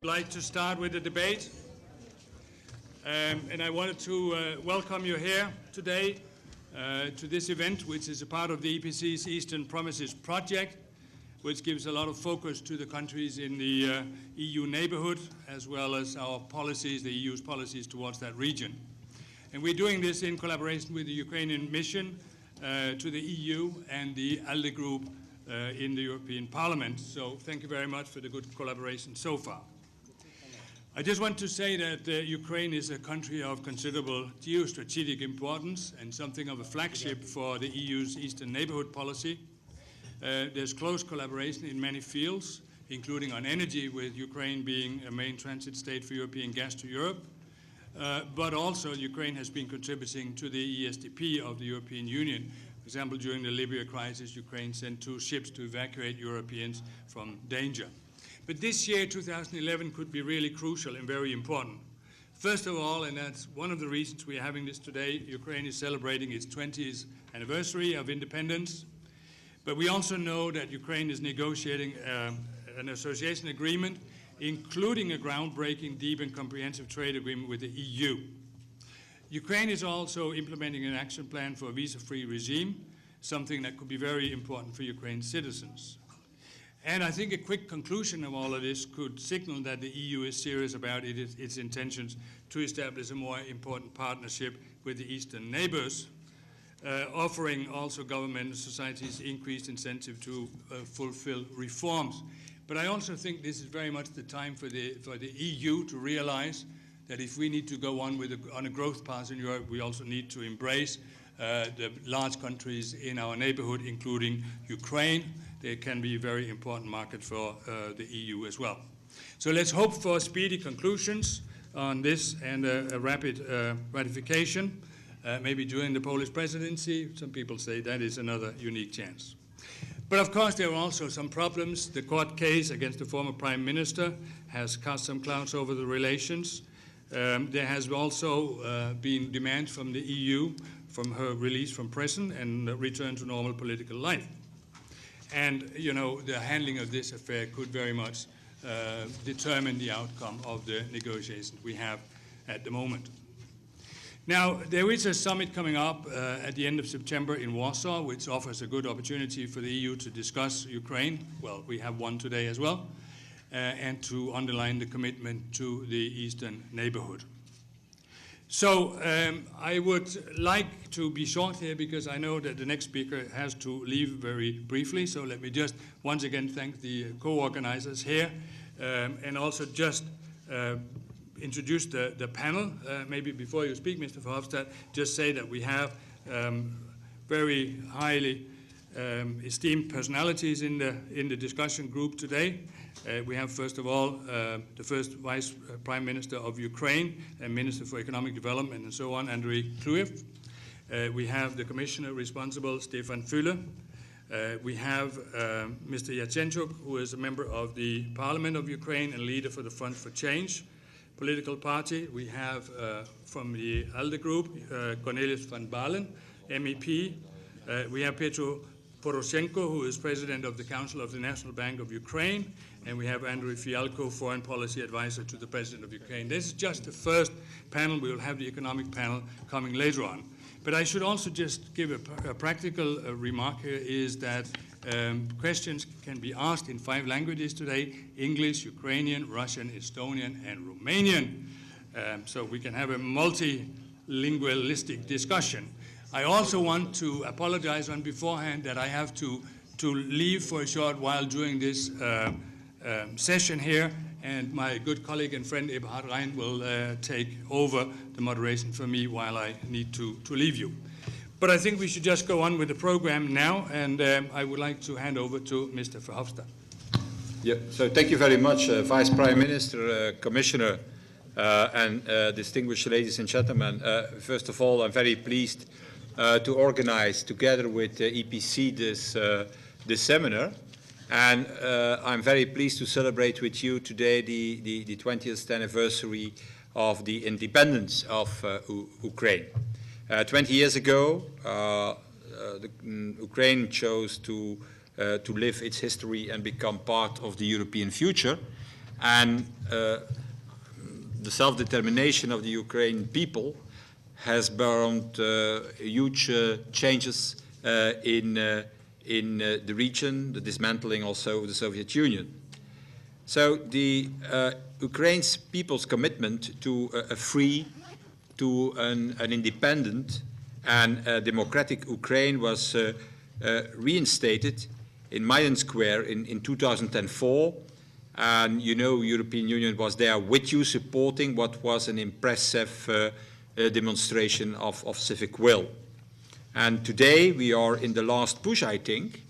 I'd like to start with the debate, and I wanted to welcome you here today to this event, which is a part of the EPC's Eastern Promises project, which gives a lot of focus to the countries in the EU neighborhood, as well as our policies, the EU's policies towards that region. And we're doing this in collaboration with the Ukrainian mission to the EU and the ALDE group in the European Parliament. So thank you very much for the good collaboration so far. I just want to say that Ukraine is a country of considerable geostrategic importance and something of a flagship for the EU's Eastern Neighbourhood policy. There's close collaboration in many fields, including on energy, with Ukraine being a main transit state for European gas to Europe. But also Ukraine has been contributing to the ESDP of the European Union. For example, during the Libya crisis, Ukraine sent 2 ships to evacuate Europeans from danger. But this year, 2011, could be really crucial and very important. First of all, and that's one of the reasons we're having this today, Ukraine is celebrating its 20th anniversary of independence. But we also know that Ukraine is negotiating an association agreement, including a groundbreaking, deep and comprehensive trade agreement with the EU. Ukraine is also implementing an action plan for a visa-free regime, something that could be very important for Ukraine's citizens. And I think a quick conclusion of all of this could signal that the EU is serious about its intentions to establish a more important partnership with the Eastern neighbors, offering also government and societies increased incentive to fulfill reforms. But I also think this is very much the time for the EU to realize that if we need to go on on a growth path in Europe, we also need to embrace the large countries in our neighborhood, including Ukraine. They can be a very important market for the EU as well. So let's hope for speedy conclusions on this and a rapid ratification, maybe during the Polish presidency. Some people say that is another unique chance. But of course, there are also some problems. The court case against the former prime minister has cast some clouds over the relations. There has also been demand from the EU from her release from prison and return to normal political life. And, you know, the handling of this affair could very much determine the outcome of the negotiations we have at the moment. Now, there is a summit coming up at the end of September in Warsaw, which offers a good opportunity for the EU to discuss Ukraine. Well, we have one today as well, and to underline the commitment to the Eastern neighborhood. So I would like to be short here because I know that the next speaker has to leave very briefly. So let me just once again thank the co-organizers here and also just introduce the panel. Maybe before you speak, Mr. Verhofstadt, just say that we have very highly esteemed personalities in the discussion group today. We have, first of all, the first Vice Prime Minister of Ukraine and Minister for Economic Development and so on, Andriy Klyuyev. We have the Commissioner responsible, Štefan Füle. We have Mr. Yatsenchuk, who is a member of the Parliament of Ukraine and leader for the Front for Change political party. We have from the ALDE group, Cornelis van Baalen, MEP. We have Petro Poroshenko, who is president of the Council of the National Bank of Ukraine, and we have Andriy, foreign policy advisor to the president of Ukraine. This is just the first panel. We will have the economic panel coming later on. But I should also just give a practical remark here, is that questions can be asked in 5 languages today: English, Ukrainian, Russian, Estonian, and Romanian. So we can have a multilingualistic discussion. I also want to apologize on beforehand that I have to leave for a short while during this session here, and my good colleague and friend Eberhard Rhein will take over the moderation for me while I need to leave you. But I think we should just go on with the program now, and I would like to hand over to Mr. Verhofstadt. Yeah, so thank you very much, Vice Prime Minister, Commissioner, and distinguished ladies and gentlemen. First of all, I'm very pleased to organize together with EPC this seminar, and I'm very pleased to celebrate with you today the 20th anniversary of the independence of Ukraine. 20 years ago, Ukraine chose to live its history and become part of the European future. And the self-determination of the Ukrainian people has brought huge changes in the region, the dismantling also of the Soviet Union. So the Ukraine's people's commitment to a free, to an independent and democratic Ukraine was reinstated in Maidan Square in 2004. And you know, European Union was there with you, supporting what was an impressive demonstration of civic will. And today we are in the last push, I think,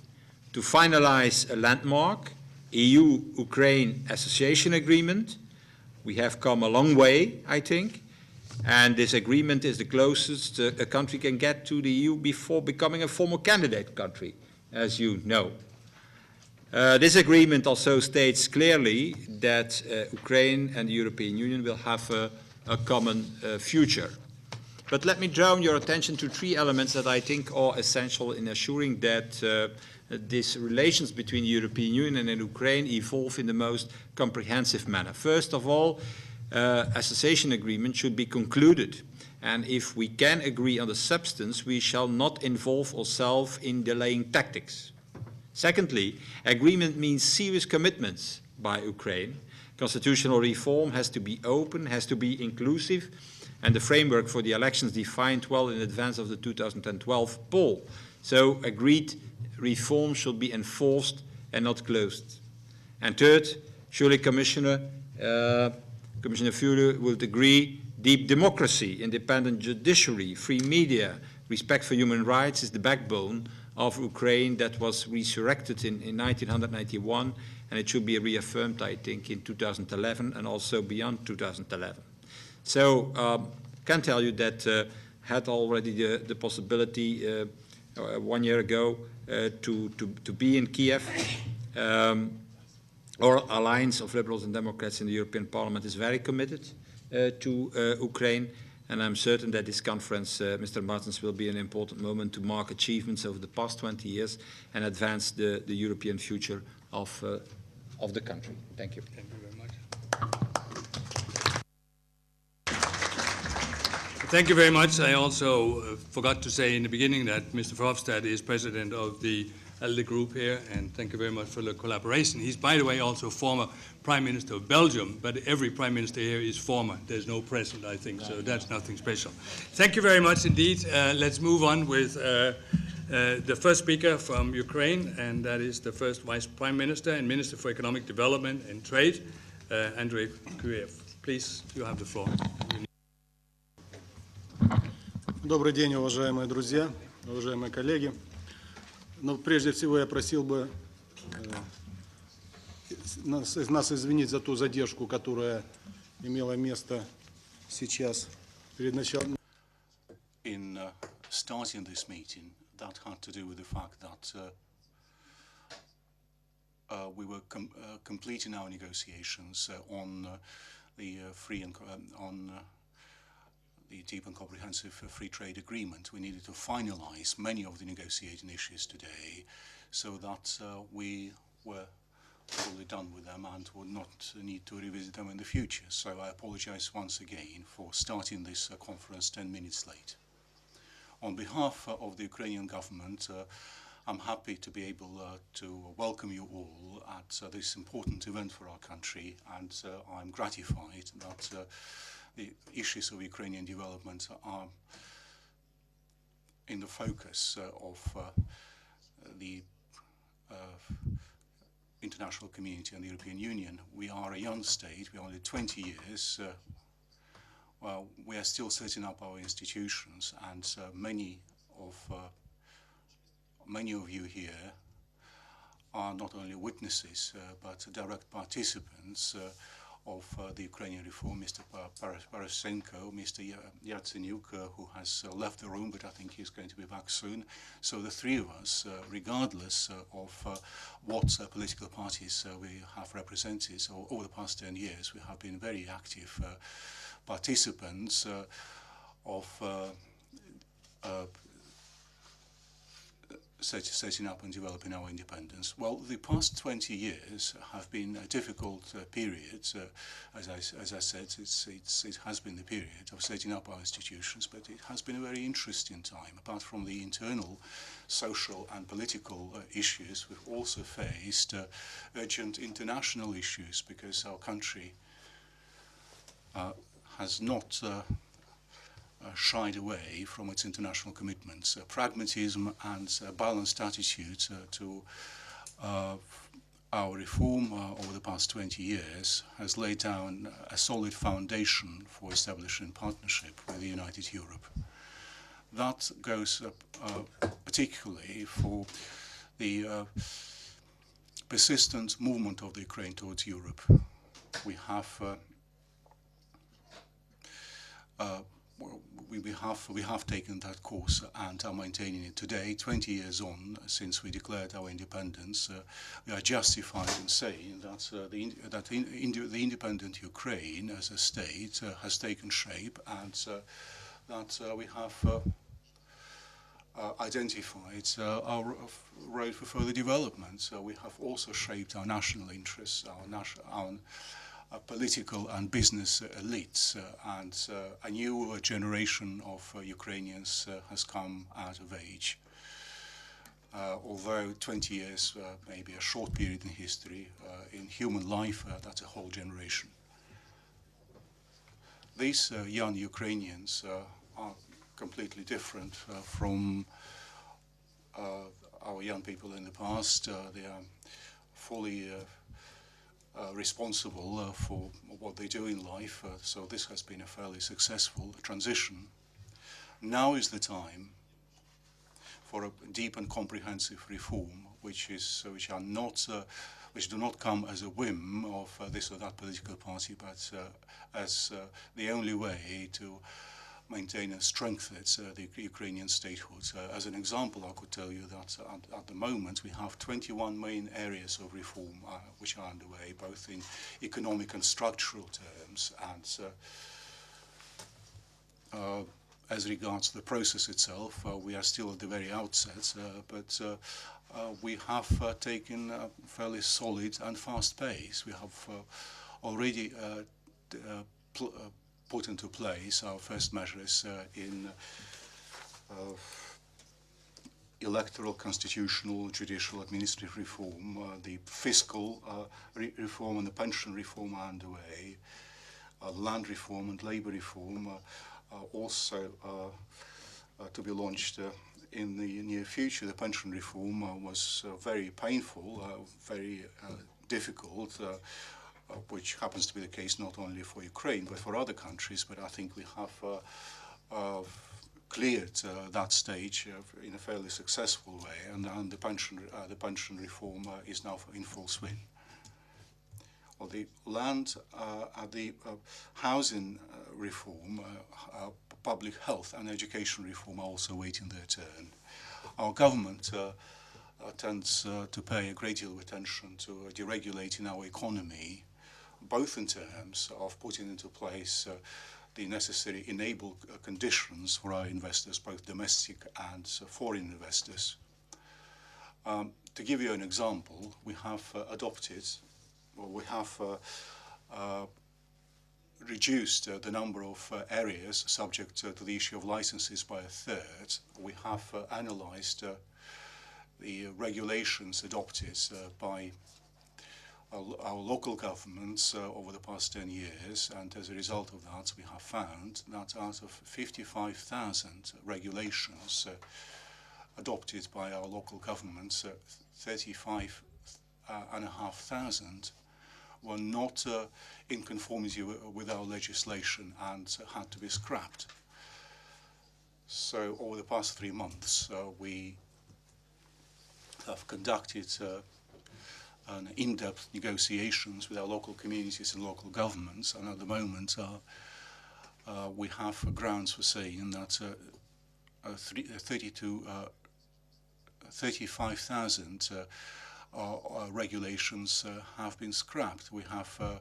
to finalize a landmark EU-Ukraine Association Agreement. We have come a long way, I think, and this agreement is the closest a country can get to the EU before becoming a formal candidate country, as you know. This agreement also states clearly that Ukraine and the European Union will have a common future. But let me draw your attention to three elements that I think are essential in assuring that these relations between the European Union and Ukraine evolve in the most comprehensive manner. First of all, association agreement should be concluded. And if we can agree on the substance, we shall not involve ourselves in delaying tactics. Secondly, agreement means serious commitments by Ukraine. Constitutional reform has to be open, has to be inclusive, and the framework for the elections defined well in advance of the 2012 poll. So agreed reform should be enforced and not closed. And third, surely Commissioner Füle would agree, deep democracy, independent judiciary, free media, respect for human rights is the backbone of Ukraine that was resurrected in 1991, and it should be reaffirmed, I think, in 2011 and also beyond 2011. So can tell you that had already the possibility 1 year ago to be in Kiev. Our alliance of liberals and democrats in the European Parliament is very committed to Ukraine, and I'm certain that this conference, Mr. Martens, will be an important moment to mark achievements over the past 20 years and advance the European future of the country. Thank you. Thank you very much. Thank you very much. I also forgot to say in the beginning that Mr. Verhofstadt is president of the ALDE group here, and thank you very much for the collaboration. He's, by the way, also former Prime Minister of Belgium, but every Prime Minister here is former. There's no present, I think, so that's nothing special. Thank you very much indeed. Let's move on with the first speaker from Ukraine, and that is the first Vice Prime Minister and Minister for Economic Development and Trade, Andriy. Please, you have the floor. Добрый день, уважаемые друзья, уважаемые коллеги. Но прежде всего я просил бы нас извинить за ту задержку, которая имела место сейчас перед началом. In starting this meeting, that had to do with the fact that we were completing our negotiations on the free and on the deep and comprehensive free trade agreement. We needed to finalize many of the negotiating issues today so that we were fully done with them and would not need to revisit them in the future. So I apologize once again for starting this conference 10 minutes late. On behalf of the Ukrainian government, I'm happy to be able to welcome you all at this important event for our country, and I'm gratified that the issues of Ukrainian development are in the focus of the international community and the European Union. We are a young state, we are only 20 years. Well, we are still setting up our institutions, and many of you here are not only witnesses but direct participants of the Ukrainian reform. Mr. Poroshenko, Mr. Yatsenyuk, who has left the room, but I think he's going to be back soon. So the three of us, regardless of what political parties we have represented, so over the past 10 years, we have been very active participants of setting up and developing our independence? Well, the past 20 years have been a difficult period. As I said, it has been the period of setting up our institutions, but it has been a very interesting time. Apart from the internal social and political issues, we've also faced urgent international issues, because our country has not shied away from its international commitments. Pragmatism and a balanced attitude to our reform over the past 20 years has laid down a solid foundation for establishing partnership with the United Europe. That goes particularly for the persistent movement of the Ukraine towards Europe. We have taken that course and are maintaining it today, 20 years on since we declared our independence. We are justified in saying that the independent Ukraine as a state has taken shape, and that we have identified our road for further development. We have also shaped our national interests, our political and business elites, and a new generation of Ukrainians has come out of age. Although 20 years may be a short period in history, in human life that's a whole generation. These young Ukrainians are completely different from our young people in the past. They are fully responsible for what they do in life, so this has been a fairly successful transition. Now is the time for a deep and comprehensive reform, which do not come as a whim of this or that political party, but as the only way to maintain and strengthen the Ukrainian statehood. As an example, I could tell you that at the moment we have 21 main areas of reform which are underway, both in economic and structural terms, and as regards the process itself, we are still at the very outset, but we have taken a fairly solid and fast pace. We have already put into place our first measures in electoral, constitutional, judicial, administrative reform. The fiscal reform and the pension reform are underway. Land reform and labour reform also to be launched in the near future. The pension reform was very painful, very difficult, which happens to be the case not only for Ukraine but for other countries, but I think we have cleared that stage in a fairly successful way, and the pension reform is now in full swing. Well, the land, the housing reform, public health and education reform are also waiting their turn. Our government tends to pay a great deal of attention to deregulating our economy, both in terms of putting into place the necessary enable conditions for our investors, both domestic and foreign investors. To give you an example, we have reduced the number of areas subject to the issue of licenses by a third. We have analysed the regulations adopted by our local governments over the past 10 years, and as a result of that we have found that out of 55,000 regulations adopted by our local governments, 35,500 were not in conformity with our legislation and had to be scrapped. So over the past 3 months we have conducted in-depth negotiations with our local communities and local governments, and at the moment we have grounds for saying that 35,000 regulations have been scrapped. We have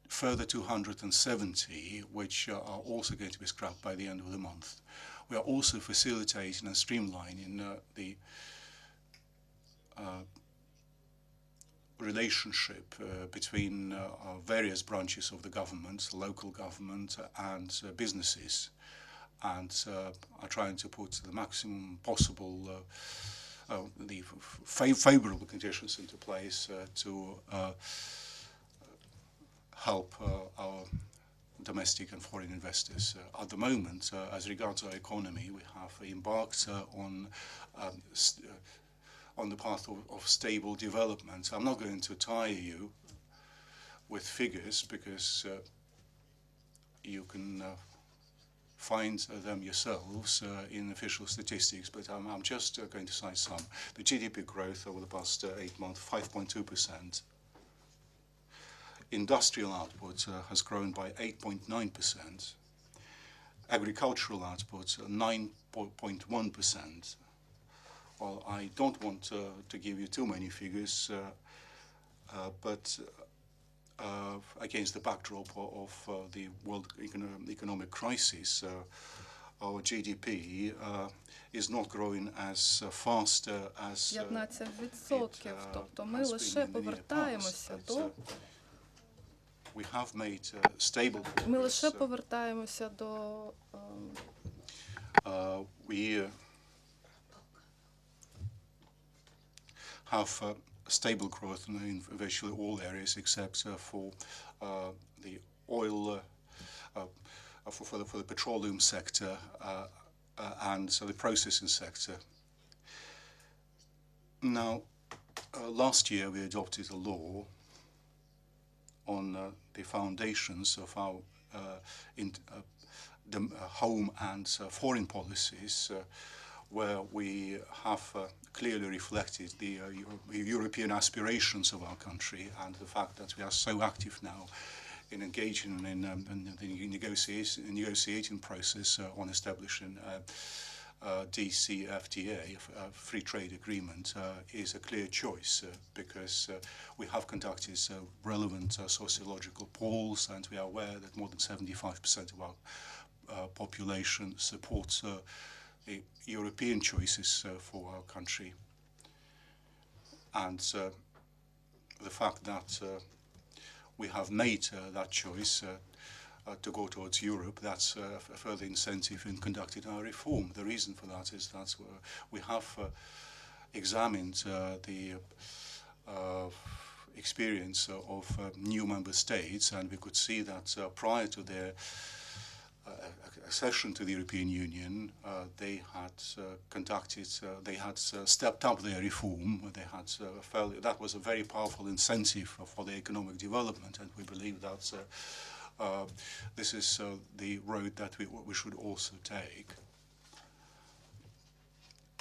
further 270 which are also going to be scrapped by the end of the month. We are also facilitating and streamlining the relationship between various branches of the government, local government and businesses, and are trying to put the maximum possible the favourable conditions into place to help our domestic and foreign investors. At the moment, as regards our economy, we have embarked on the path of stable development. I'm not going to tire you with figures because you can find them yourselves in official statistics, but I'm just going to cite some. The GDP growth over the past 8 months, 5.2%. Industrial output has grown by 8.9%. Agricultural output, 9.1%. Well, I don't want to give you too many figures, but against the backdrop of the world economic crisis, our GDP is not growing as fast as 15%. Тобто ми лише повертаємося до we have made stable progress. Ми лише повертаємося до we have stable growth in virtually all areas except for the oil, for the petroleum sector and the processing sector. Now, last year we adopted a law on the foundations of our home and foreign policies, where we have clearly reflected the European aspirations of our country and the fact that we are so active now in engaging in the negotiating process on establishing DCFTA, free trade agreement, is a clear choice because we have conducted relevant sociological polls and we are aware that more than 75% of our population supports the European choices for our country. And the fact that we have made that choice to go towards Europe, that's a further incentive in conducting our reform. The reason for that is that we have examined the experience of new member states, and we could see that prior to their accession to the European Union, they had stepped up their reform. They had felt that was a very powerful incentive for their economic development, and we believe that this is the road that we should also take.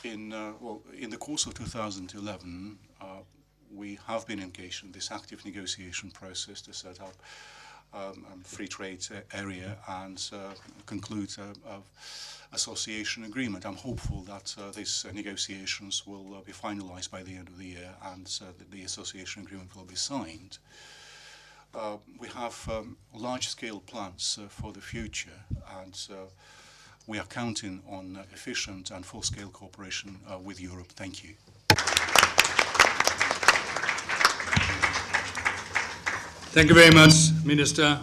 In the course of 2011, we have been engaged in this active negotiation process to set up free trade area and conclude association agreement. I'm hopeful that these negotiations will be finalized by the end of the year and that the association agreement will be signed. We have large-scale plans for the future, and we are counting on efficient and full-scale cooperation with Europe. Thank you. Thank you very much, Minister.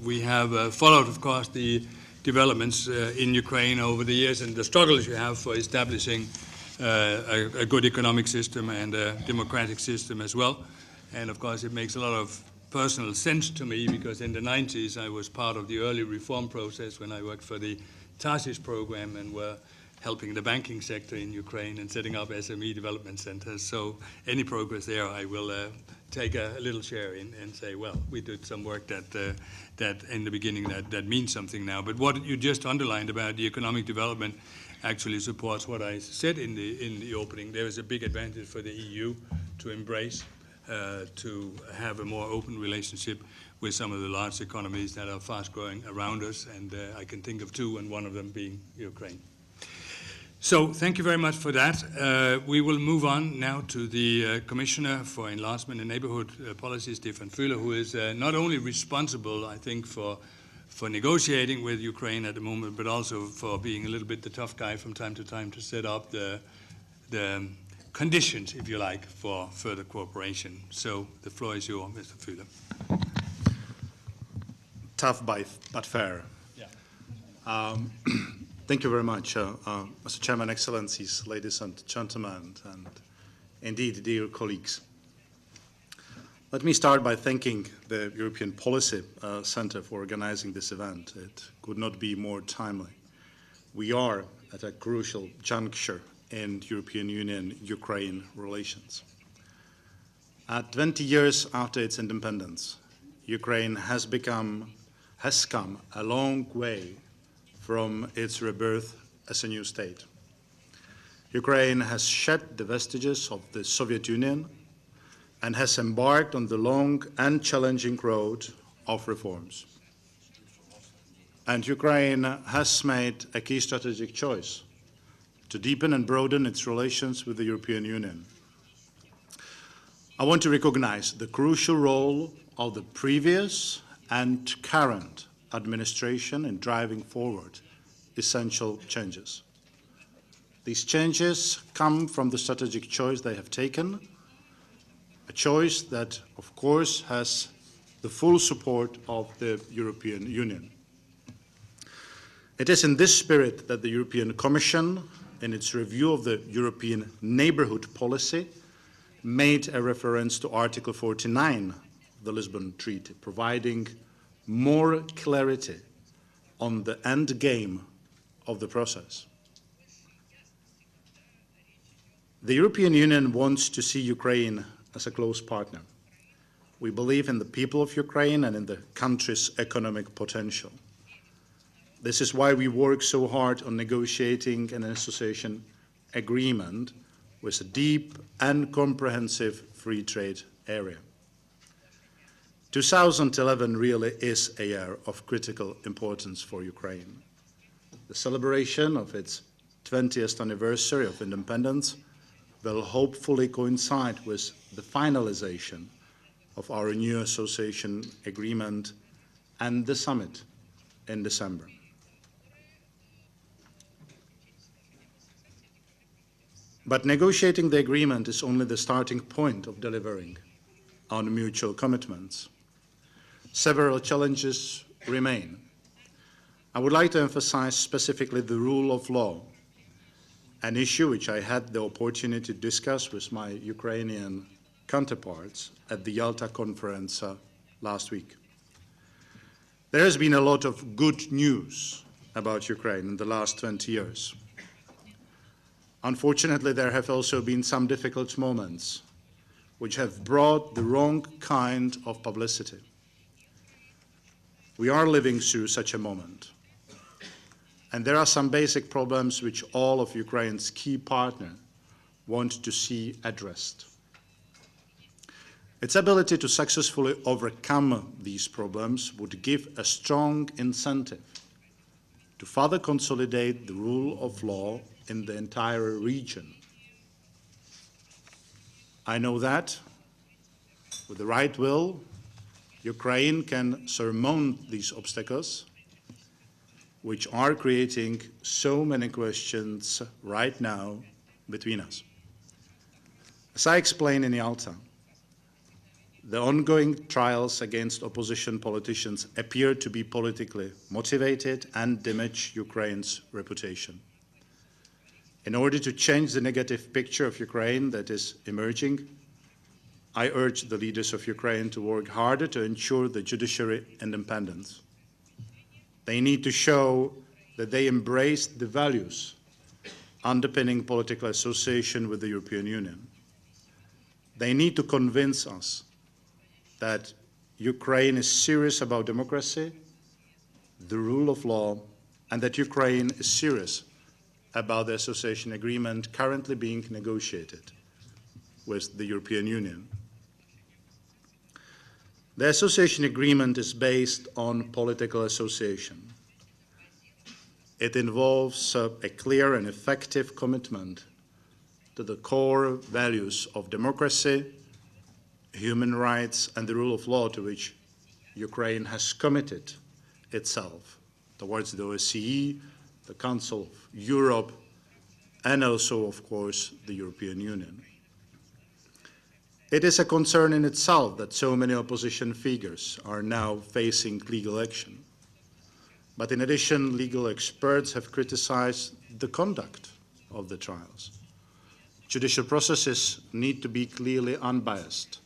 We have followed, of course, the developments in Ukraine over the years and the struggles you have for establishing a good economic system and a democratic system as well. And, of course, it makes a lot of personal sense to me because in the 90s I was part of the early reform process when I worked for the Tarsis program and were helping the banking sector in Ukraine and setting up SME development centers. So any progress there I will take a little share in and say, well, we did some work that in the beginning that means something now. But what you just underlined about the economic development actually supports what I said in the opening. There is a big advantage for the EU to embrace, to have a more open relationship with some of the large economies that are fast growing around us. And I can think of two, and one of them being Ukraine. So thank you very much for that. We will move on now to the Commissioner for Enlargement and Neighbourhood Policy, Štefan Füle, who is not only responsible, I think, for negotiating with Ukraine at the moment, but also for being a little bit the tough guy from time to time to set up the conditions, if you like, for further cooperation. So the floor is yours, Mr. Füle. Tough but fair. Yeah. Thank you very much, Mr. Chairman, Excellencies, ladies and gentlemen, and indeed, dear colleagues. Let me start by thanking the European Policy Center for organizing this event. It could not be more timely. We are at a crucial juncture in European Union-Ukraine relations. 20 years after its independence, Ukraine has come a long way from its rebirth as a new state. Ukraine has shed the vestiges of the Soviet Union and has embarked on the long and challenging road of reforms. And Ukraine has made a key strategic choice to deepen and broaden its relations with the European Union. I want to recognize the crucial role of the previous and current administration in driving forward essential changes. These changes come from the strategic choice they have taken, a choice that, of course, has the full support of the European Union. It is in this spirit that the European Commission, in its review of the European Neighbourhood policy, made a reference to Article 49 of the Lisbon Treaty, providing more clarity on the end game of the process. The European Union wants to see Ukraine as a close partner. We believe in the people of Ukraine and in the country's economic potential. This is why we work so hard on negotiating an association agreement with a deep and comprehensive free trade area. 2011 really is a year of critical importance for Ukraine. The celebration of its 20th anniversary of independence will hopefully coincide with the finalization of our new association agreement and the summit in December. But negotiating the agreement is only the starting point of delivering on mutual commitments. Several challenges remain. I would like to emphasize specifically the rule of law, an issue which I had the opportunity to discuss with my Ukrainian counterparts at the Yalta conference last week. There has been a lot of good news about Ukraine in the last 20 years. Unfortunately, there have also been some difficult moments which have brought the wrong kind of publicity. We are living through such a moment, and there are some basic problems which all of Ukraine's key partners want to see addressed. Its ability to successfully overcome these problems would give a strong incentive to further consolidate the rule of law in the entire region. I know that, with the right will, Ukraine can surmount these obstacles, which are creating so many questions right now between us. As I explained in Yalta, the ongoing trials against opposition politicians appear to be politically motivated and damage Ukraine's reputation. In order to change the negative picture of Ukraine that is emerging, I urge the leaders of Ukraine to work harder to ensure the judiciary independence. They need to show that they embrace the values underpinning political association with the European Union. They need to convince us that Ukraine is serious about democracy, the rule of law, and that Ukraine is serious about the association agreement currently being negotiated with the European Union. The association agreement is based on political association. It involves a clear and effective commitment to the core values of democracy, human rights, and the rule of law to which Ukraine has committed itself towards the OSCE, the Council of Europe, and also, of course, the European Union. It is a concern in itself that so many opposition figures are now facing legal action. But in addition, legal experts have criticized the conduct of the trials. Judicial processes need to be clearly unbiased.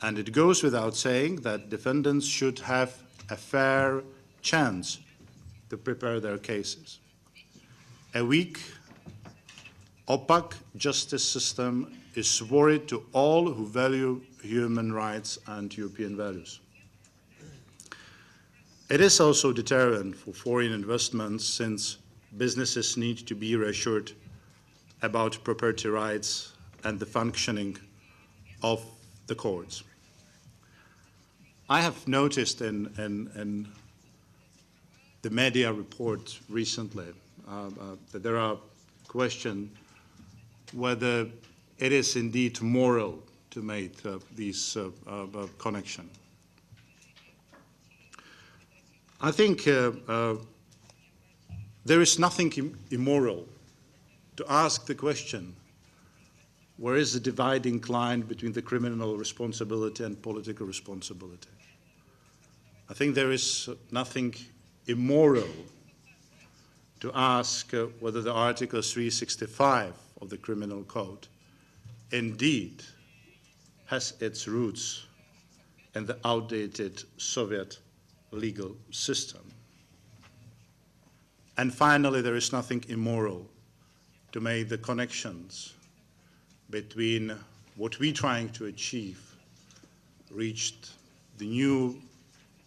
And it goes without saying that defendants should have a fair chance to prepare their cases. A weak, opaque justice system is worried to all who value human rights and European values. It is also a deterrent for foreign investments, since businesses need to be reassured about property rights and the functioning of the courts. I have noticed in the media report recently that there are questions whether it is indeed moral to make these connection. I think there is nothing immoral to ask the question, where is the dividing line between the criminal responsibility and political responsibility? I think there is nothing immoral to ask whether the Article 365 of the Criminal Code indeed has its roots in the outdated Soviet legal system. And finally, there is nothing immoral to make the connections between what we're trying to achieve, reached the new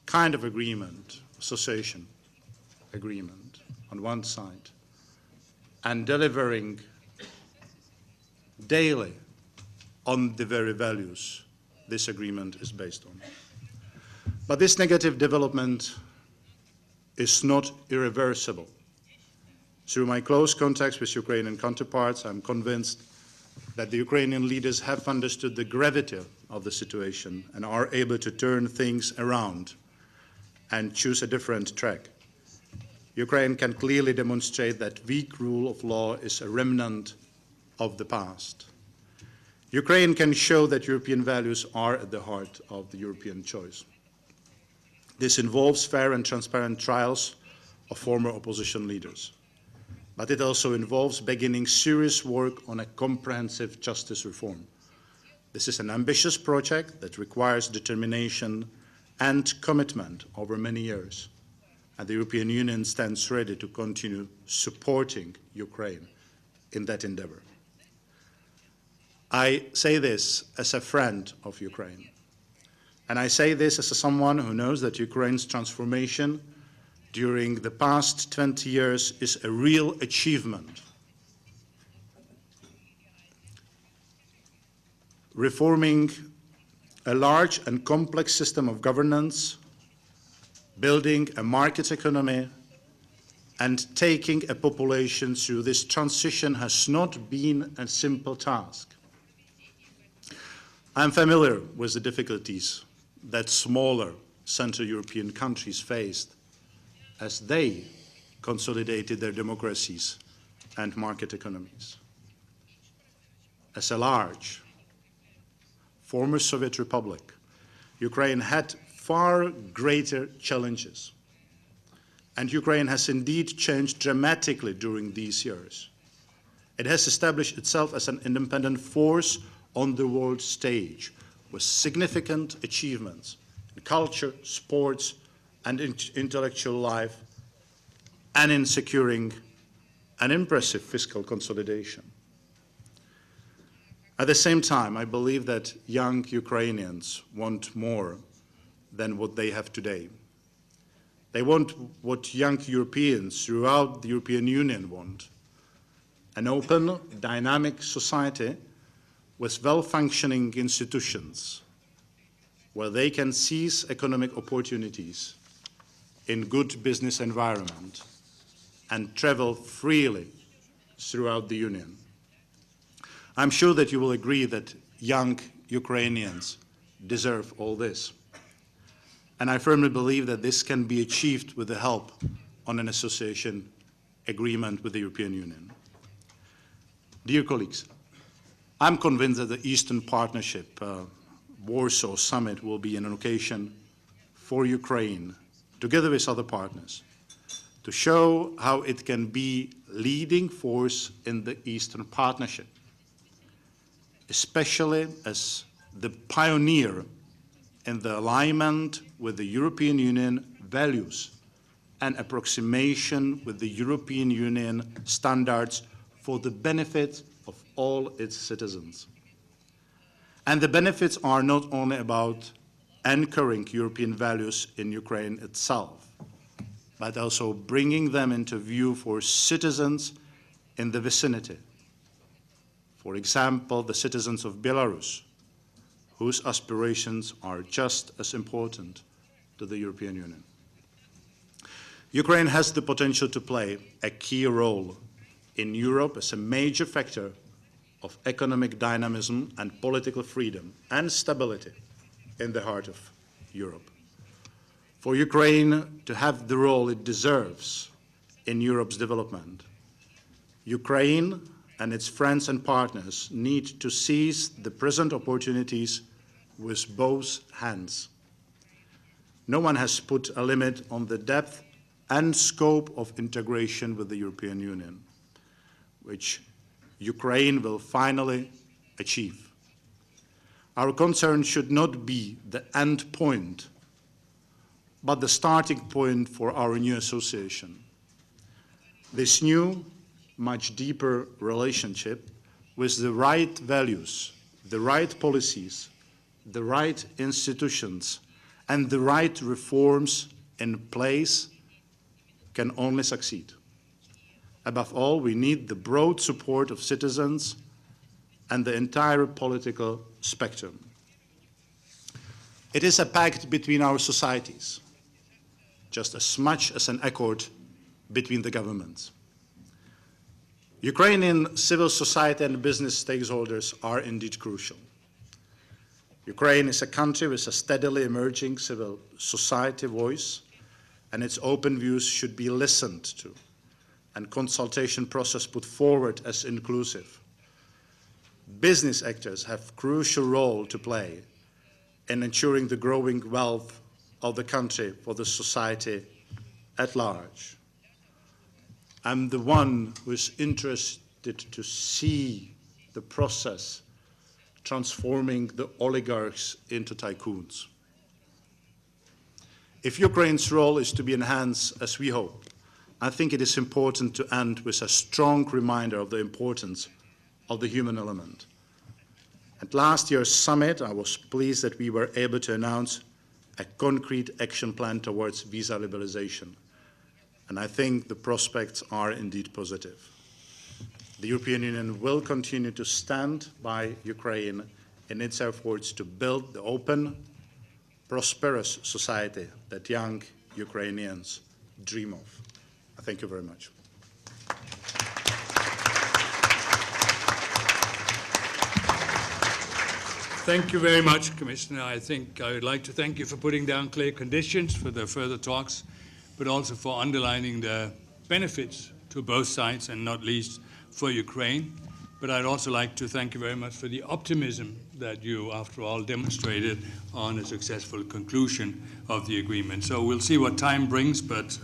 kind of agreement, association agreement on one side, and delivering daily on the very values this agreement is based on. But this negative development is not irreversible. Through my close contacts with Ukrainian counterparts, I'm convinced that the Ukrainian leaders have understood the gravity of the situation and are able to turn things around and choose a different track. Ukraine can clearly demonstrate that weak rule of law is a remnant of the past. Ukraine can show that European values are at the heart of the European choice. This involves fair and transparent trials of former opposition leaders. But it also involves beginning serious work on a comprehensive justice reform. This is an ambitious project that requires determination and commitment over many years. And the European Union stands ready to continue supporting Ukraine in that endeavor. I say this as a friend of Ukraine. And I say this as someone who knows that Ukraine's transformation during the past 20 years is a real achievement. Reforming a large and complex system of governance, building a market economy, and taking a population through this transition has not been a simple task. I'm familiar with the difficulties that smaller Central European countries faced as they consolidated their democracies and market economies. As a large, former Soviet republic, Ukraine had far greater challenges. And Ukraine has indeed changed dramatically during these years. It has established itself as an independent force on the world stage, with significant achievements in culture, sports, and intellectual life, and in securing an impressive fiscal consolidation. At the same time, I believe that young Ukrainians want more than what they have today. They want what young Europeans throughout the European Union want: an open, dynamic society with well-functioning institutions where they can seize economic opportunities in good business environment and travel freely throughout the Union. I'm sure that you will agree that young Ukrainians deserve all this. And I firmly believe that this can be achieved with the help on an association agreement with the European Union. Dear colleagues, I'm convinced that the Eastern Partnership Warsaw Summit will be an occasion for Ukraine, together with other partners, to show how it can be leading force in the Eastern Partnership, especially as the pioneer in the alignment with the European Union values and approximation with the European Union standards for the benefit of all its citizens. And the benefits are not only about anchoring European values in Ukraine itself, but also bringing them into view for citizens in the vicinity. For example, the citizens of Belarus, whose aspirations are just as important to the European Union. Ukraine has the potential to play a key role in Europe as a major factor of economic dynamism and political freedom and stability in the heart of Europe. For Ukraine to have the role it deserves in Europe's development, Ukraine and its friends and partners need to seize the present opportunities with both hands. No one has put a limit on the depth and scope of integration with the European Union, which Ukraine will finally achieve. Our concern should not be the end point, but the starting point for our new association. This new, much deeper relationship with the right values, the right policies, the right institutions, and the right reforms in place can only succeed. Above all, we need the broad support of citizens and the entire political spectrum. It is a pact between our societies, just as much as an accord between the governments. Ukrainian civil society and business stakeholders are indeed crucial. Ukraine is a country with a steadily emerging civil society voice, and its open views should be listened to and consultation process put forward as inclusive. Business actors have a crucial role to play in ensuring the growing wealth of the country for the society at large. I'm the one who is interested to see the process transforming the oligarchs into tycoons. If Ukraine's role is to be enhanced, as we hope, I think it is important to end with a strong reminder of the importance of the human element. At last year's summit, I was pleased that we were able to announce a concrete action plan towards visa liberalization, and I think the prospects are indeed positive. The European Union will continue to stand by Ukraine in its efforts to build the open, prosperous society that young Ukrainians dream of. Thank you very much. Thank you very much, Commissioner. I think I would like to thank you for putting down clear conditions for the further talks, but also for underlining the benefits to both sides and not least for Ukraine. But I'd also like to thank you very much for the optimism that you, after all, demonstrated on a successful conclusion of the agreement. So we'll see what time brings, but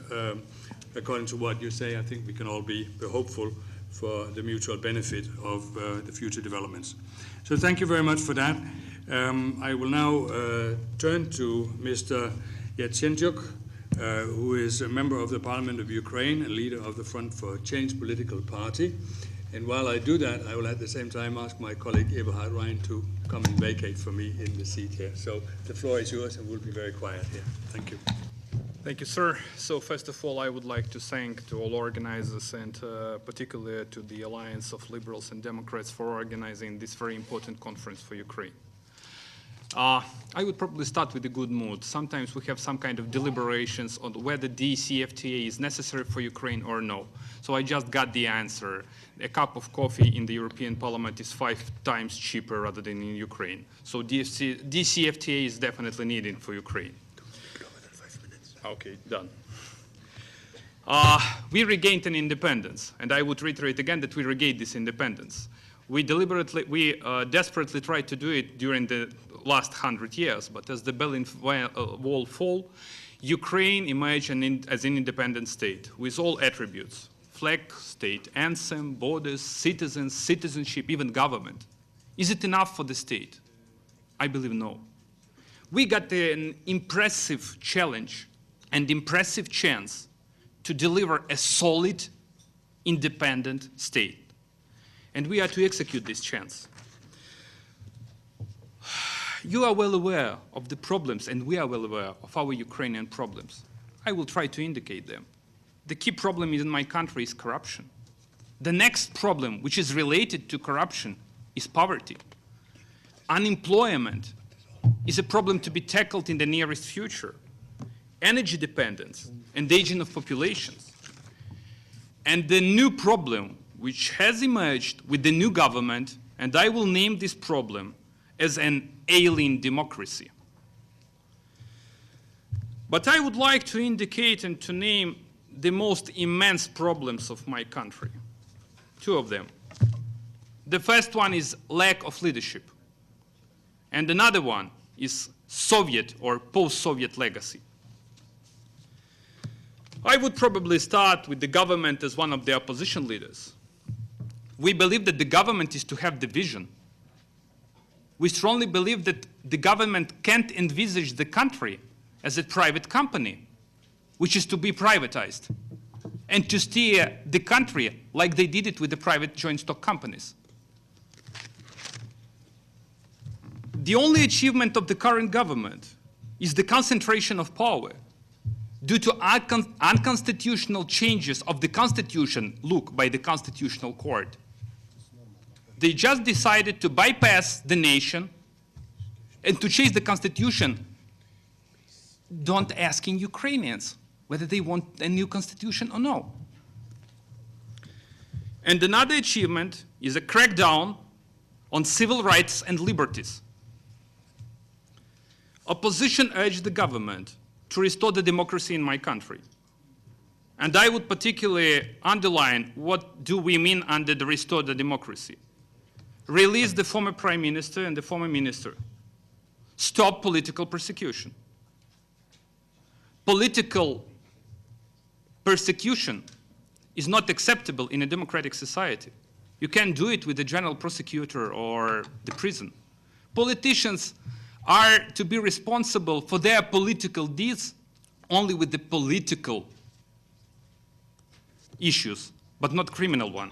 according to what you say, I think we can all be hopeful for the mutual benefit of the future developments. So thank you very much for that. I will now turn to Mr. Yatsenyuk, who is a member of the Parliament of Ukraine and leader of the Front for Change political party. And while I do that, I will at the same time ask my colleague Eberhard Rhein to come and vacate for me in the seat here. So the floor is yours, and we'll be very quiet here. Thank you. Thank you, sir. So first of all, I would like to thank to all organizers and particularly to the Alliance of Liberals and Democrats for organizing this very important conference for Ukraine. I would probably start with a good mood. Sometimes we have some kind of deliberations on whether DCFTA is necessary for Ukraine or no. So I just got the answer. A cup of coffee in the European Parliament is 5 times cheaper rather than in Ukraine. So DCFTA is definitely needed for Ukraine. Okay, done. We regained an independence, and I would reiterate again that we regained this independence. We desperately tried to do it during the last 100 years, but as the Berlin Wall fell, Ukraine emerged as an independent state with all attributes: flag, state anthem, borders, citizens, citizenship, even government. Is it enough for the state? I believe no. We got an impressive challenge and impressive chance to deliver a solid, independent state. And we are to execute this chance. You are well aware of the problems, and we are well aware of our Ukrainian problems. I will try to indicate them. The key problem in my country is corruption. The next problem, which is related to corruption, is poverty. Unemployment is a problem to be tackled in the nearest future. Energy dependence and aging of populations. And the new problem which has emerged with the new government, and I will name this problem as an alien democracy. But I would like to indicate and to name the most immense problems of my country. Two of them. The first one is lack of leadership. And another one is Soviet or post-Soviet legacy. I would probably start with the government as one of the opposition leaders. We believe that the government is to have the vision. We strongly believe that the government can't envisage the country as a private company, which is to be privatized, and to steer the country like they did it with the private joint stock companies. The only achievement of the current government is the concentration of power due to unconstitutional changes of the Constitution, look, by the Constitutional Court. They just decided to bypass the nation and to change the Constitution, don't asking Ukrainians whether they want a new Constitution or no. And another achievement is a crackdown on civil rights and liberties. Opposition urged the government to restore the democracy in my country. And I would particularly underline what do we mean under the restore the democracy. Release the former prime minister and the former minister. Stop political persecution. Political persecution is not acceptable in a democratic society. You can't do it with the general prosecutor or the prison. Politicians are to be responsible for their political deeds only with the political issues, but not criminal one.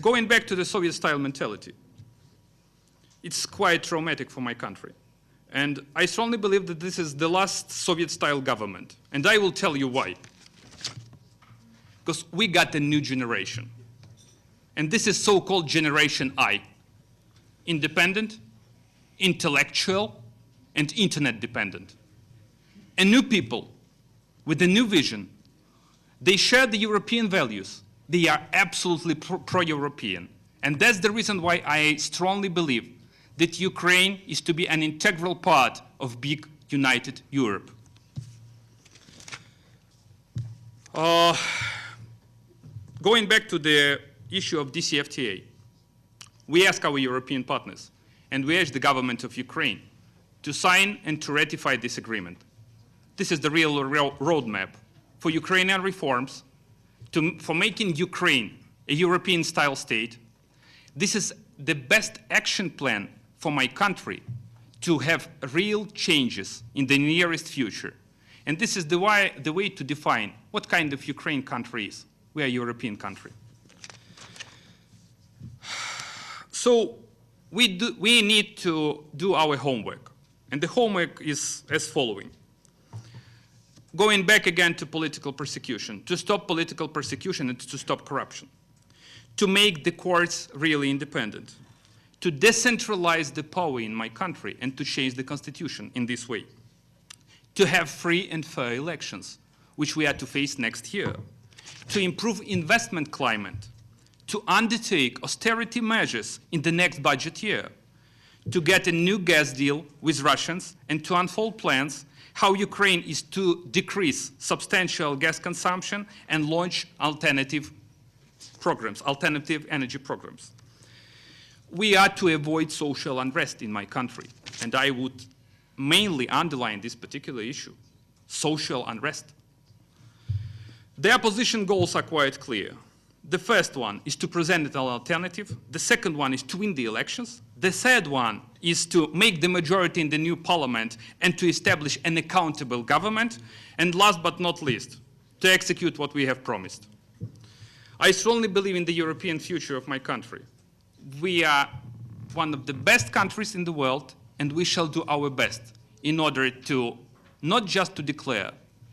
Going back to the Soviet-style mentality, it's quite traumatic for my country. And I strongly believe that this is the last Soviet-style government. And I will tell you why. Because we got a new generation. And this is so-called Generation I. Independent, intellectual, and internet dependent. A new people with a new vision. They share the European values. They are absolutely pro-European. And that's the reason why I strongly believe that Ukraine is to be an integral part of big united Europe. Going back to the issue of DCFTA, we ask our European partners, and we urge the government of Ukraine to sign and to ratify this agreement. This is the real roadmap for Ukrainian reforms, for making Ukraine a European-style state. This is the best action plan for my country to have real changes in the nearest future. And this is the way to define what kind of Ukraine country is. We are a European country. So we need to do our homework. And the homework is as following. Going back again to political persecution, to stop political persecution and to stop corruption. To make the courts really independent. To decentralize the power in my country and to change the constitution in this way. To have free and fair elections, which we are to face next year. To improve investment climate. To undertake austerity measures in the next budget year. to get a new gas deal with Russians and to unfold plans how Ukraine is to decrease substantial gas consumption and launch alternative programs, alternative energy programs. We are to avoid social unrest in my country, and I would mainly underline this particular issue, social unrest. The opposition goals are quite clear. The first one is to present an alternative. The second one is to win the elections. The third one is to make the majority in the new parliament and to establish an accountable government. And last but not least, to execute what we have promised. I strongly believe in the European future of my country. We are one of the best countries in the world, and we shall do our best in order to not just to declare,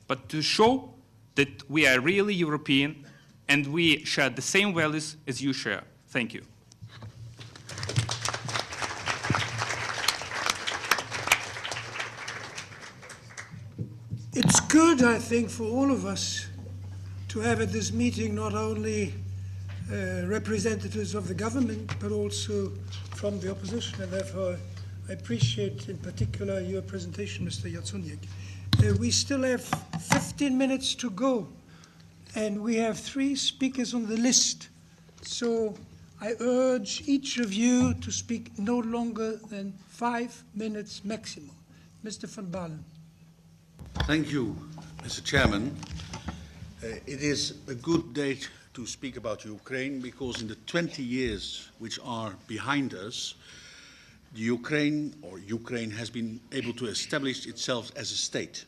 but to show that we are really European and we share the same values as you share. Thank you. It's good, I think, for all of us to have at this meeting not only representatives of the government, but also from the opposition, and therefore I appreciate in particular your presentation, Mr. Yatsenyuk. We still have 15 minutes to go, and we have 3 speakers on the list. So I urge each of you to speak no longer than 5 minutes maximum. Mr. van Baalen. Thank you, Mr. Chairman. It is a good day to speak about Ukraine because in the 20 years which are behind us, Ukraine has been able to establish itself as a state.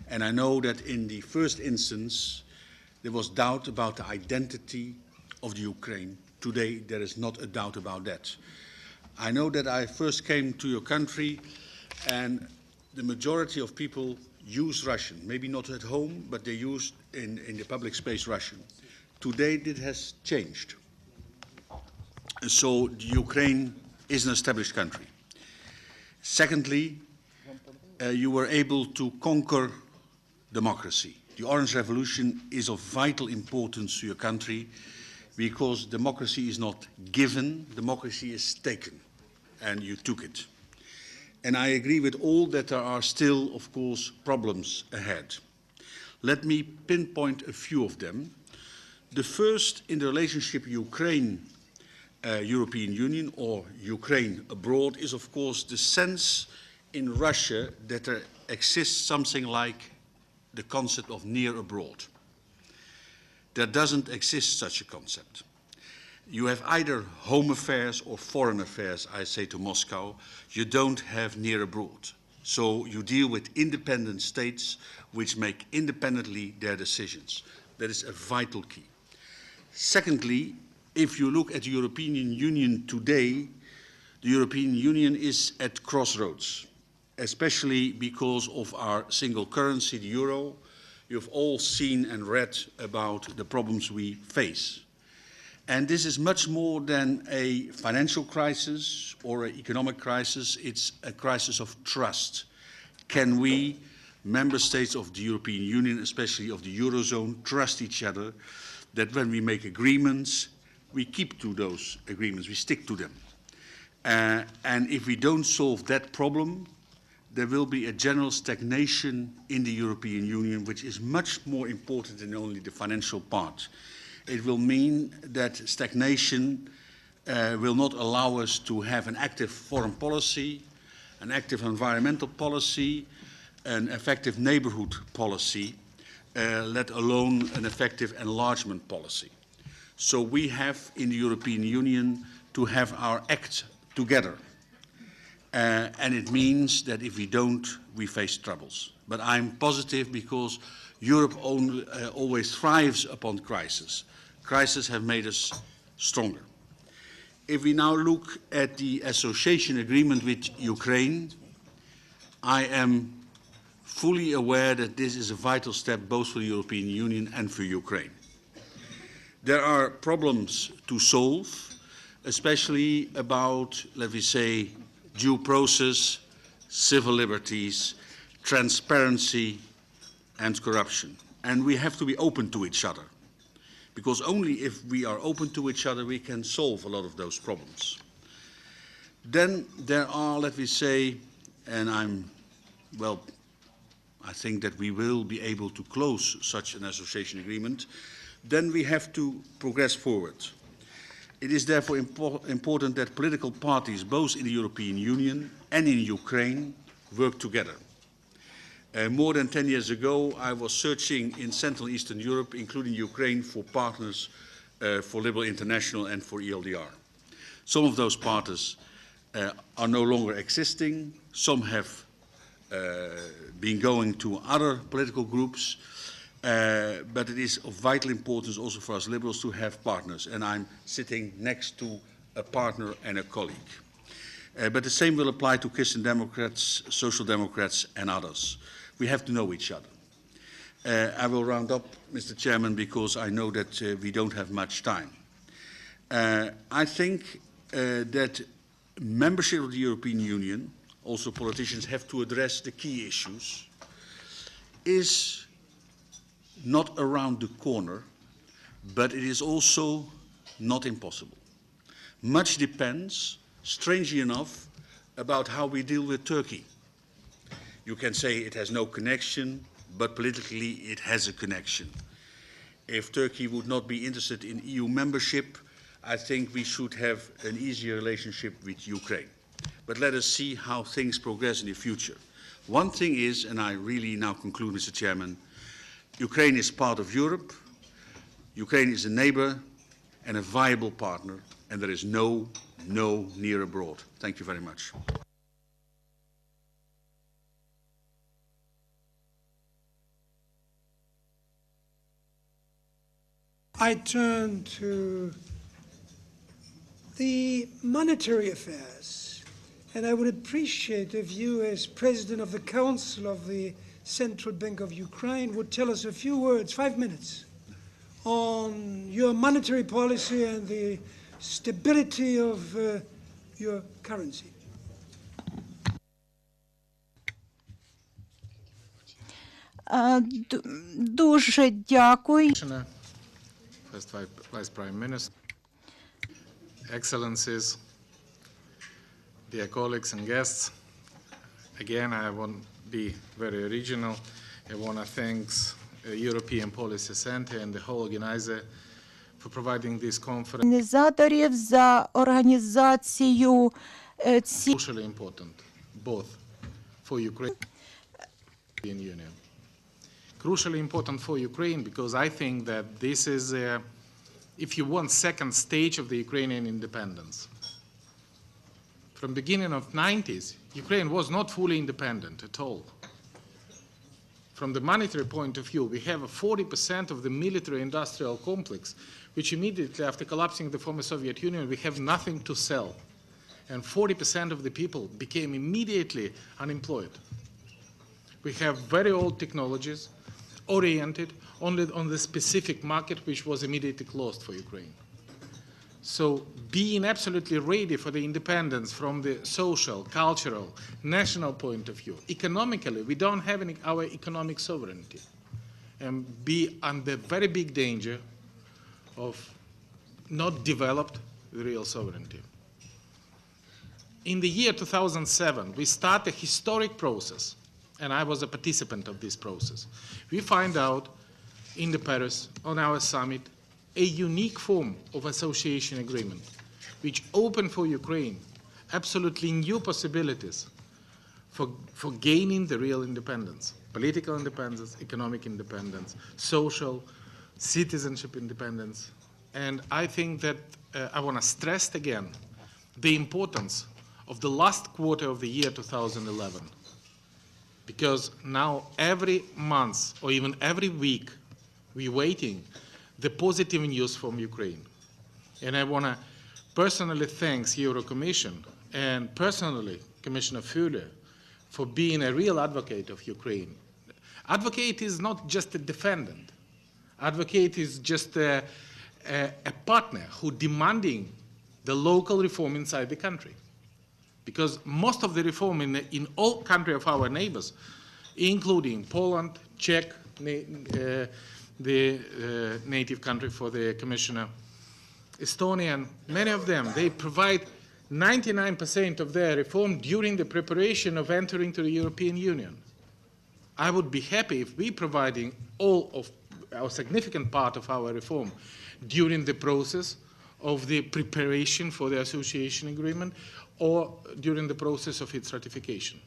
And I know that in the first instance, there was doubt about the identity of the Ukraine. Today, there is not a doubt about that. I know that I first came to your country and the majority of people use Russian, maybe not at home, but they use in the public space Russian. Today, it has changed. So Ukraine is an established country. Secondly, you were able to conquer democracy. The Orange Revolution is of vital importance to your country because democracy is not given, democracy is taken, and you took it. And I agree with all that there are still, of course, problems ahead. Let me pinpoint a few of them. The first in the relationship Ukraine-European Union or Ukraine abroad is, of course, the sense in Russia that there exists something like the concept of near abroad. There doesn't exist such a concept. You have either home affairs or foreign affairs, I say to Moscow. You don't have near abroad. So you deal with independent states which make independently their decisions. That is a vital key. Secondly, if you look at the European Union today, the European Union is at crossroads, especially because of our single currency, the euro. You've all seen and read about the problems we face. And this is much more than a financial crisis or an economic crisis. It's a crisis of trust. Can we, member states of the European Union, especially of the Eurozone, trust each other that when we make agreements, we keep to those agreements, we stick to them. And if we don't solve that problem, there will be a general stagnation in the European Union, which is much more important than only the financial part. It will mean that stagnation will not allow us to have an active foreign policy, an active environmental policy, an effective neighbourhood policy, let alone an effective enlargement policy. So we have in the European Union to have our act together. And it means that if we don't, we face troubles. But I'm positive because Europe always thrives upon crisis. Crises have made us stronger. If we now look at the association agreement with Ukraine, I am fully aware that this is a vital step both for the European Union and for Ukraine. There are problems to solve, especially about, let me say, due process, civil liberties, transparency, and corruption. And we have to be open to each other, because only if we are open to each other we can solve a lot of those problems. Then there are, let me say, and I think that we will be able to close such an association agreement, then we have to progress forward. It is therefore important that political parties, both in the European Union and in Ukraine, work together. More than 10 years ago, I was searching in Central and Eastern Europe, including Ukraine, for partners for Liberal International and for ELDR. Some of those partners are no longer existing. Some have been going to other political groups. But it is of vital importance also for us liberals to have partners. And I'm sitting next to a partner and a colleague. But the same will apply to Christian Democrats, Social Democrats, and others. We have to know each other. I will round up, Mr. Chairman, because I know that we don't have much time. I think that membership of the European Union, also politicians have to address the key issues, is not around the corner, but it is also not impossible. Much depends, strangely enough, about how we deal with Turkey. You can say it has no connection, but politically it has a connection. If Turkey would not be interested in EU membership, I think we should have an easier relationship with Ukraine. But let us see how things progress in the future. One thing is, and I really now conclude, Mr. Chairman, Ukraine is part of Europe, Ukraine is a neighbor and a viable partner, and there is no near abroad. Thank you very much. I turn to the monetary affairs, and I would appreciate if you, as President of the Council of the Central Bank of Ukraine, would tell us a few words, 5 minutes, on your monetary policy and the stability of your currency. Дуже дякую. First Vice Prime Minister, Excellencies, dear colleagues and guests, again I won't be very original. I want to thank European Policy Center and the whole organizer for providing this conference. Організаторів за організацію цієї Crucially important, both for Ukraine and the Union. Crucially important for Ukraine because I think that this is, if you want, second stage of the Ukrainian independence. From the beginning of the 90s, Ukraine was not fully independent at all. From the monetary point of view, we have 40% of the military-industrial complex, which immediately after collapsing the former Soviet Union, we have nothing to sell. And 40% of the people became immediately unemployed. We have very old technologies, oriented only on the specific market which was immediately closed for Ukraine. So being absolutely ready for the independence from the social, cultural, national point of view, economically, we don't have our economic sovereignty and be under very big danger of not developed real sovereignty. In the year 2007, we started a historic process, and I was a participant of this process. We find out in the Paris, on our summit, a unique form of association agreement, which opened for Ukraine absolutely new possibilities for gaining the real independence, political independence, economic independence, social, citizenship independence. And I think that I want to stress again the importance of the last quarter of the year 2011. Because now every month or even every week we're waiting the positive news from Ukraine. And I want to personally thank Euro Commission and personally Commissioner Füle for being a real advocate of Ukraine. Advocate is not just a defendant. Advocate is just a partner who demanding the local reform inside the country. Because most of the reform in all countries of our neighbors, including Poland, Czech, the native country for the Commissioner, Estonian, many of them, they provide 99% of their reform during the preparation of entering to the European Union. I would be happy if we providing all of our significant part of our reform during the process of the preparation for the association agreement or during the process of its ratification.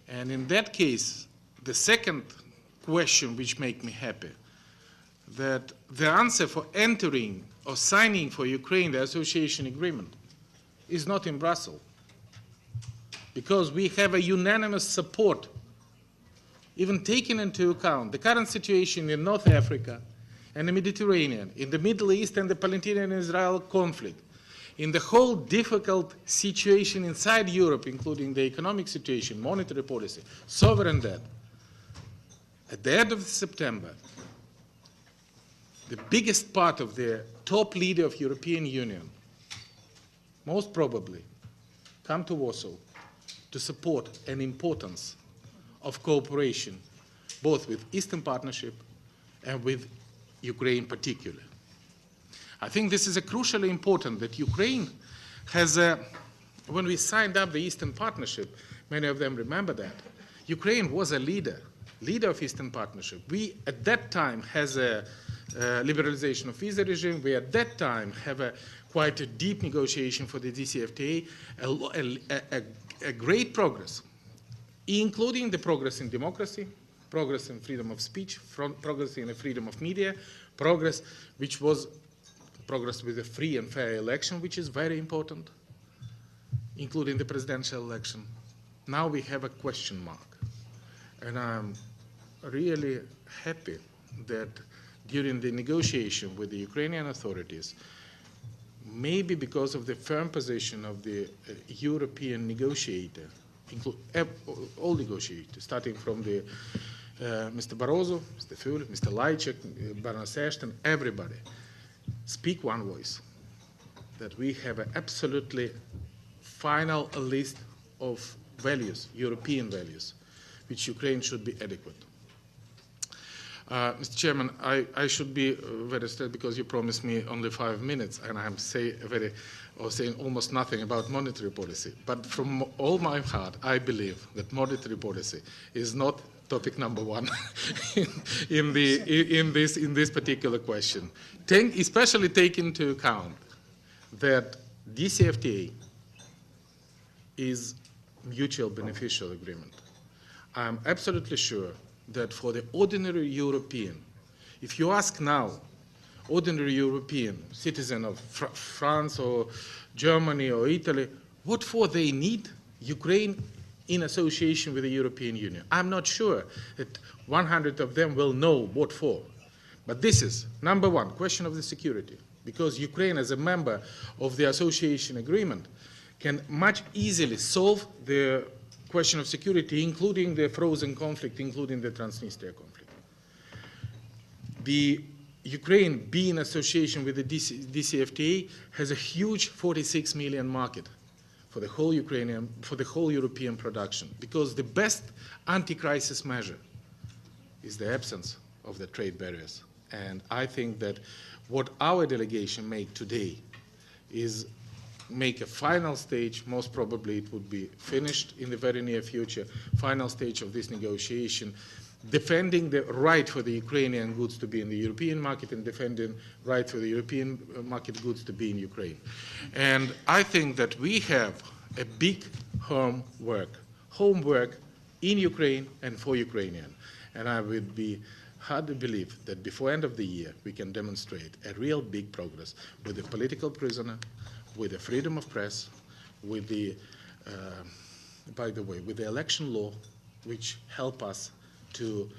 And in that case, the second question which makes me happy, that the answer for entering or signing for Ukraine the association agreement is not in Brussels, because we have a unanimous support, even taking into account the current situation in North Africa and the Mediterranean, in the Middle East and the Palestinian-Israel conflict, in the whole difficult situation inside Europe, including the economic situation, monetary policy, sovereign debt. At the end of September, the biggest part of the top leader of European Union most probably come to Warsaw to support an importance of cooperation, both with Eastern Partnership and with Ukraine particularly. I think this is crucially important that Ukraine has, when we signed up the Eastern Partnership, many of them remember that, Ukraine was a leader of Eastern Partnership. We, at that time, has a liberalization of visa regime. We, at that time, have quite a deep negotiation for the DCFTA, a great progress, including the progress in democracy, progress in freedom of speech, progress in the freedom of media, progress which was progress with a free and fair election, which is very important, including the presidential election. Now we have a question mark. And I'm really happy that during the negotiation with the Ukrainian authorities, maybe because of the firm position of the European negotiator, all negotiators, starting from the Mr. Barroso, Mr. Füle, Mr. Lajcek, Baroness Ashton, everybody, speak one voice, that we have an absolutely final list of values, European values, which Ukraine should be adequate. Mr. Chairman, I should be very straight because you promised me only 5 minutes, and I'm saying almost nothing about monetary policy. But from all my heart, I believe that monetary policy is not topic number one in this particular question. Especially take into account that DCFTA is mutual beneficial agreement. I'm absolutely sure that for the ordinary European, if you ask now, ordinary European citizen of France or Germany or Italy, what for they need Ukraine in association with the European Union, I'm not sure that 100 of them will know what for. But this is, number one, question of the security, because Ukraine as a member of the association agreement can much easily solve the question of security, including the frozen conflict, including the Transnistria conflict. The Ukraine being in association with the DCFTA has a huge 46 million market for the whole European production, because the best anti-crisis measure is the absence of the trade barriers. And I think that what our delegation made today is make a final stage, most probably it would be finished in the very near future, final stage of this negotiation, defending the right for the Ukrainian goods to be in the European market and defending right for the European market goods to be in Ukraine. And I think that we have a big homework in Ukraine and for Ukrainian. And I would be hard to believe that before end of the year we can demonstrate a real big progress with the political prisoner, with the freedom of press, with the, by the way, with the election law, which help us to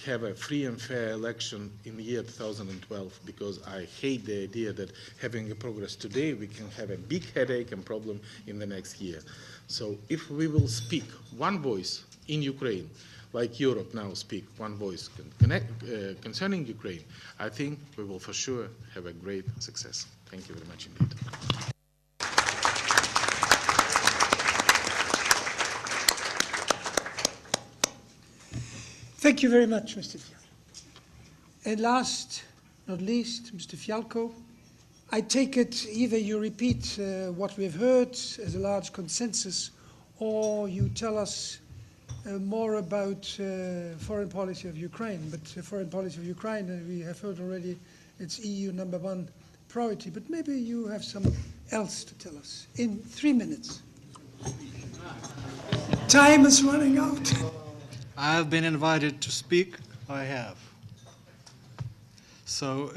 have a free and fair election in the year 2012, because I hate the idea that having a progress today, we can have a big headache and problem in the next year. So if we will speak one voice in Ukraine, like Europe now speak one voice concerning Ukraine, I think we will for sure have a great success. Thank you very much indeed. Thank you very much, Mr. Fialko. And last, not least, Mr. Fialko, I take it either you repeat what we've heard as a large consensus, or you tell us more about foreign policy of Ukraine. But foreign policy of Ukraine, we have heard already, it's EU #1 priority. But maybe you have some else to tell us in 3 minutes. Time is running out. I have been invited to speak. I have. So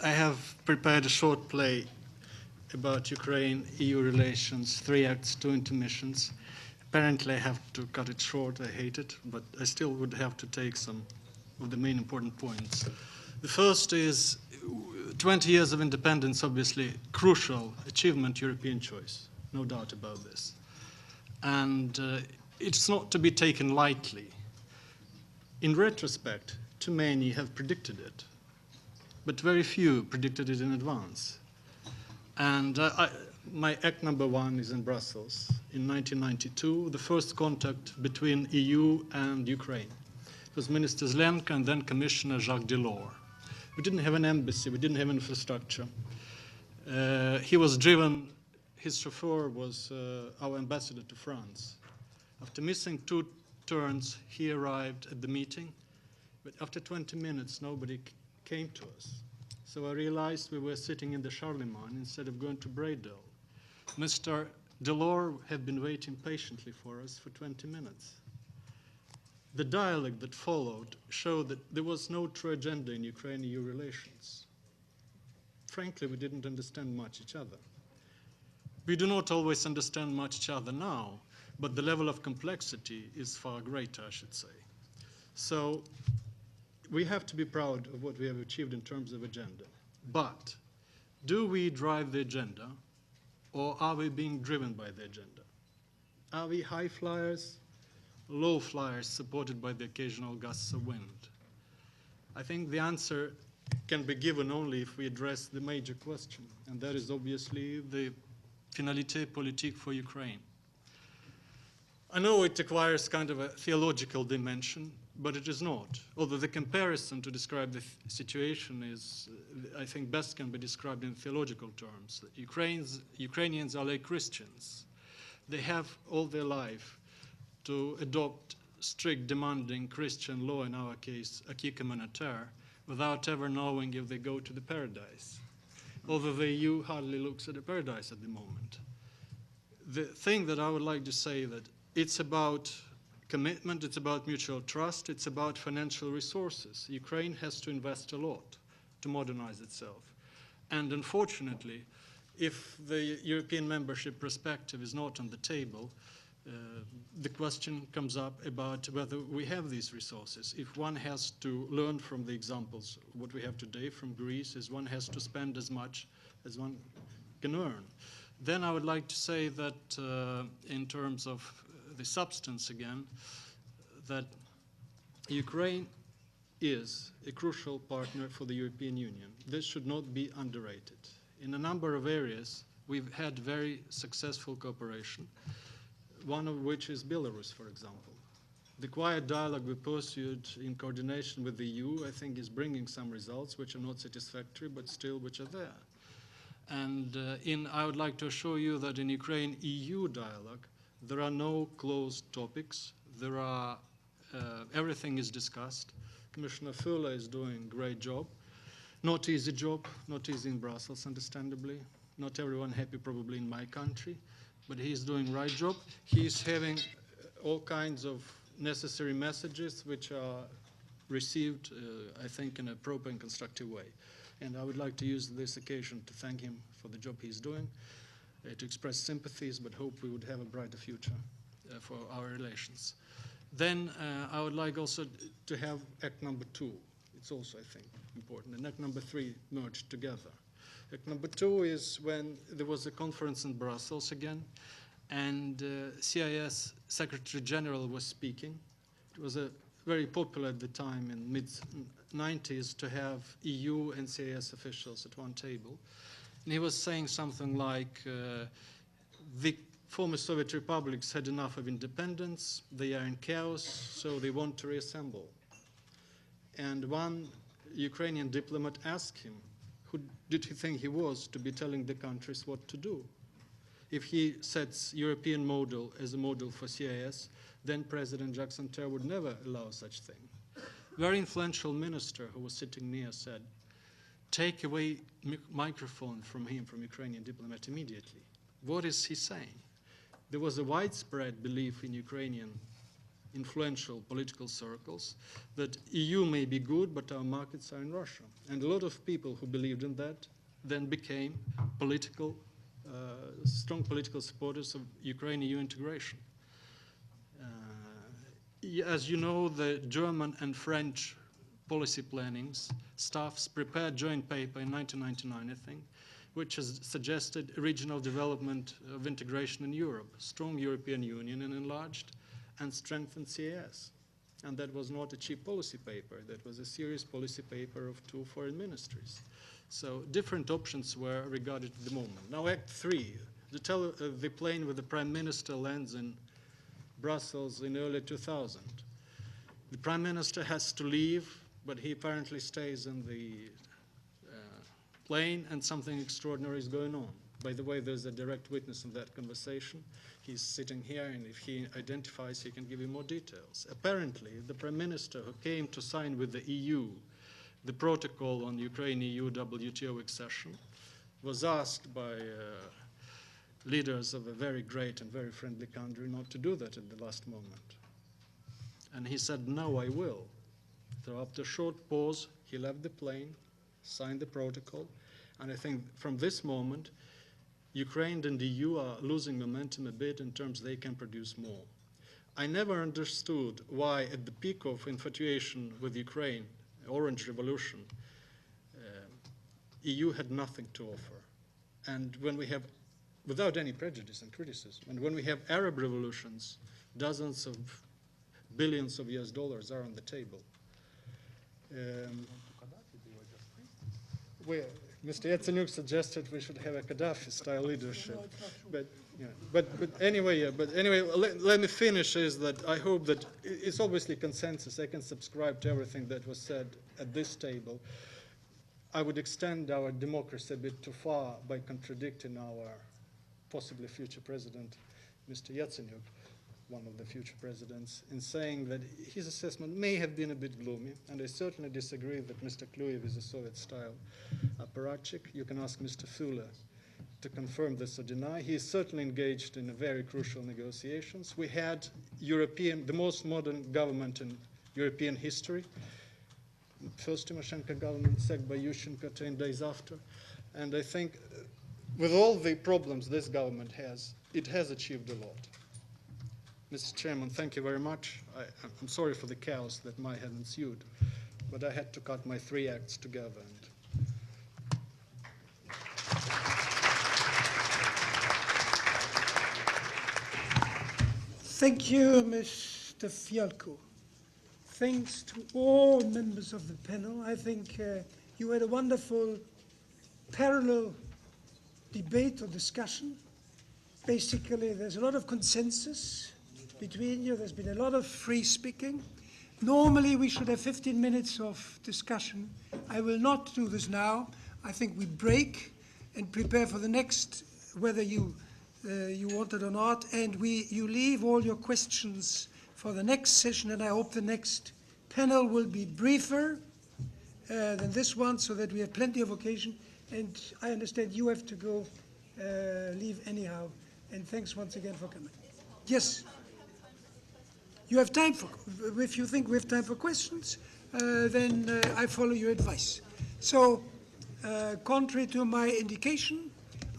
I have prepared a short play about Ukraine-EU relations, 3 acts, 2 intermissions. Apparently I have to cut it short. I hate it, but I still would have to take some of the main important points. The first is 20 years of independence, obviously crucial achievement, European choice, no doubt about this. And it's not to be taken lightly. In retrospect, too many have predicted it, but very few predicted it in advance. And my act #1 is in Brussels in 1992, the first contact between EU and Ukraine. It was Minister Zlenka and then Commissioner Jacques Delors. We didn't have an embassy, we didn't have infrastructure. He was driven, his chauffeur was our ambassador to France. After missing 2 turns, he arrived at the meeting, but after 20 minutes, nobody came to us. So I realized we were sitting in the Charlemagne instead of going to Bradel. Mr. Delors had been waiting patiently for us for 20 minutes. The dialogue that followed showed that there was no true agenda in Ukraine-EU relations. Frankly, we didn't understand much each other. We do not always understand much each other now, but the level of complexity is far greater, I should say. So we have to be proud of what we have achieved in terms of agenda. But do we drive the agenda, or are we being driven by the agenda? Are we high flyers, low flyers supported by the occasional gusts of wind? I think the answer can be given only if we address the major question, and that is obviously the finalité politique for Ukraine. I know it acquires kind of a theological dimension, but it is not. Although the comparison to describe the situation is, I think, best can be described in theological terms. Ukrainians are like Christians. They have all their life to adopt strict, demanding Christian law, in our case, acquis communautaire, without ever knowing if they go to the paradise. Although the EU hardly looks at the paradise at the moment. The thing that I would like to say that it's about commitment, it's about mutual trust, it's about financial resources. Ukraine has to invest a lot to modernize itself. And unfortunately, if the European membership perspective is not on the table, the question comes up about whether we have these resources. If one has to learn from the examples, what we have today from Greece, is one has to spend as much as one can earn. Then I would like to say that in terms of the substance again, that Ukraine is a crucial partner for the European Union. This should not be underrated. In a number of areas, we've had very successful cooperation, one of which is Belarus, for example. The quiet dialogue we pursued in coordination with the EU, I think, is bringing some results which are not satisfactory, but still which are there. And I would like to assure you that in Ukraine-EU dialogue, there are no closed topics. There are, everything is discussed. Commissioner Füle is doing a great job. Not easy job, not easy in Brussels, understandably. Not everyone happy probably in my country, but he's doing the right job. He's having all kinds of necessary messages which are received, I think, in a proper and constructive way. And I would like to use this occasion to thank him for the job he's doing, to express sympathies, but hope we would have a brighter future for our relations. Then I would like also to have Act #2. It's also, I think, important. And Act #3 merged together. Act #2 is when there was a conference in Brussels again, and CIS Secretary General was speaking. It was very popular at the time in mid-90s to have EU and CIS officials at one table. And he was saying something like, the former Soviet republics had enough of independence, they are in chaos, so they want to reassemble. And one Ukrainian diplomat asked him, who did he think he was to be telling the countries what to do? If he sets European model as a model for CIS, then President Jackson Terre would never allow such thing. Very influential minister who was sitting near said, take away microphone from him, from Ukrainian diplomat, immediately. What is he saying? There was a widespread belief in Ukrainian influential political circles that EU may be good, but our markets are in Russia. And a lot of people who believed in that then became strong political supporters of Ukraine EU integration. As you know, the German and French policy plannings staffs prepared joint paper in 1999, I think, which has suggested regional development of integration in Europe, strong European Union and enlarged, and strengthened CIS. And that was not a cheap policy paper. That was a serious policy paper of 2 foreign ministries. So different options were regarded at the moment. Now Act 3, the plane with the Prime Minister lands in Brussels in early 2000. The Prime Minister has to leave, but he apparently stays in the plane, and something extraordinary is going on. By the way, there's a direct witness in that conversation. He's sitting here, and if he identifies, he can give you more details. Apparently, the Prime Minister who came to sign with the EU the protocol on Ukraine-EU WTO accession was asked by leaders of a very great and very friendly country not to do that at the last moment. And he said, no, I will. So after a short pause, he left the plane, signed the protocol, and I think from this moment, Ukraine and the EU are losing momentum a bit in terms they can produce more. I never understood why at the peak of infatuation with Ukraine, Orange Revolution, EU had nothing to offer. And when we have, without any prejudice and criticism, and when we have Arab revolutions, dozens of billions of US dollars are on the table. Mr. Yatsenyuk suggested we should have a Gaddafi-style leadership, but anyway, let me finish. Is that I hope that it's obviously consensus. I can subscribe to everything that was said at this table. I would extend our democracy a bit too far by contradicting our possibly future president, Mr. Yatsenyuk, one of the future presidents, in saying that his assessment may have been a bit gloomy, and I certainly disagree that Mr. Klyuyev is a Soviet-style apparatchik. You can ask Mr. Füle to confirm this or deny. He is certainly engaged in very crucial negotiations. We had the most modern government in European history. First Tymoshenko government, sacked by Yushchenko 10 days after. And I think with all the problems this government has, it has achieved a lot. Mr. Chairman, thank you very much. I'm sorry for the chaos that might have ensued, but I had to cut my 3 acts together. Thank you, Mr. Fialko. Thanks to all members of the panel. I think you had a wonderful parallel debate or discussion. Basically, there's a lot of consensus between you. There's been a lot of free speaking. Normally, we should have 15 minutes of discussion. I will not do this now. I think we break and prepare for the next, whether you want it or not, and you leave all your questions for the next session, and I hope the next panel will be briefer than this one, so that we have plenty of occasion. And I understand you have to go leave anyhow. And thanks once again for coming. Yes? You have time for, if you think we have time for questions, then I follow your advice. So, contrary to my indication,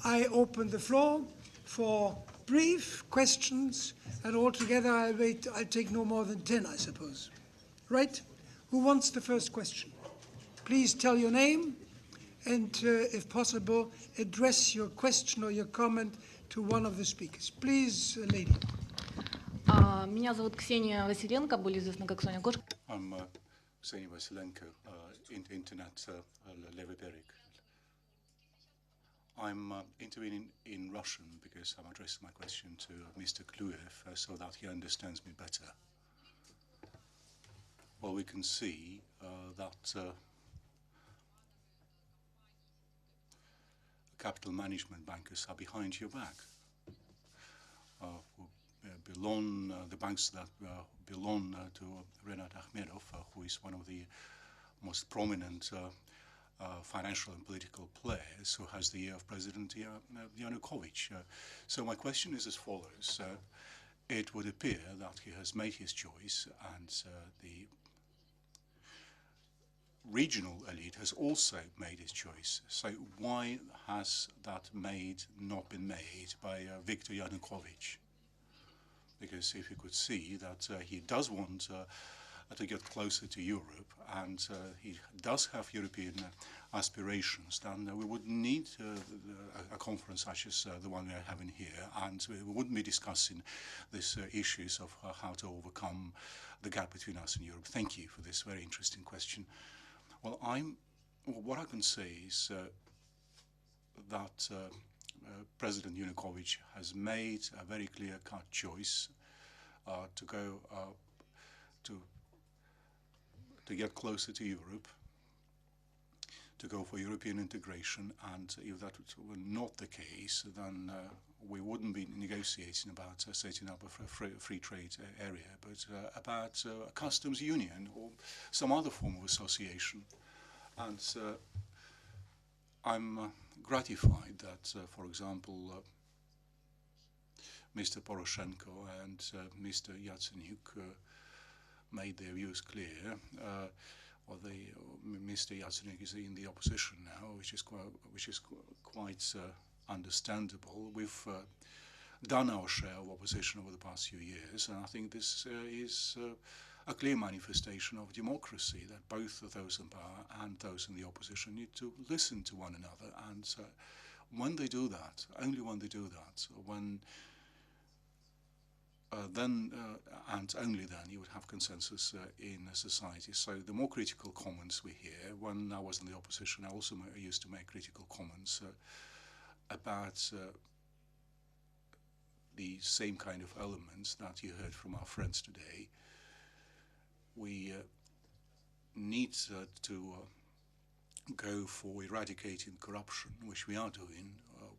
I open the floor for brief questions, and altogether I'll take no more than 10, I suppose. Right? Who wants the first question? Please tell your name, and if possible, address your question or your comment to one of the speakers. Please, lady. Меня зовут Ксения Василенко, более известна как Соня Кошка. I'm Ksenia Vasilenko, internet Leviberik. I'm intervening in Russian because I'm addressing my question to Mr. Klyuyev so that he understands me better. Well, we can see that capital management bankers are behind your back. The banks that belong to Renat Akhmedov, who is one of the most prominent financial and political players, who has the ear of President Yanukovych. So my question is as follows. It would appear that he has made his choice, and the regional elite has also made his choice. So why has that not been made by Viktor Yanukovych? Because if you could see that he does want to get closer to Europe, and he does have European aspirations, then we would need a conference such as the one we are having here, and we wouldn't be discussing these issues of how to overcome the gap between us and Europe. Thank you for this very interesting question. Well, what I can say is that President Yanukovych has made a very clear-cut choice to go to get closer to Europe, to go for European integration, and if that were not the case, then we wouldn't be negotiating about setting up a free trade area, but about a customs union or some other form of association. And I'm gratified that, for example, Mr. Poroshenko and Mr. Yatsenyuk made their views clear. Mr. Yatsenyuk is in the opposition now, which is quite understandable. We've done our share of opposition over the past few years, and I think this is a clear manifestation of democracy, that both of those in power and those in the opposition need to listen to one another. And when they do that, only when they do that, and only then you would have consensus in society. So the more critical comments we hear, when I was in the opposition, I also used to make critical comments about the same kind of elements that you heard from our friends today. We need to go for eradicating corruption, which we are doing.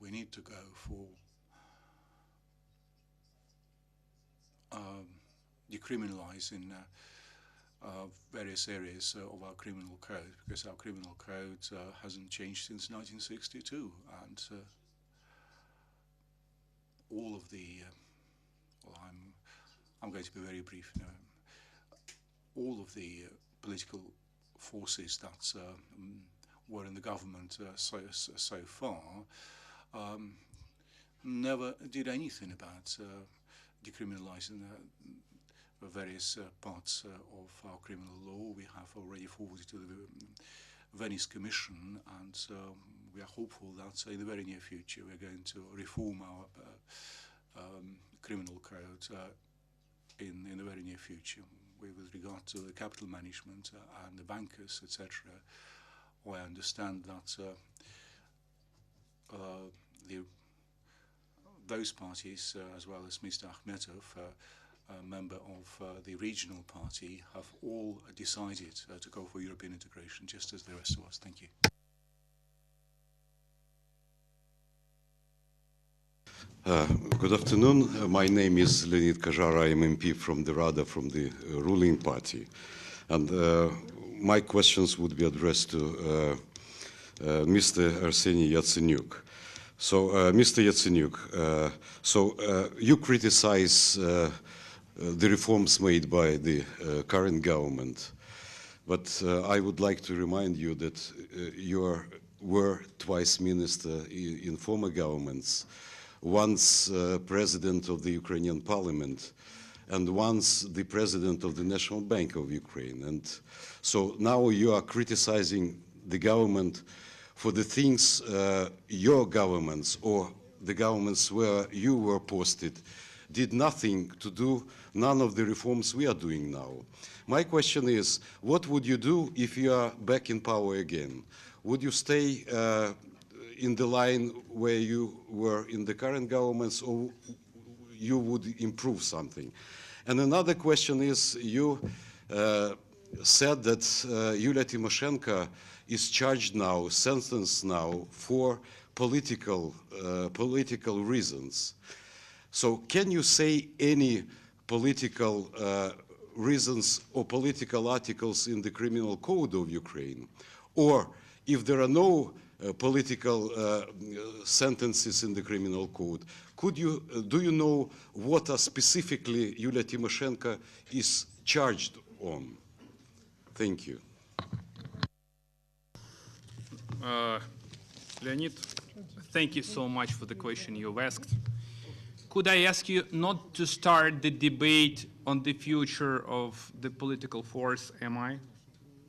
We need to go for decriminalizing various areas of our criminal code, because our criminal code hasn't changed since 1962, and all of the I'm going to be very brief now. All of the political forces that were in the government so far never did anything about decriminalizing various parts of our criminal law. We have already forwarded to the Venice Commission, and we are hopeful that in the very near future we're going to reform our criminal code in the very near future. With regard to the capital management and the bankers, etc., I understand that those parties, as well as Mr. Akhmetov, a member of the regional party, have all decided to go for European integration, just as the rest of us. Thank you. Good afternoon. My name is Leonid Kazhar. I am MP from the Rada, from the ruling party. And my questions would be addressed to Mr. Arseniy Yatsenyuk. So, Mr. Yatsenyuk, you criticize the reforms made by the current government, but I would like to remind you that you were twice minister in former governments, once president of the Ukrainian parliament, and once the president of the National Bank of Ukraine. And so now you are criticizing the government for the things your governments or the governments where you were posted did nothing to do, none of the reforms we are doing now. My question is, what would you do if you are back in power again? Would you stay in the line where you were in the current governments, or you would improve something? And another question is, you said that Yulia Tymoshenko is charged now, sentenced now for political reasons. So can you say any political reasons or political articles in the criminal code of Ukraine? Or if there are no political sentences in the criminal code, do you know what are specifically Yulia Tymoshenko is charged on? Thank you. Leonid, thank you so much for the question you've asked. Could I ask you not to start the debate on the future of the political force, MI?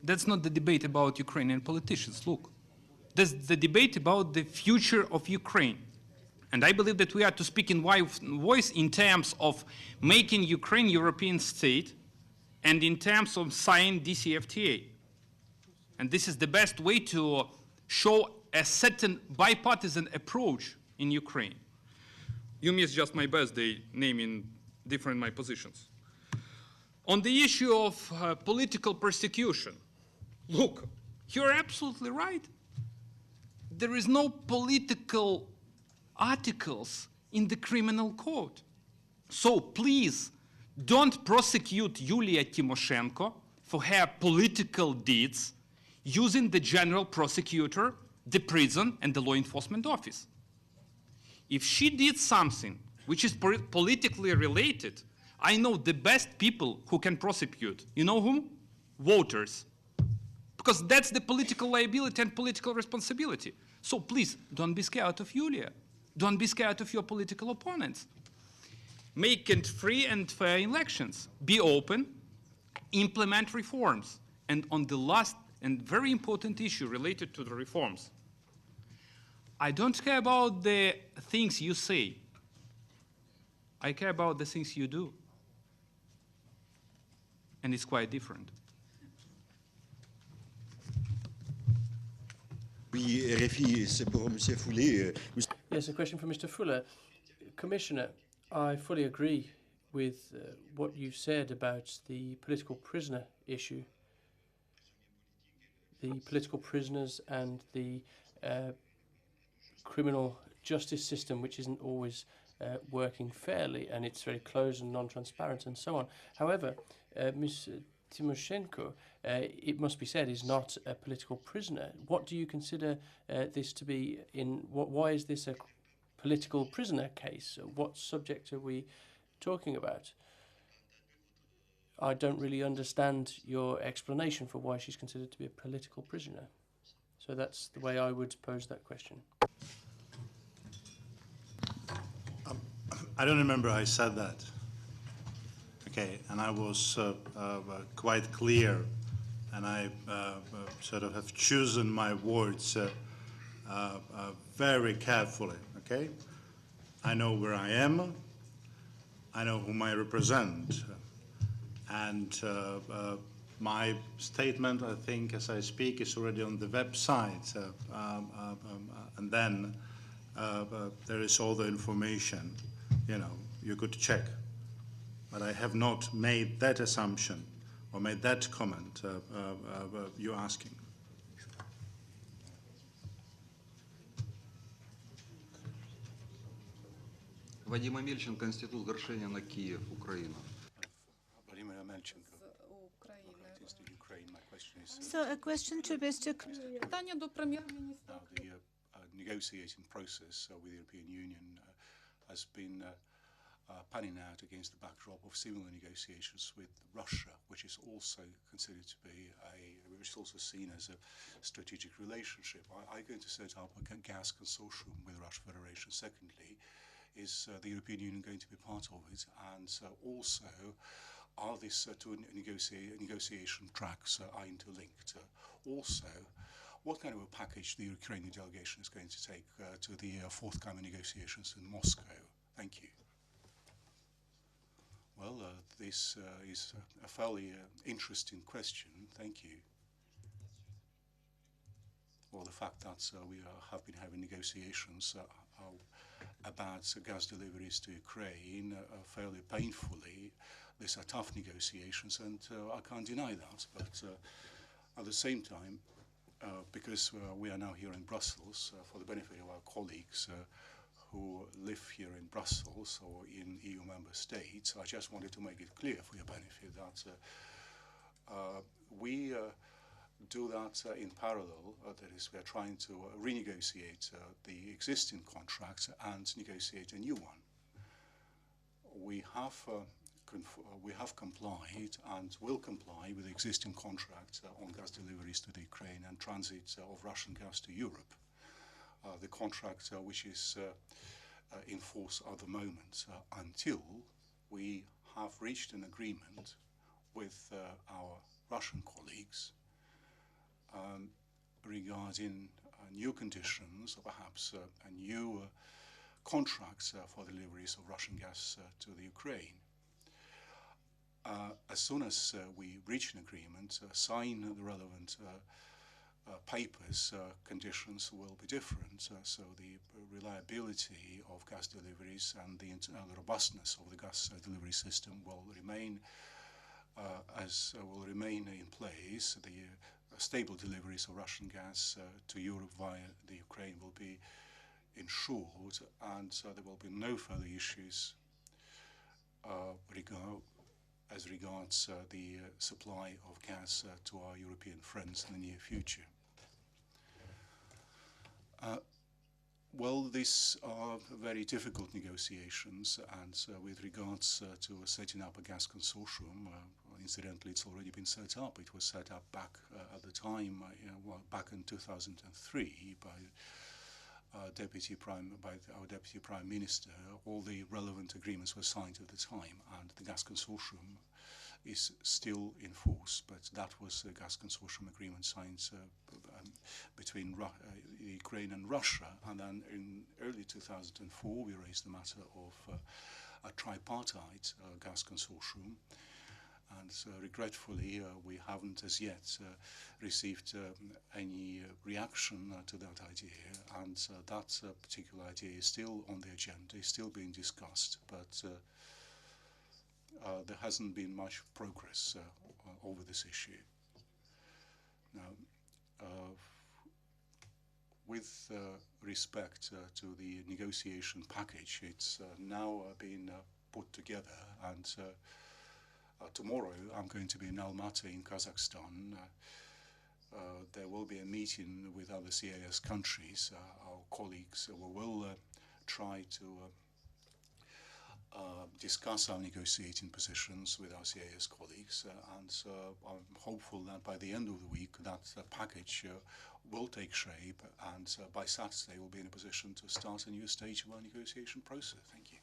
That's not the debate about Ukrainian politicians, look. That's the debate about the future of Ukraine. And I believe that we are to speak in one voice in terms of making Ukraine a European state and in terms of signing DCFTA. And this is the best way to show a certain bipartisan approach in Ukraine. You missed just my birthday naming different my positions. On the issue of political persecution, look, you're absolutely right. There is no political articles in the criminal code. So please don't prosecute Yulia Tymoshenko for her political deeds using the general prosecutor, the prison, and the law enforcement office. If she did something which is politically related, I know the best people who can prosecute. You know whom? Voters. Because that's the political liability and political responsibility. So please, don't be scared of Yulia. Don't be scared of your political opponents. Make it free and fair elections. Be open, implement reforms. And on the last and very important issue related to the reforms, I don't care about the things you say. I care about the things you do. And it's quite different. Yes, a question for Mr. Füle. Commissioner, I fully agree with what you've said about the political prisoner issue. The political prisoners and the criminal justice system, which isn't always working fairly, and it's very closed and non-transparent and so on. However, Ms. Tymoshenko, it must be said, is not a political prisoner. What do you consider this to be why is this a political prisoner case? What subject are we talking about? I don't really understand your explanation for why she's considered to be a political prisoner. So that's the way I would pose that question. I don't remember I said that. Okay, and I was quite clear, and I sort of have chosen my words very carefully, okay? I know where I am, I know whom I represent, and my statement, I think, as I speak, is already on the website, and then there is all the information, you could check. But I have not made that assumption or made that comment you're asking. Вадим Амельченко, Институт Горшенина, Киев, Украина. So a question to Mr. Питання до прем'єр-міністра. The negotiating process with the European Union has been panning out against the backdrop of similar negotiations with Russia, which is also considered to be which is also seen as a strategic relationship. I'm going to set up a gas consortium with the Russian Federation. Secondly, is the European Union going to be part of it? And also, are these two negotiation tracks are interlinked? Also, what kind of a package the Ukrainian delegation is going to take to the forthcoming negotiations in Moscow? Thank you. Well, this is a fairly interesting question. Thank you. Well, the fact that we have been having negotiations about gas deliveries to Ukraine fairly painfully. These are tough negotiations, and I can't deny that. But at the same time, because we are now here in Brussels, for the benefit of our colleagues who live here in Brussels or in EU member states, I just wanted to make it clear for your benefit that we do that in parallel. That is, we are trying to renegotiate the existing contracts and negotiate a new one. We have complied and will comply with the existing contract on gas deliveries to the Ukraine and transit of Russian gas to Europe. The contract which is in force at the moment until we have reached an agreement with our Russian colleagues regarding new conditions, or perhaps a new contracts for deliveries of Russian gas to the Ukraine. As soon as we reach an agreement, sign the relevant papers, conditions will be different. So the reliability of gas deliveries and the robustness of the gas delivery system will remain in place. The stable deliveries of Russian gas to Europe via the Ukraine will be ensured, and there will be no further issues as regards the supply of gas to our European friends in the near future. Well, these are very difficult negotiations, and with regards to setting up a gas consortium, incidentally, it's already been set up. It was set up back at the time, back in 2003 by our Deputy Prime Minister. All the relevant agreements were signed at the time, and the gas consortium is still in force. But that was a gas consortium agreement signed between Ukraine and Russia. And then in early 2004, we raised the matter of a tripartite gas consortium. And regretfully, we haven't as yet received any reaction to that idea, and that particular idea is still on the agenda, is still being discussed, but there hasn't been much progress over this issue. Now, with respect to the negotiation package, it's now being put together, and tomorrow I'm going to be in Almaty in Kazakhstan. There will be a meeting with other CIS countries. Our colleagues will try to discuss our negotiating positions with our CIS colleagues, and I'm hopeful that by the end of the week that package will take shape, and by Saturday we'll be in a position to start a new stage of our negotiation process. Thank you.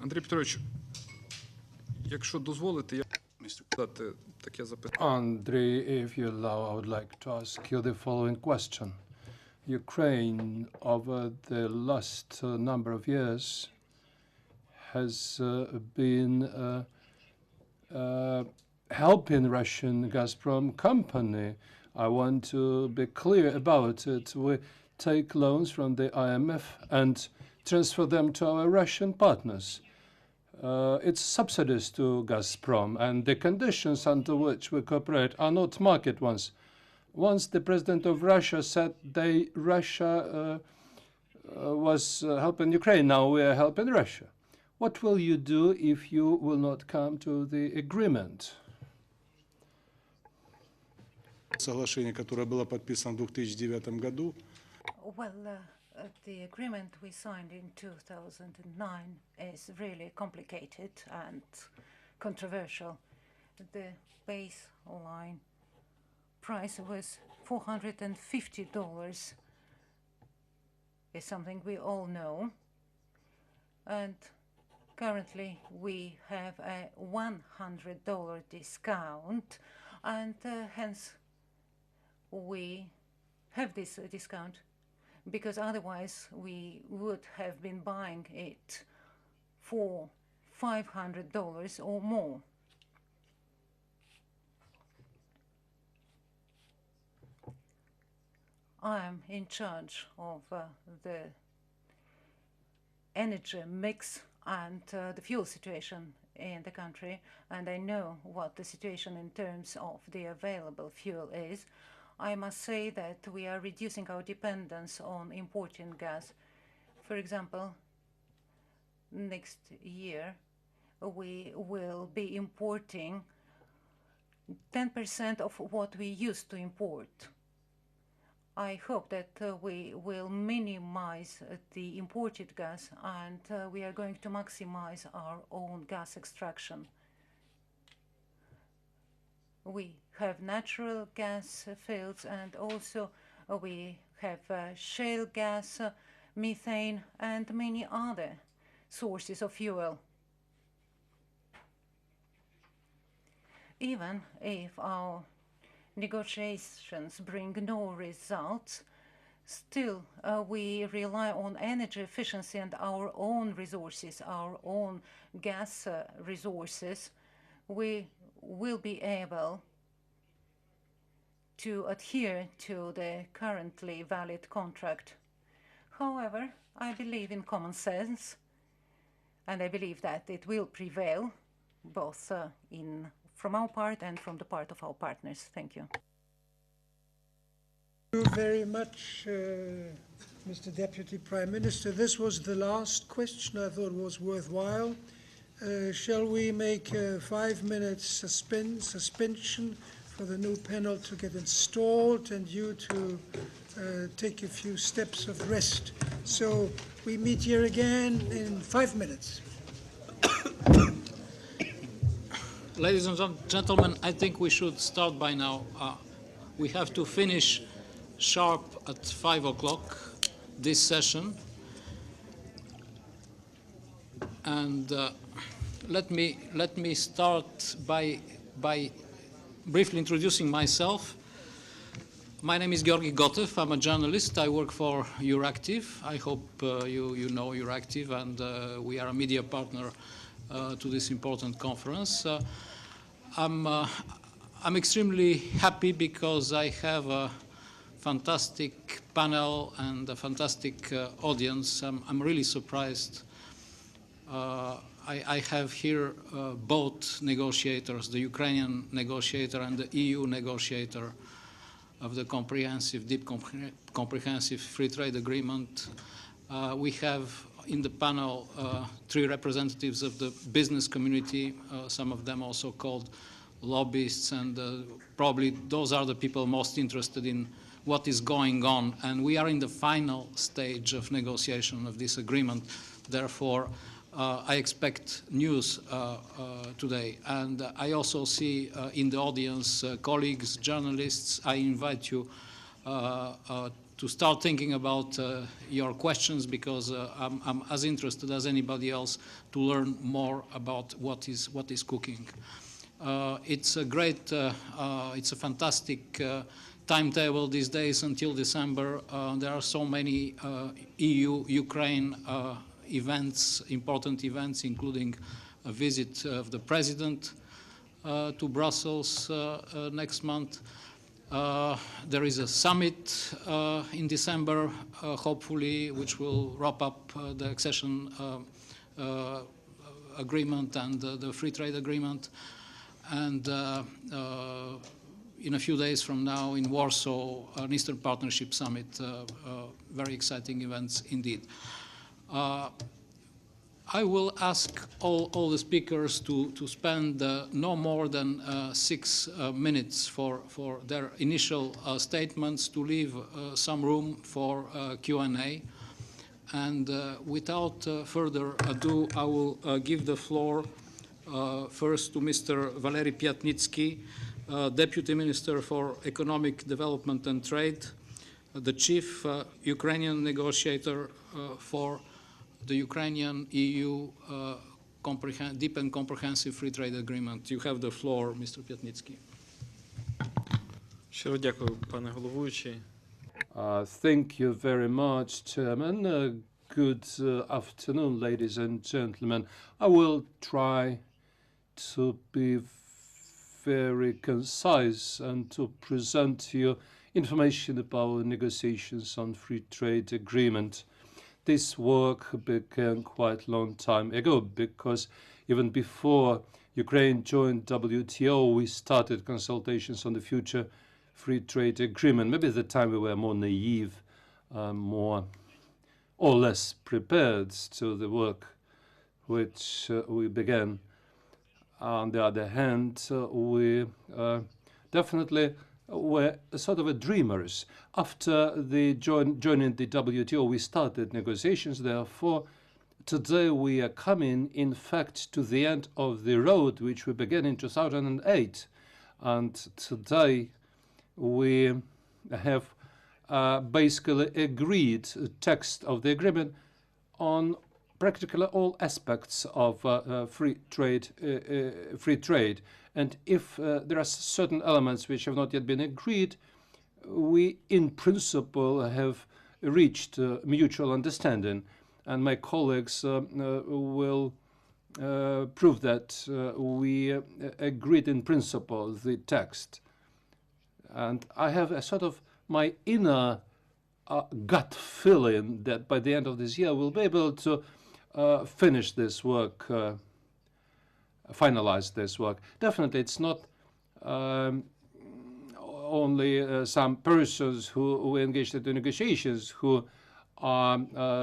Андрій Петрович, якщо дозволите, я задати таке запитання. Andriy, if you allow, I would like to ask you the following question. Ukraine, over the last number of years, has been helping Russian Gazprom company. I want to be clear about it. We take loans from the IMF and transfer them to our Russian partners. It's subsidies to Gazprom, and the conditions under which we cooperate are not market ones. Once the president of Russia said Russia was helping Ukraine, now we are helping Russia. What will you do if you will not come to the agreement? Соглашение, которое было подписано в 2009 году. Well, the agreement we signed in 2009 is really complicated and controversial. The baseline price was $450, is something we all know. And currently we have a $100 discount, and hence we have this discount, because otherwise we would have been buying it for $500 or more. I am in charge of the energy mix and the fuel situation in the country, and I know what the situation in terms of the available fuel is. I must say that we are reducing our dependence on importing gas. For example, next year we will be importing 10% of what we used to import. I hope that we will minimize the imported gas, and we are going to maximize our own gas extraction. We have natural gas fields, and also we have shale gas, methane, and many other sources of fuel. Even if our negotiations bring no results, still we rely on energy efficiency and our own resources, our own gas resources. We will be able to adhere to the currently valid contract. However, I believe in common sense, and I believe that it will prevail, both from our part and from the part of our partners. Thank you. Thank you very much, Mr. Deputy Prime Minister. This was the last question I thought was worthwhile. Shall we make a 5-minute suspension for the new panel to get installed and you to take a few steps of rest? So we meet here again in 5 minutes. Ladies and gentlemen, I think we should start by now. We have to finish sharp at 5 o'clock this session. And let me start by briefly introducing myself. My name is Georgi Gotev. I'm a journalist. I work for Euractiv. I hope you know Euractiv, and we are a media partner to this important conference. I'm extremely happy because I have a fantastic panel and a fantastic audience. I'm really surprised. I have here both negotiators, the Ukrainian negotiator and the EU negotiator of the deep comprehensive free trade agreement. We have in the panel 3 representatives of the business community, some of them also called lobbyists, and probably those are the people most interested in what is going on. And we are in the final stage of negotiation of this agreement. Therefore, I expect news today. And I also see in the audience colleagues, journalists. I invite you to start thinking about your questions, because I'm as interested as anybody else to learn more about what is cooking. It's a fantastic timetable these days until December. There are so many EU-Ukraine events, important events, including a visit of the President to Brussels next month. There is a summit in December, hopefully, which will wrap up the accession agreement and the free trade agreement. And in a few days from now in Warsaw, an Eastern Partnership Summit, very exciting events indeed. I will ask all the speakers to spend no more than 6 minutes for their initial statements, to leave some room for Q&A. And without further ado, I will give the floor first to Mr. Valery Piatnitsky, Deputy Minister for Economic Development and Trade, the Chief Ukrainian Negotiator for the Ukrainian EU Deep and Comprehensive Free Trade Agreement. You have the floor, Mr. Piatnitsky. Щиро дякую, пане головуючий. Thank you very much, Chairman. Good afternoon, ladies and gentlemen. I will try to be very concise and to present to you information about negotiations on free trade agreement. This work began quite a long time ago, because Even before Ukraine joined WTO, we started consultations on the future free trade agreement. Maybe at the time we were more naive, more or less prepared to the work which we began. On the other hand, we definitely were sort of dreamers. After the joining the WTO, we started negotiations. Therefore, today we are coming, in fact, to the end of the road which we began in 2008. And today we have basically agreed text of the agreement on practically all aspects of free trade. And if there are certain elements which have not yet been agreed, we, in principle, have reached mutual understanding. And my colleagues will prove that we agreed in principle the text. And I have a sort of my inner gut feeling that by the end of this year we'll be able to finish this work, finalize this work. Definitely, it's not only some persons who engaged in the negotiations who are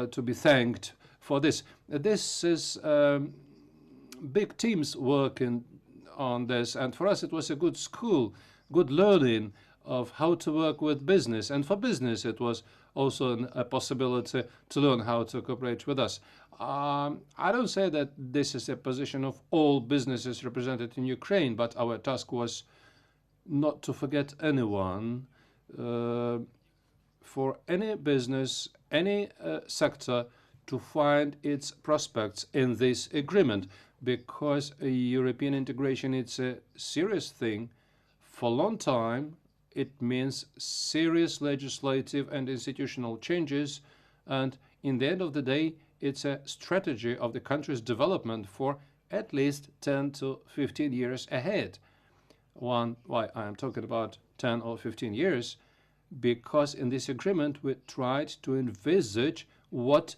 to be thanked for this. This is big teams working on this, and for us it was a good school, good learning of how to work with business. And for business it was also a possibility to learn how to cooperate with us. I don't say that this is a position of all businesses represented in Ukraine, but our task was not to forget anyone. For any business, any sector to find its prospects in this agreement, because European integration, it's a serious thing. For a long time, it means serious legislative and institutional changes, and in the end of the day, it's a strategy of the country's development for at least 10 to 15 years ahead. Why I am talking about 10 or 15 years, because in this agreement we tried to envisage what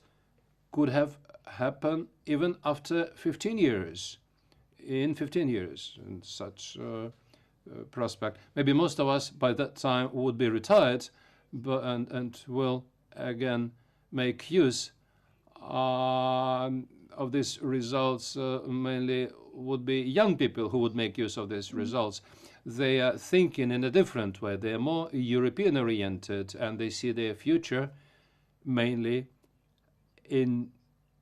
could have happened even after 15 years, in 15 years, in such prospect. Maybe most of us by that time would be retired, and will again make use of these results. Mainly would be young people who would make use of these results. They are thinking in a different way. They are more European oriented, and they see their future mainly in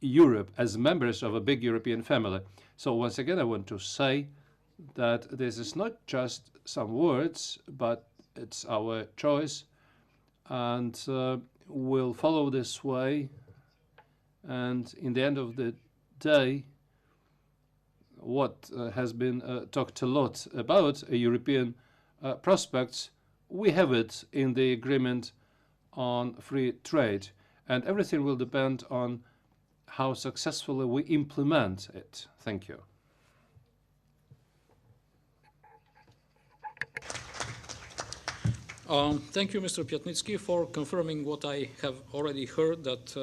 Europe as members of a big European family. So once again, I want to say that this is not just some words, but it's our choice, and we'll follow this way. And in the end of the day, what has been talked a lot about European prospects, we have it in the agreement on free trade, and everything will depend on how successfully we implement it. Thank you. Thank you, Mr. Piatnitsky, for confirming what I have already heard, that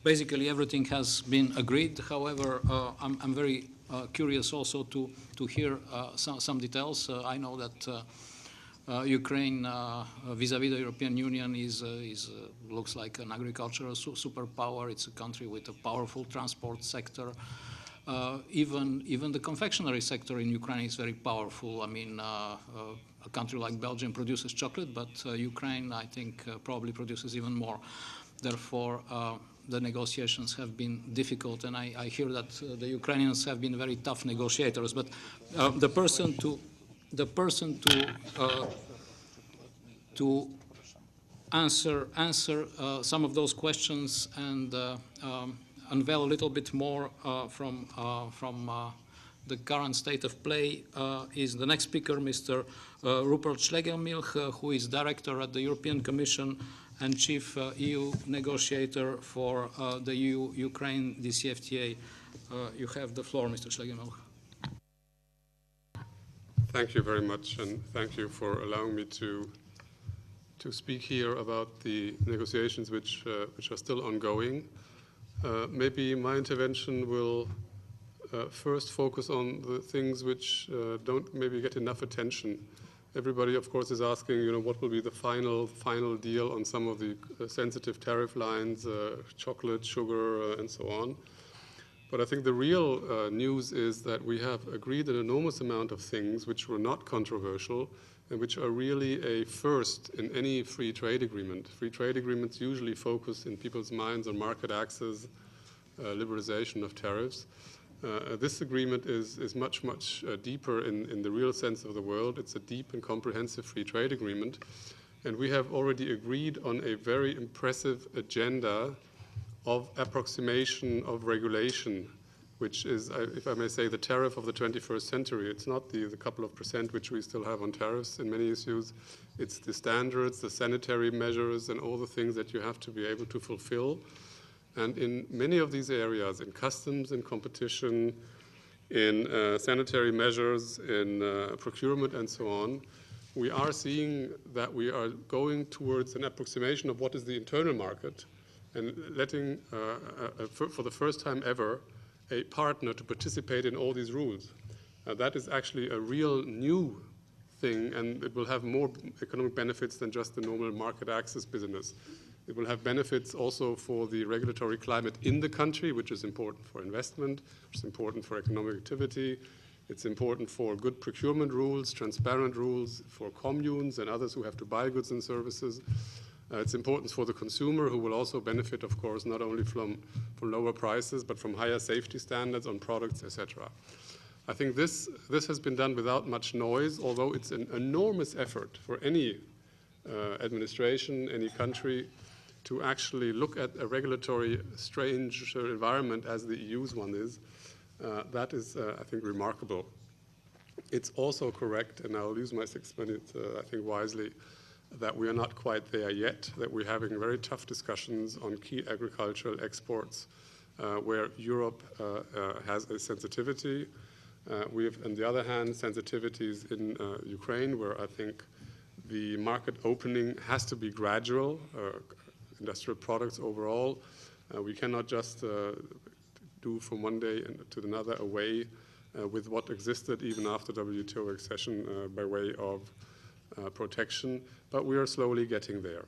basically everything has been agreed. However, I'm very curious also to hear some details. I know that Ukraine, vis-à-vis the European Union, looks like an agricultural superpower. It's a country with a powerful transport sector. Even the confectionery sector in Ukraine is very powerful. I mean, a country like Belgium produces chocolate, but Ukraine, I think, probably produces even more. Therefore, the negotiations have been difficult, and I hear that the Ukrainians have been very tough negotiators. But the person to answer some of those questions and unveil a little bit more from the current state of play is the next speaker, Mr. Rupert Schlegelmilch, who is director at the European Commission and chief EU negotiator for the EU-Ukraine DCFTA. You have the floor, Mr. Schlegelmilch. Thank you very much, and thank you for allowing me to speak here about the negotiations which are still ongoing. Maybe my intervention will first focus on the things which don't maybe get enough attention. Everybody, of course, is asking, what will be the final deal on some of the sensitive tariff lines, chocolate, sugar, and so on. But I think the real news is that we have agreed an enormous amount of things which were not controversial and which are really a first in any free trade agreement. Free trade agreements usually focus in people's minds on market access, liberalization of tariffs. This agreement is much, much deeper in the real sense of the word. It's a deep and comprehensive free trade agreement. And we have already agreed on a very impressive agenda of approximation of regulation, which is, if I may say, the tariff of the 21st century. It's not the couple of percent which we still have on tariffs in many issues. It's the standards, the sanitary measures, and all the things that you have to be able to fulfill. And in many of these areas, in customs, in competition, in sanitary measures, in procurement, and so on, we are seeing that we are going towards an approximation of what is the internal market and letting, for the first time ever, a partner to participate in all these rules. That is actually a real new thing, and it will have more economic benefits than just the normal market access business. It will have benefits also for the regulatory climate in the country, which is important for investment, which is important for economic activity. It's important for good procurement rules, transparent rules for communes and others who have to buy goods and services. It's important for the consumer, who will also benefit, of course, not only from lower prices, but from higher safety standards on products, etc. I think this has been done without much noise, although it's an enormous effort for any administration, any country, to actually look at a regulatory strange environment as the EU's one is. That is, I think, remarkable. It's also correct, and I'll use my 6 minutes, I think, wisely, that we are not quite there yet, that we're having very tough discussions on key agricultural exports where Europe has a sensitivity. We have, on the other hand, sensitivities in Ukraine, where I think the market opening has to be gradual, industrial products overall. We cannot just do from one day to another away with what existed even after WTO accession by way of protection, but we are slowly getting there.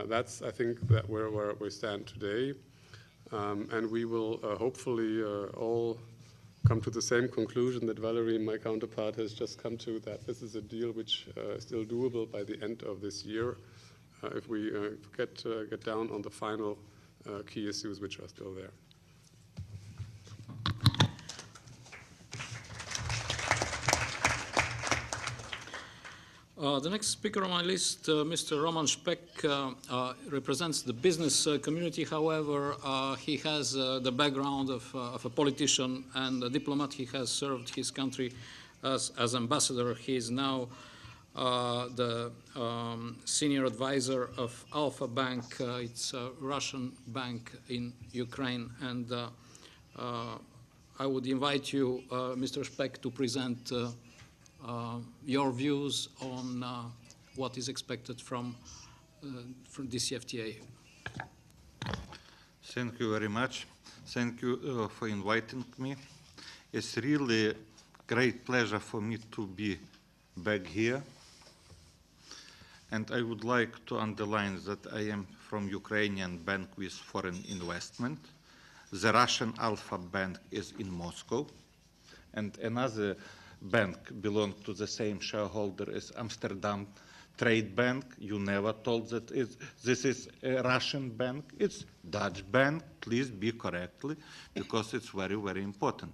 That's, I think, that where we stand today, and we will hopefully all come to the same conclusion that Valerie, my counterpart, has just come to, that this is a deal which is still doable by the end of this year, if we get down on the final key issues which are still there. The next speaker on my list, Mr. Roman Špek, represents the business community. However, he has the background of a politician and a diplomat. He has served his country as ambassador. He is now the senior advisor of Alfa Bank. It's a Russian bank in Ukraine. And I would invite you, Mr. Špek, to present your views on what is expected from this FTA. Thank you very much. Thank you for inviting me. It's really a great pleasure for me to be back here. And I would like to underline that I am from Ukrainian bank with foreign investment. The Russian Alfa Bank is in Moscow, and another bank belongs to the same shareholder as Amsterdam Trade Bank. You never told that this is a Russian bank. It's Dutch bank. Please be correctly, because it's very, very important.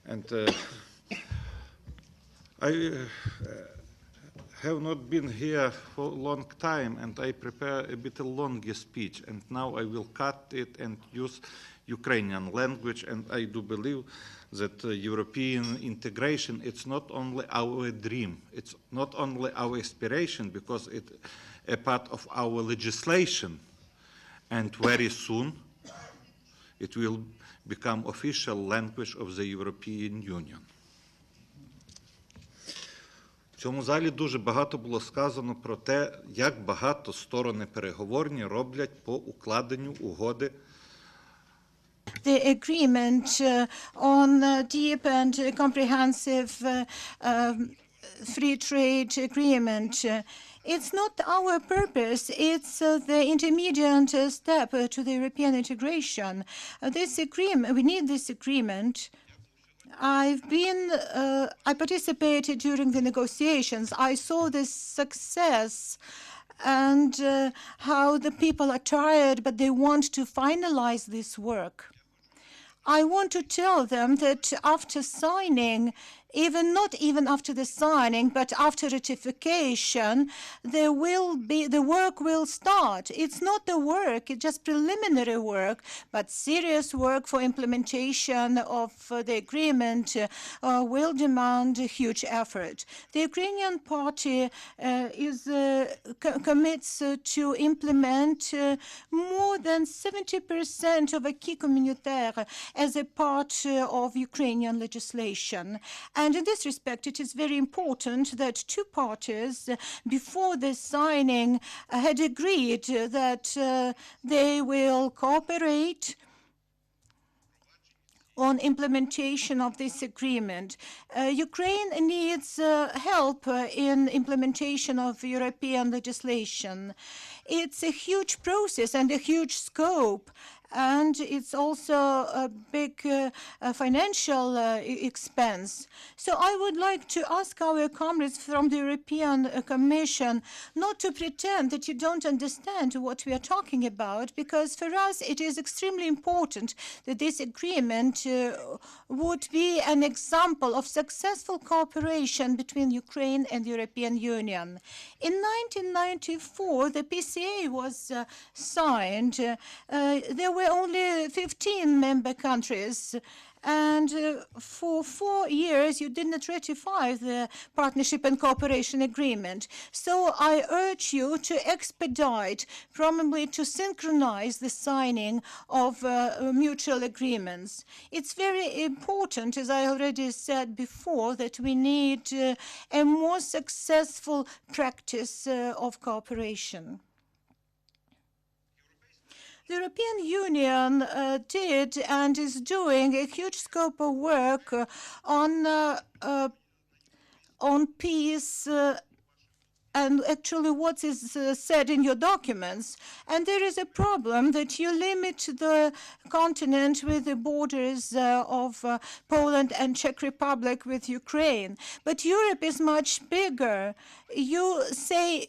And I have not been here for a long time, and I prepare a bit longer speech, and now I will cut it and use Ukrainian language, and I do believe that European integration, it's not only our dream, it's not only our aspiration, because it's a part of our legislation, and very soon it will become official language of the European Union. В цьому залі дуже багато було сказано про те, як багато сторони переговорні роблять по укладенню угоди the agreement on deep and comprehensive free trade agreement. It's not our purpose, it's the intermediate step to the European integration. This agreement, we need this agreement. I participated during the negotiations. I saw this success and how the people are tired, but they want to finalize this work. I want to tell them that after signing, not even after the signing, but after ratification, the work will start. It's not the work, it's just preliminary work, but serious work for implementation of the agreement will demand a huge effort. The Ukrainian party commits to implement more than 70% of acquis communautaire as a part of Ukrainian legislation. And in this respect, it is very important that two parties, before the signing, had agreed that they will cooperate on implementation of this agreement. Ukraine needs help in implementation of European legislation. It's a huge process and a huge scope, and it's also a big financial expense. So I would like to ask our comrades from the European Commission not to pretend that you don't understand what we are talking about, because for us it is extremely important that this agreement would be an example of successful cooperation between Ukraine and the European Union. In 1994, the PCA was signed. There were only 15 member countries, and for 4 years you did not ratify the Partnership and Cooperation Agreement. So I urge you to expedite, probably to synchronize the signing of mutual agreements. It's very important, as I already said before, that we need a more successful practice of cooperation. The European Union did and is doing a huge scope of work on peace and actually what is said in your documents. And there is a problem that you limit the continent with the borders of Poland and Czech Republic with Ukraine. But Europe is much bigger. You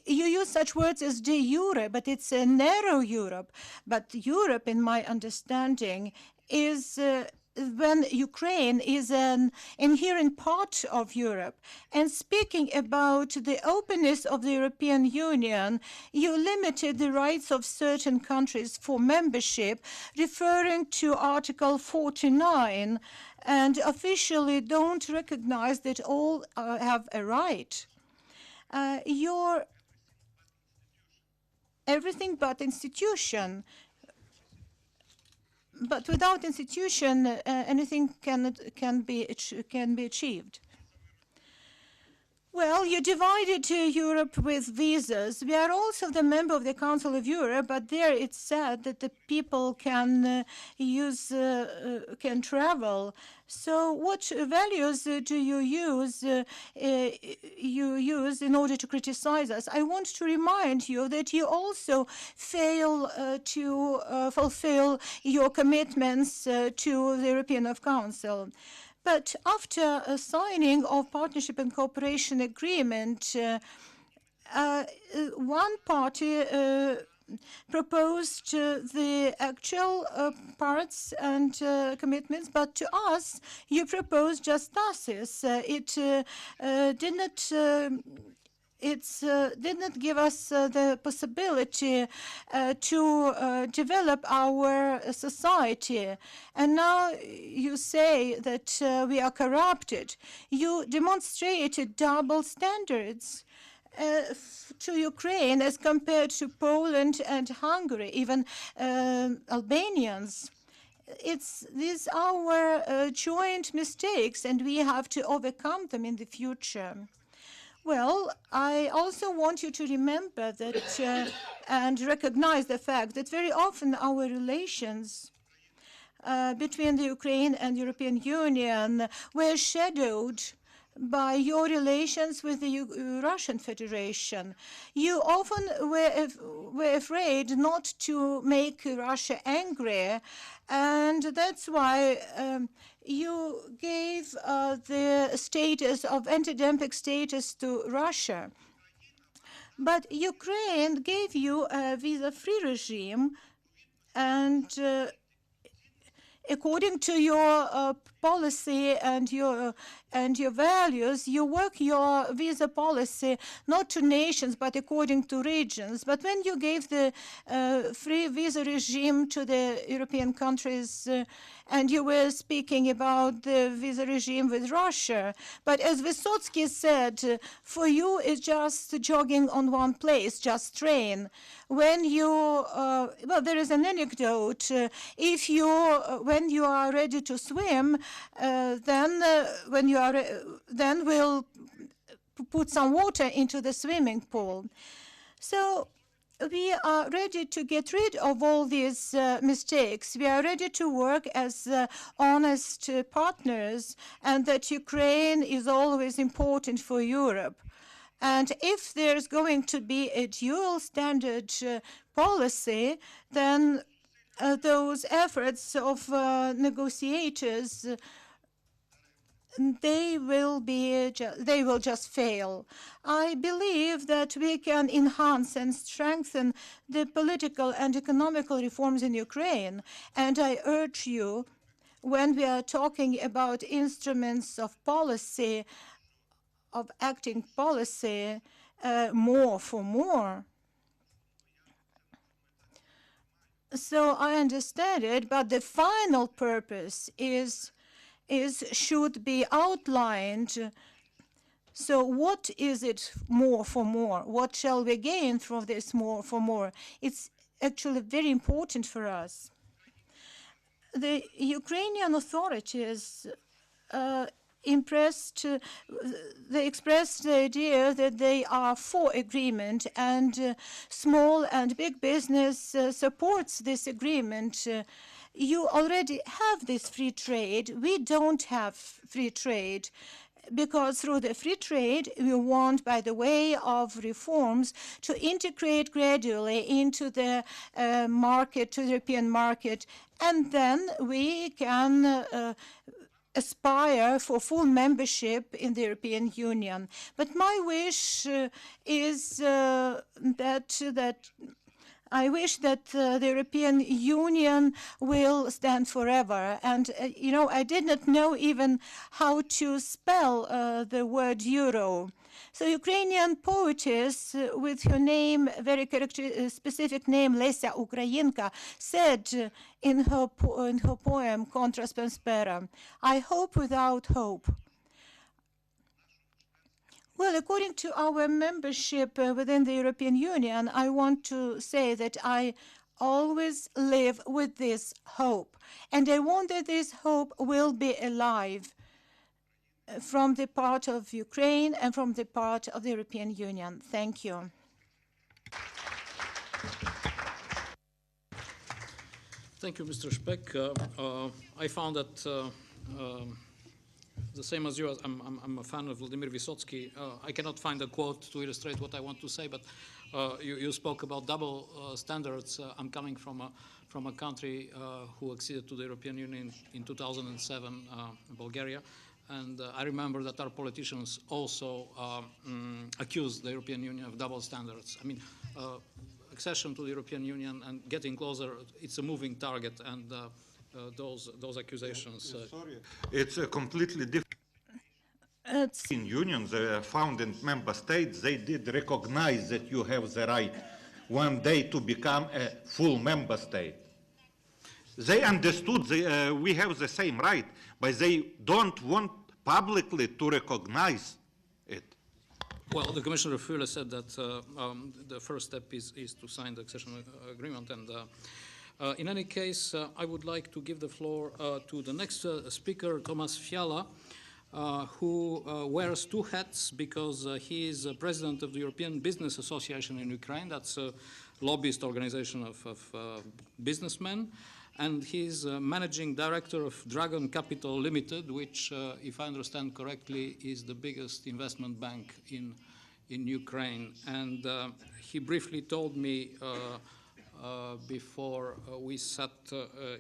use such words as de jure, but it's a narrow Europe. But Europe, in my understanding, is when Ukraine is an inherent part of Europe. And speaking about the openness of the European Union, you limited the rights of certain countries for membership, referring to Article 49, and officially don't recognize that all have a right. You're everything but institution. But without institution, anything can be achieved. Well, you divided Europe with visas. We are also the member of the Council of Europe, but there it's said that the people can can travel. So what values do you use in order to criticize us? I want to remind you that you also fail to fulfill your commitments to the European Council. But after a signing of Partnership and Cooperation Agreement, one party proposed the actual parts and commitments, but to us, you proposed just taxes. It did not give us the possibility to develop our society. And now you say that we are corrupted. You demonstrated double standards to Ukraine as compared to Poland and Hungary, even Albanians. These are our joint mistakes, and we have to overcome them in the future. Well, I also want you to remember that and recognize the fact that very often our relations between the Ukraine and European Union were shadowed by your relations with the Russian Federation. You often were afraid not to make Russia angry, and that's why you gave the status of anti-dumping status to Russia. But Ukraine gave you a visa-free regime, and according to your policy and your values, you work your visa policy not to nations but according to regions. But when you gave the free visa regime to the European countries, and you were speaking about the visa regime with Russia, but as Vysotsky said, for you it's just jogging on one place, just train. When you, well, there is an anecdote. When you are ready to swim, then we'll put some water into the swimming pool. So we are ready to get rid of all these mistakes. We are ready to work as honest partners, and that Ukraine is always important for Europe. And if there's going to be a dual standard policy, then those efforts of negotiators, they will just fail. I believe that we can enhance and strengthen the political and economical reforms in Ukraine, and I urge you, when we are talking about instruments of policy, of acting policy, more for more. So I understand it, but the final purpose should be outlined. So what is it more for more? What shall we gain from this more for more? It's actually very important for us. The Ukrainian authorities they expressed the idea that they are for agreement, and small and big business supports this agreement. You already have this free trade. We don't have free trade, because through the free trade, we want, by the way of reforms, to integrate gradually into the market, to the European market, and then we can aspire for full membership in the European Union. But my wish is that I wish that the European Union will stand forever. And, you know, I did not know even how to spell the word euro. So Ukrainian poetess, with her name, very specific name, Lesia Ukrainka, said in her poem, Contra Spera, I hope without hope. Well, according to our membership within the European Union, I want to say that I always live with this hope. And I want that this hope will be alive from the part of Ukraine and from the part of the European Union. Thank you. Thank you, Mr. Speck. I found that the same as you, I'm a fan of Vladimir Vysotsky. I cannot find a quote to illustrate what I want to say, but you spoke about double standards. I'm coming from a country who acceded to the European Union in 2007, Bulgaria. And I remember that our politicians also accused the European Union of double standards. I mean, accession to the European Union and getting closer, it's a moving target, and those accusations. Sorry, it's a completely different. In Union, the founding member states, they did recognize that you have the right one day to become a full member state. They understood we have the same right, but they don't want publicly to recognize it. Well, the Commissioner Füle said that the first step is to sign the accession agreement. And in any case, I would like to give the floor to the next speaker, Thomas Fiala, who wears two hats because he is president of the European Business Association in Ukraine. That's a lobbyist organization of businessmen. and he's managing director of Dragon Capital Limited, which, if I understand correctly, is the biggest investment bank in Ukraine. And he briefly told me before we sat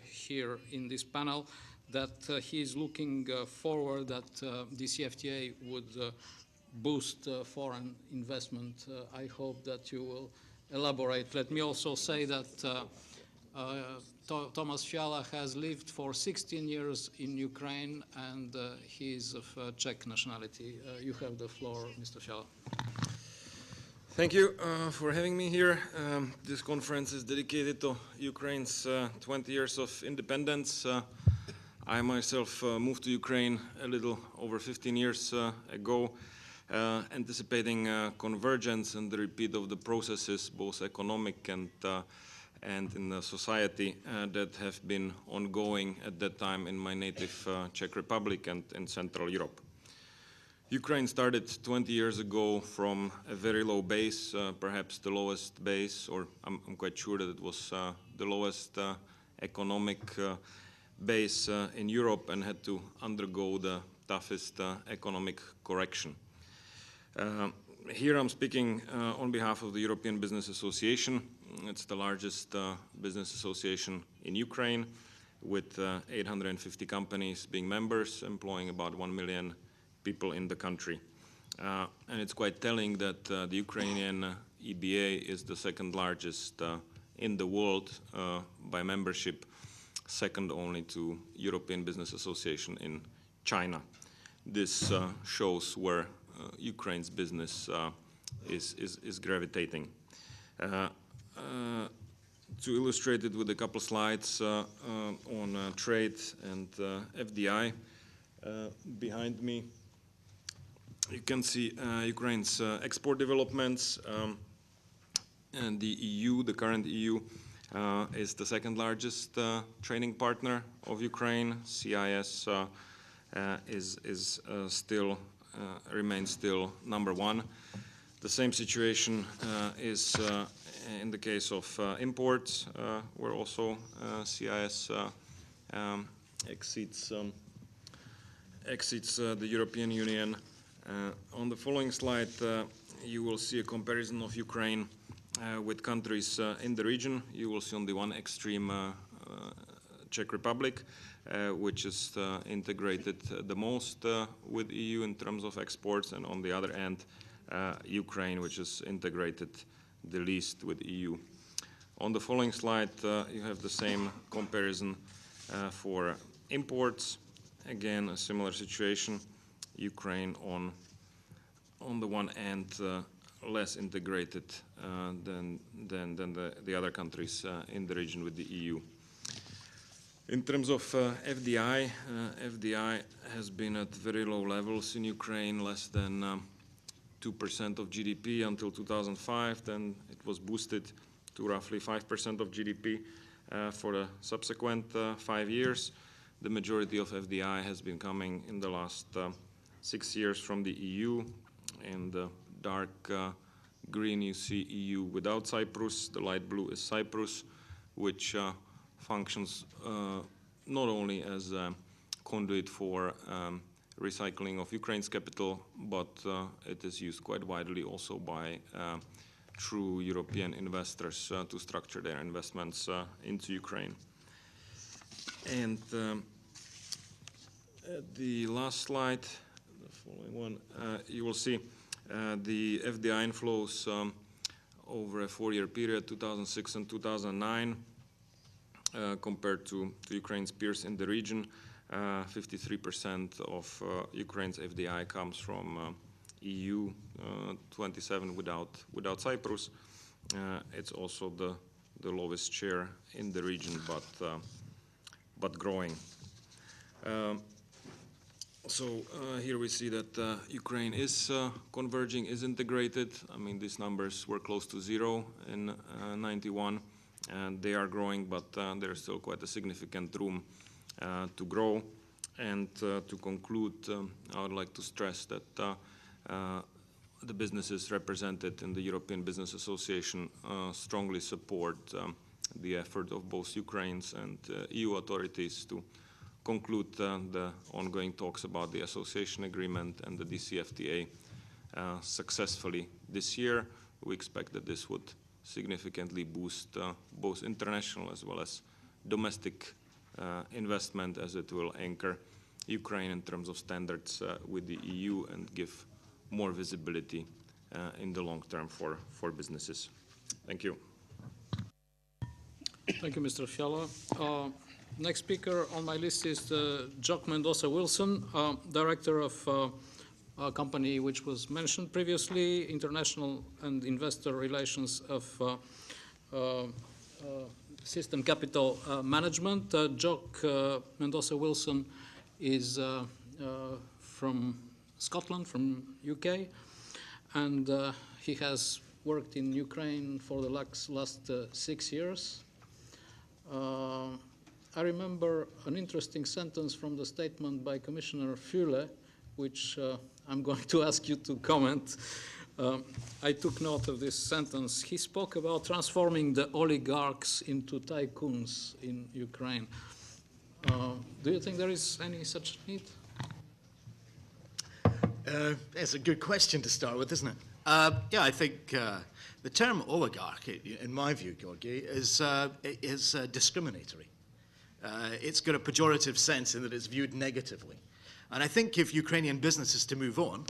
here in this panel that he is looking forward that the CFTA would boost foreign investment. I hope that you will elaborate. Let me also say that Thomas Fiala has lived for 16 years in Ukraine, and he is of Czech nationality. You have the floor, Mr. Fiala. Thank you for having me here. This conference is dedicated to Ukraine's 20 years of independence. I myself moved to Ukraine a little over 15 years ago, anticipating convergence and the repeat of the processes, both economic and in the society that have been ongoing at that time in my native Czech Republic and in Central Europe. Ukraine started 20 years ago from a very low base, perhaps the lowest base, or I'm quite sure that it was the lowest economic base in Europe, and had to undergo the toughest economic correction. Here I'm speaking on behalf of the European Business Association. It's the largest business association in Ukraine, with 850 companies being members, employing about 1 million people in the country. And it's quite telling that the Ukrainian EBA is the second largest in the world by membership, second only to European Business Association in China. This shows where Ukraine's business is gravitating. To illustrate it with a couple slides on trade and FDI, behind me you can see Ukraine's export developments, and the EU, the current EU, is the second largest trading partner of Ukraine. CIS remains still number one. The same situation is in the case of imports, where also CIS exceeds the European Union. On the following slide, you will see a comparison of Ukraine with countries in the region. You will see on the one extreme Czech Republic, which is integrated the most with EU in terms of exports, and on the other end, Ukraine, which is integrated the least with EU. On the following slide, you have the same comparison for imports. Again, a similar situation. Ukraine on the one end less integrated than the other countries in the region with the EU. In terms of FDI, FDI has been at very low levels in Ukraine, less than 2% of GDP until 2005. Then it was boosted to roughly 5% of GDP for the subsequent 5 years. The majority of FDI has been coming in the last 6 years from the EU. In the dark green you see EU without Cyprus. The light blue is Cyprus, which functions not only as a conduit for recycling of Ukraine's capital, but it is used quite widely also by true European investors to structure their investments into Ukraine. And the last slide, the following one, you will see the FDI inflows over a 4-year period, 2006 and 2009, compared to Ukraine's peers in the region. 53% of Ukraine's FDI comes from EU, 27 without Cyprus. It's also the lowest share in the region, but growing. So here we see that Ukraine is converging, is integrated. I mean, these numbers were close to zero in '91, and they are growing, but there is still quite a significant room to grow. And to conclude, I would like to stress that the businesses represented in the European Business Association strongly support the effort of both Ukraine's and EU authorities to conclude the ongoing talks about the association agreement and the DCFTA successfully this year. We expect that this would significantly boost both international as well as domestic investment, as it will anchor Ukraine in terms of standards with the EU and give more visibility in the long term for businesses. Thank you. Thank you, Mr. Fiala. Next speaker on my list is Jock Mendoza-Wilson, director of a company which was mentioned previously, International and Investor Relations of System Capital Management. Jock Mendoza-Wilson is from Scotland, from UK, and he has worked in Ukraine for the last 6 years. I remember an interesting sentence from the statement by Commissioner Füle, which I'm going to ask you to comment. I took note of this sentence. He spoke about transforming the oligarchs into tycoons in Ukraine. Do you think there is any such need? It's a good question to start with, isn't it? Yeah, I think the term oligarch, in my view, Georgi, is discriminatory. It's got a pejorative sense in that it's viewed negatively. And I think if Ukrainian business is to move on,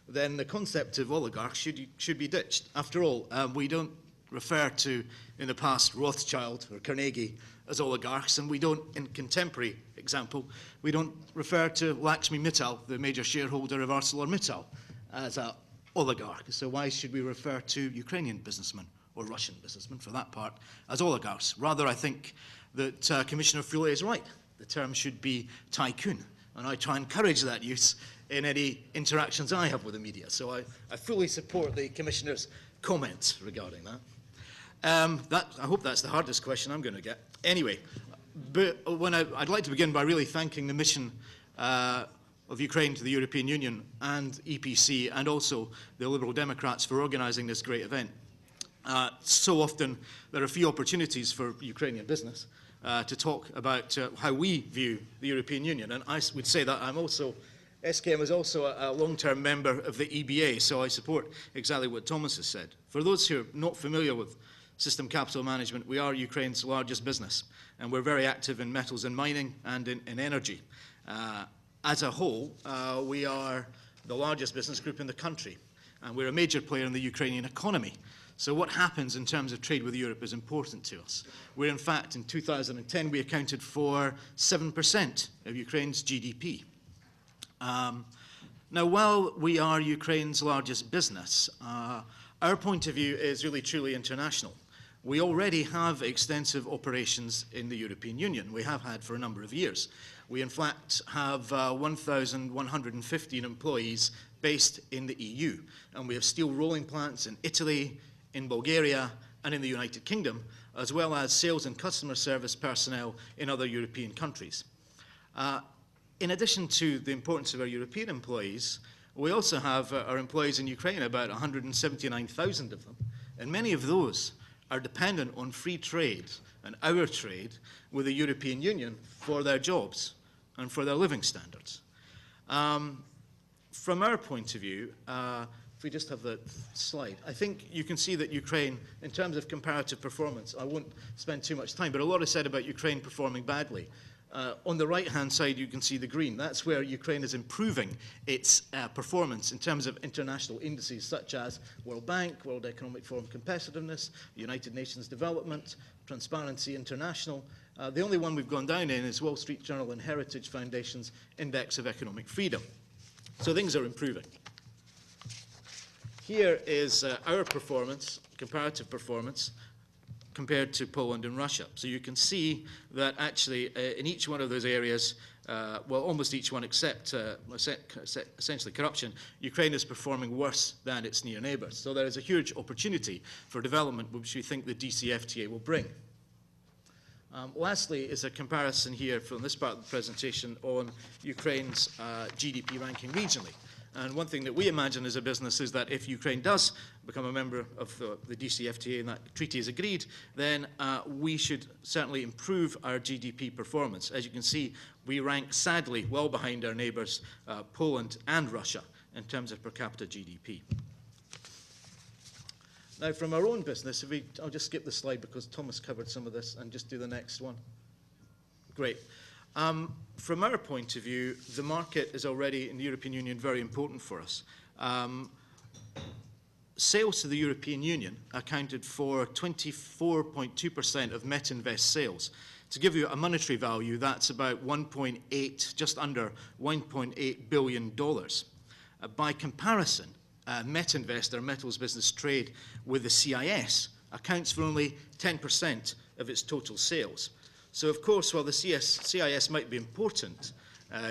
then the concept of oligarchs should be ditched. After all, we don't refer to, in the past, Rothschild or Carnegie as oligarchs, and we don't, in contemporary example, we don't refer to Lakshmi Mittal, the major shareholder of ArcelorMittal, as an oligarch. So why should we refer to Ukrainian businessmen, or Russian businessmen for that part, as oligarchs? Rather, I think that Commissioner Füle is right. The term should be tycoon, and I try and encourage that use in any interactions I have with the media. So I fully support the Commissioner's comments regarding that. I hope that's the hardest question I'm going to get. Anyway, but I'd like to begin by really thanking the mission of Ukraine to the European Union and EPC and also the Liberal Democrats for organising this great event. So often there are few opportunities for Ukrainian business to talk about how we view the European Union. And I would say that SKM is also a long-term member of the EBA, so I support exactly what Thomas has said. For those who are not familiar with System Capital Management, we are Ukraine's largest business, and we're very active in metals and mining and in energy. As a whole, we are the largest business group in the country, and we're a major player in the Ukrainian economy. So what happens in terms of trade with Europe is important to us. We're, in fact, in 2010, we accounted for 7% of Ukraine's GDP. Now, while we are Ukraine's largest business, our point of view is really truly international. We already have extensive operations in the European Union. We have had for a number of years. We, in fact, have 1,115 employees based in the EU, and we have steel rolling plants in Italy, in Bulgaria, and in the United Kingdom, as well as sales and customer service personnel in other European countries. In addition to the importance of our European employees, we also have our employees in Ukraine, about 179,000 of them, and many of those are dependent on free trade and our trade with the European Union for their jobs and for their living standards. From our point of view, if we just have the slide, I think you can see that Ukraine, in terms of comparative performance, I won't spend too much time, but a lot is said about Ukraine performing badly. On the right-hand side, you can see the green. That's where Ukraine is improving its performance in terms of international indices such as World Bank, World Economic Forum Competitiveness, United Nations Development, Transparency International. The only one we've gone down in is Wall Street Journal and Heritage Foundation's Index of Economic Freedom. So things are improving. Here is our performance, comparative performance, compared to Poland and Russia. So you can see that actually in each one of those areas, well, almost each one except essentially corruption, Ukraine is performing worse than its near neighbours. So there is a huge opportunity for development which we think the DCFTA will bring. Lastly is a comparison here from this part of the presentation on Ukraine's GDP ranking regionally. And one thing that we imagine as a business is that if Ukraine does become a member of the DCFTA and that treaty is agreed, then we should certainly improve our GDP performance. As you can see, we rank sadly well behind our neighbours, Poland and Russia, in terms of per capita GDP. Now, from our own business, I'll just skip the slide because Thomas covered some of this, and just do the next one. Great. From our point of view, the market is already in the European Union very important for us. Sales to the European Union accounted for 24.2% of Metinvest sales. To give you a monetary value, that's about 1.8, just under $1.8 billion. By comparison, Metinvest, our metals business trade with the CIS, accounts for only 10% of its total sales. So, of course, while the CIS might be important,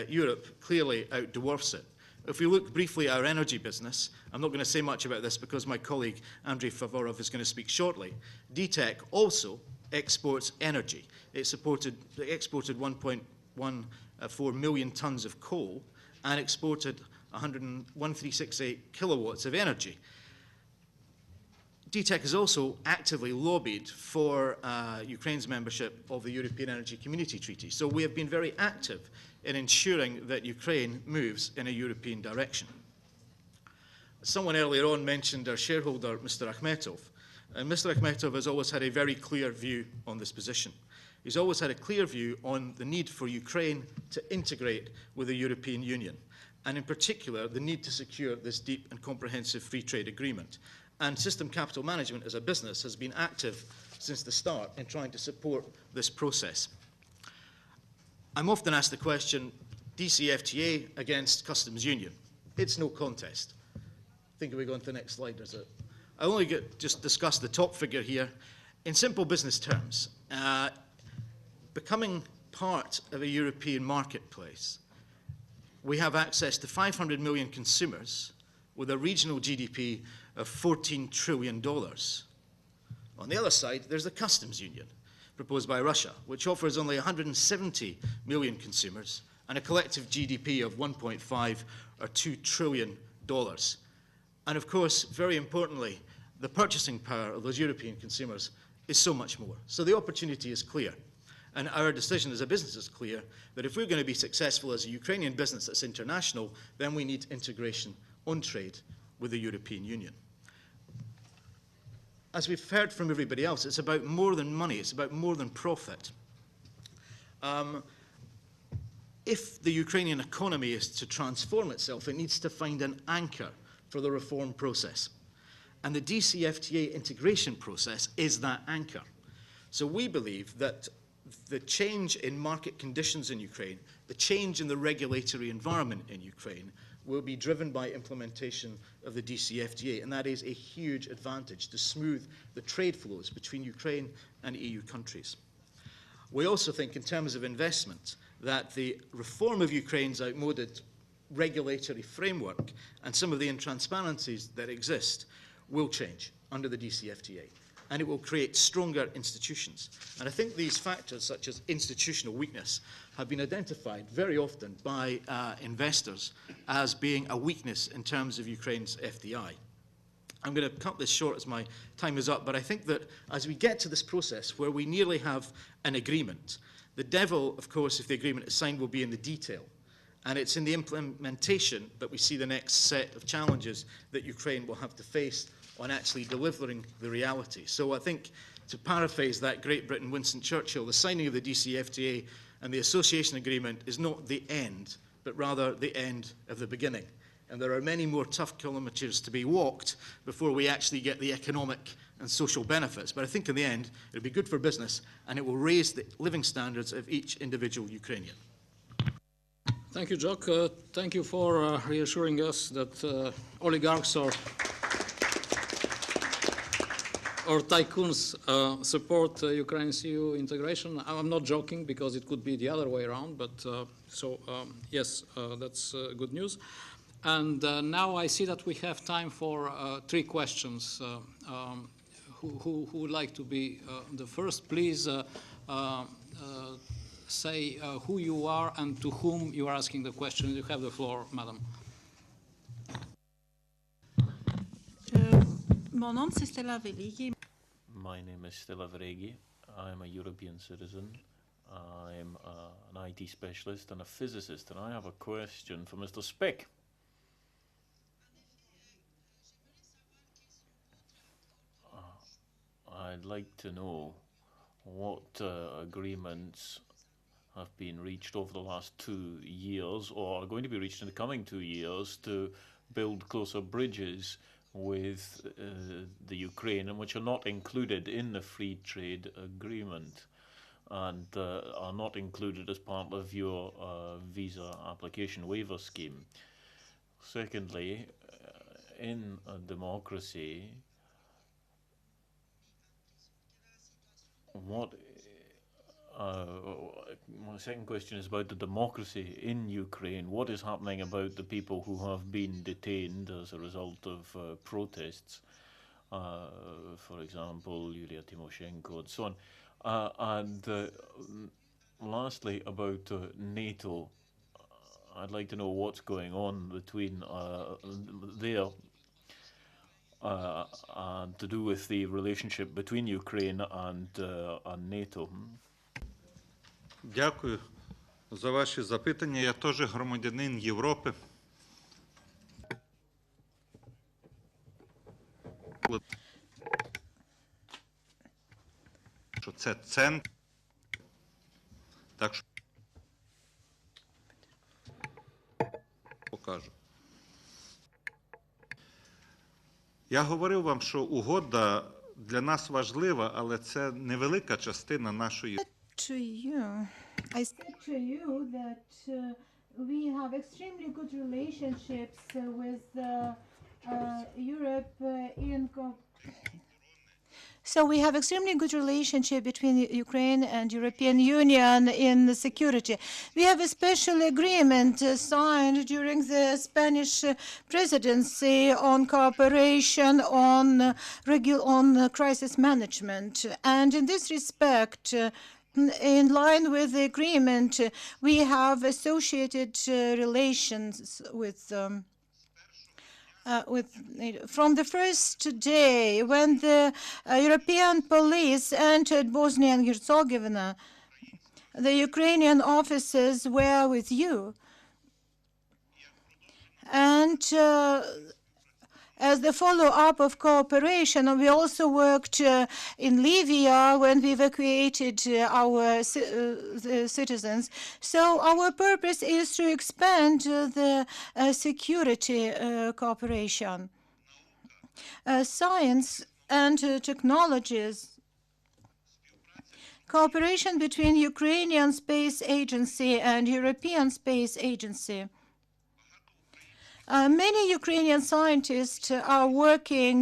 Europe clearly outdwarfs it. If we look briefly at our energy business, I'm not going to say much about this because my colleague Andriy is going to speak shortly. DTEC also exports energy. It exported 1.14 million tons of coal and exported 1,368 kilowatts of energy. DTEC has also actively lobbied for Ukraine's membership of the European Energy Community Treaty. So we have been very active in ensuring that Ukraine moves in a European direction. Someone earlier on mentioned our shareholder, Mr. Akhmetov. And Mr. Akhmetov has always had a very clear view on this position. He's always had a clear view on the need for Ukraine to integrate with the European Union, and in particular, the need to secure this deep and comprehensive free trade agreement. And System Capital Management as a business has been active since the start in trying to support this process. I'm often asked the question, DCFTA against customs union. It's no contest. I think we go on to the next slide, is it? I only just discuss the top figure here. In simple business terms, becoming part of a European marketplace, we have access to 500 million consumers with a regional GDP of $14 trillion. On the other side, there's the customs union proposed by Russia, which offers only 170 million consumers and a collective GDP of 1.5 or $2 trillion. And of course, very importantly, the purchasing power of those European consumers is so much more. So the opportunity is clear. And our decision as a business is clear that if we're going to be successful as a Ukrainian business that's international, then we need integration on trade with the European Union. As we've heard from everybody else, it's about more than money, it's about more than profit. If the Ukrainian economy is to transform itself, it needs to find an anchor for the reform process. And the DCFTA integration process is that anchor. So we believe that the change in market conditions in Ukraine, the change in the regulatory environment in Ukraine, will be driven by implementation of the DCFTA, and that is a huge advantage to smooth the trade flows between Ukraine and EU countries. We also think, in terms of investment, that the reform of Ukraine's outmoded regulatory framework and some of the intransparencies that exist will change under the DCFTA, and it will create stronger institutions. And I think these factors, such as institutional weakness, have been identified very often by investors as being a weakness in terms of Ukraine's FDI. I'm going to cut this short as my time is up, but I think that as we get to this process where we nearly have an agreement, the devil, of course, if the agreement is signed, will be in the detail. And it's in the implementation that we see the next set of challenges that Ukraine will have to face on actually delivering the reality. So I think, to paraphrase that great Britain Winston Churchill, the signing of the DCFTA and the association agreement is not the end, but rather the end of the beginning. And there are many more tough kilometres to be walked before we actually get the economic and social benefits. But I think in the end, it'll be good for business, and it will raise the living standards of each individual Ukrainian. Thank you, Jock. Thank you for reassuring us that oligarchs or tycoons support Ukraine's EU integration. I'm not joking, because it could be the other way around, but yes, that's good news. And now I see that we have time for 3 questions. Who would like to be the first? Please say who you are and to whom you are asking the question. You have the floor, madam. Mon nom c'est Stella Veligi. My name is Stella Veregi. I'm a European citizen. I'm an IT specialist and a physicist, and I have a question for Mr. Speck. I'd like to know what agreements have been reached over the last 2 years, or are going to be reached in the coming 2 years, to build closer bridges with the Ukraine, and which are not included in the free trade agreement and are not included as part of your visa application waiver scheme. Secondly, in a democracy, my second question is about the democracy in Ukraine. What is happening about the people who have been detained as a result of protests? For example, Yulia Tymoshenko and so on. And lastly, about NATO. I'd like to know what's going on between there and to do with the relationship between Ukraine and NATO. Дякую за ваші запитання. Я теж громадянин Європи. Що це центр. Так що покажу. Я говорив вам, що угода для нас важлива, але це невелика частина нашої. To you, I said to you that we have extremely good relationships with Europe So we have extremely good relationship between Ukraine and European Union in security. We have a special agreement signed during the Spanish presidency on cooperation on crisis management. And in this respect, in line with the agreement, we have associated relations with from the first day when the European police entered Bosnia and Herzegovina, the Ukrainian officers were with you. And as the follow-up of cooperation, we also worked in Libya when we evacuated our citizens. So our purpose is to expand the security cooperation. Science and technologies, cooperation between Ukrainian Space Agency and European Space Agency. Many Ukrainian scientists are working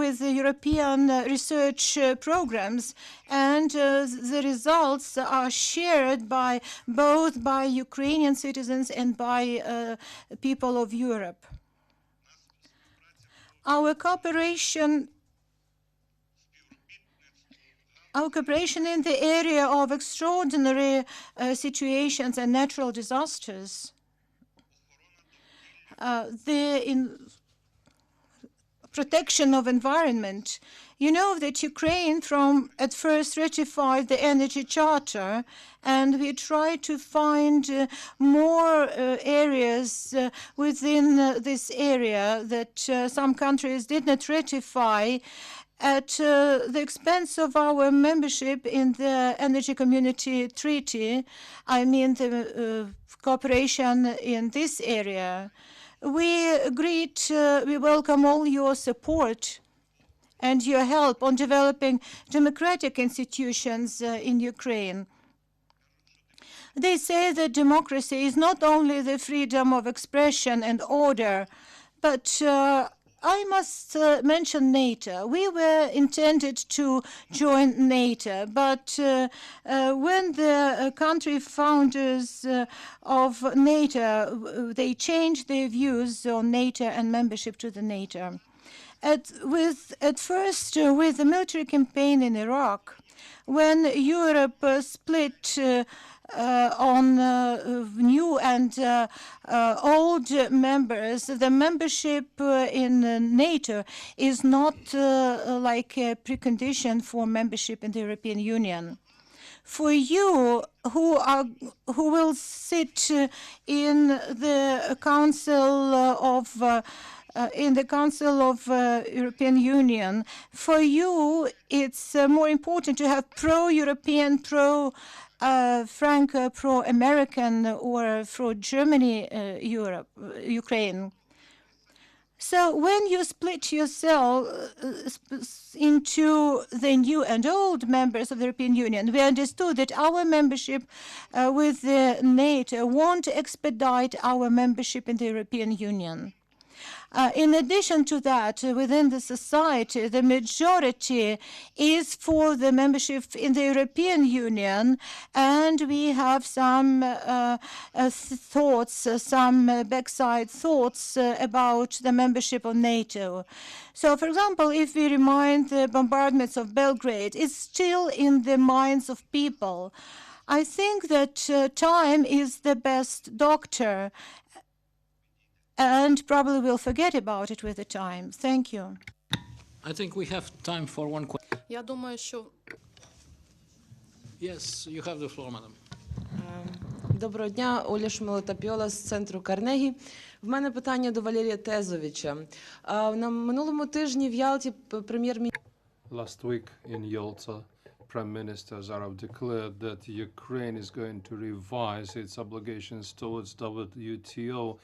with the European research programs, and the results are shared by both by Ukrainian citizens and by people of Europe. Our cooperation in the area of extraordinary situations and natural disasters, protection of environment. You know that Ukraine at first ratified the Energy Charter, and we tried to find more areas within this area that some countries did not ratify at the expense of our membership in the Energy Community Treaty. I mean the cooperation in this area. We welcome all your support and your help on developing democratic institutions in Ukraine. They say that democracy is not only the freedom of expression and order, but I must mention NATO. We were intended to join NATO, but when the country founders of NATO, they changed their views on NATO and membership to the NATO. At first, with the military campaign in Iraq, when Europe split on new and old members, the membership in NATO is not like a precondition for membership in the European Union. For you who will sit in the Council of European Union, for you it's more important to have pro-European, pro-Franco, pro-American, or pro-Germany, Ukraine. So when you split yourself into the new and old members of the European Union, we understood that our membership with NATO won't expedite our membership in the European Union. In addition to that, within the society, the majority is for the membership in the European Union, and we have some thoughts, some backside thoughts about the membership of NATO. So, for example, if we remind the bombardments of Belgrade, it's still in the minds of people. I think that time is the best doctor, and probably we'll forget about it with the time. Thank you. I think we have time for one question. Я думаю, що... Yes, you have the floor, madam. Доброго дня, Оля Шмелотапіола з центру Карнегі. В мене питання до Валерія Тезовича. На минулому тижні в Ялті прем'єр-міністр... Last week in Yalta, Prime Minister Zarov declared that Ukraine is going to revise its obligations towards WTO.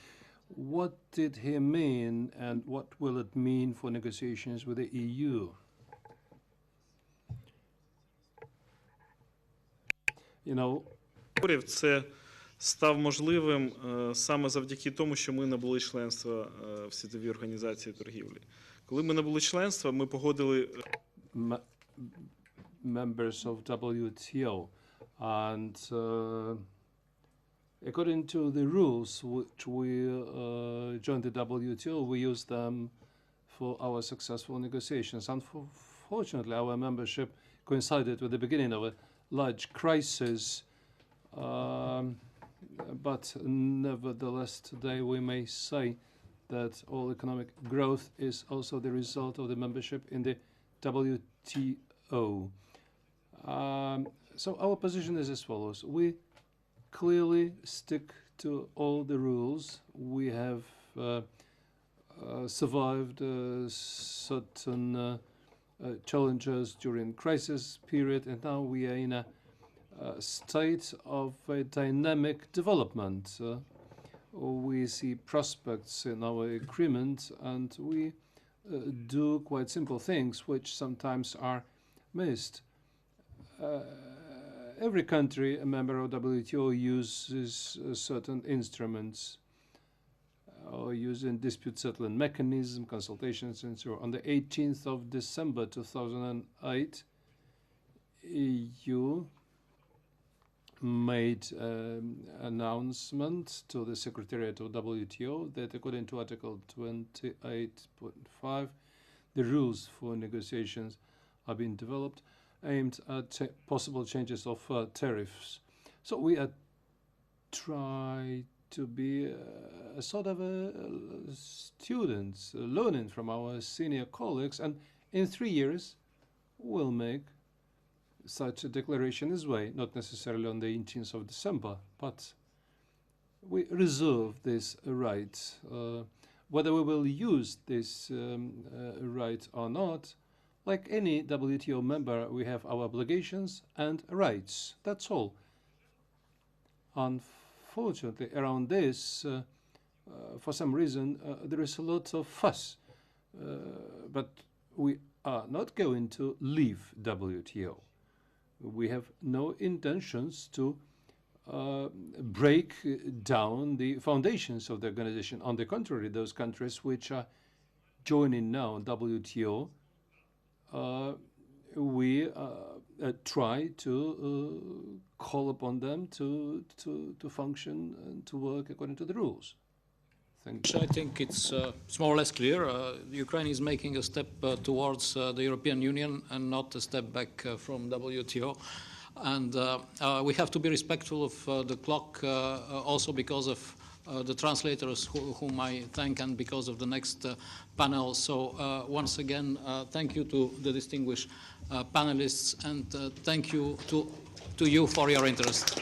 What did he mean, and what will it mean for negotiations with the EU? You know, це став можливим саме завдяки тому, що ми набули членства в Світовій організації торгівлі. Коли ми набули членства, ми погодили members of WTO, and according to the rules which we joined the WTO, we use them for our successful negotiations. Unfortunately, our membership coincided with the beginning of a large crisis, but nevertheless, today we may say that all economic growth is also the result of the membership in the WTO. So our position is as follows. We clearly stick to all the rules. We have survived certain challenges during crisis period, and now we are in a state of a dynamic development. We see prospects in our agreement, and we do quite simple things which sometimes are missed. Every country, a member of WTO, uses certain instruments or using dispute settlement mechanism, consultations, and so on. On the 18th of December 2008, EU made an announcement to the Secretariat of WTO that according to Article 28.5, the rules for negotiations are being developed, aimed at possible changes of tariffs. So we try to be a sort of students learning from our senior colleagues, and in 3 years we'll make such a declaration this way, not necessarily on the 18th of December, but we reserve this right. Whether we will use this right or not, like any WTO member, we have our obligations and rights. That's all. Unfortunately, around this, for some reason, there is a lot of fuss. But we are not going to leave WTO. We have no intentions to break down the foundations of the organization. On the contrary, those countries which are joining now WTO, we try to call upon them to function and to work according to the rules. Thank you. I think it's more or less clear. Ukraine is making a step towards the European Union and not a step back from WTO. And we have to be respectful of the clock also because of the translators whom I thank and because of the next panel. So once again, thank you to the distinguished panelists, and thank you to you for your interest.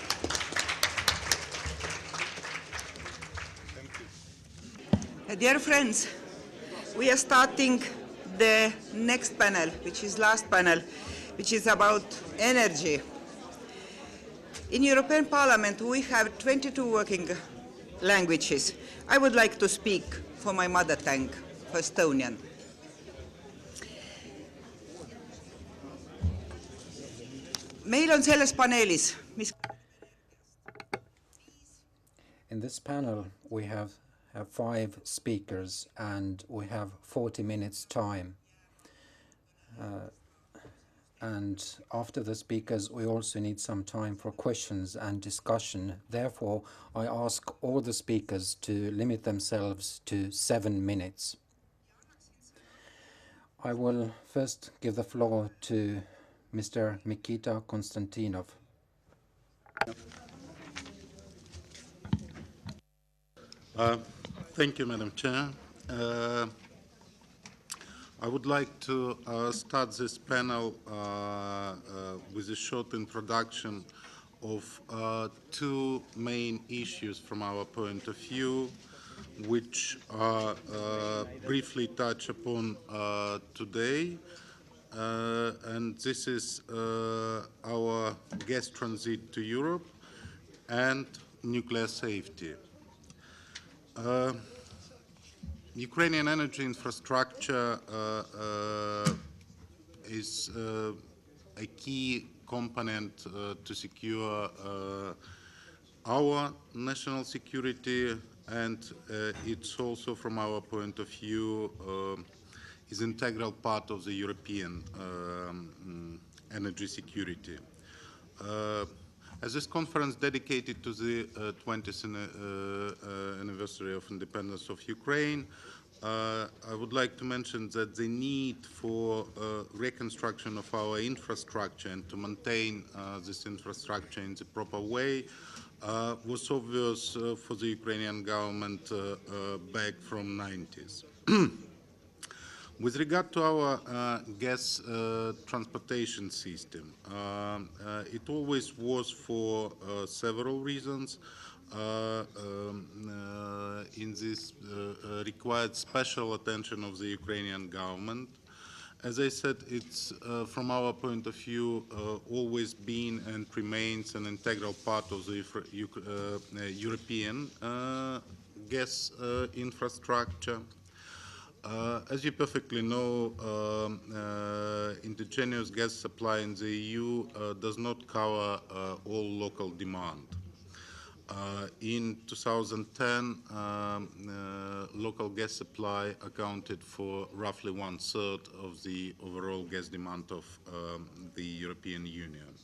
Dear friends, we are starting the next panel, which is last panel, which is about energy. In European Parliament, we have 22 working languages. I would like to speak for my mother tongue, for Estonian. Meil on selles paneelis, mis... In this panel, we have 5 speakers and we have 40 minutes time. And after the speakers, we also need some time for questions and discussion. Therefore, I ask all the speakers to limit themselves to 7 minutes. I will first give the floor to Mr. Mikita Konstantinov. Thank you, Madam Chair. I would like to start this panel with a short introduction of 2 main issues from our point of view, which are briefly touched upon today. And this is our gas transit to Europe and nuclear safety. Ukrainian energy infrastructure is a key component to secure our national security, and it's also, from our point of view, is an integral part of the European energy security. As this conference dedicated to the 20th anniversary of independence of Ukraine, I would like to mention that the need for reconstruction of our infrastructure and to maintain this infrastructure in the proper way was obvious for the Ukrainian government back from 90s. With regard to our gas transportation system, it always was for several reasons. In this required special attention of the Ukrainian government. As I said, it's from our point of view always been and remains an integral part of the European gas infrastructure. As you perfectly know, indigenous gas supply in the EU does not cover all local demand. In 2010, local gas supply accounted for roughly 1/3 of the overall gas demand of the European Union.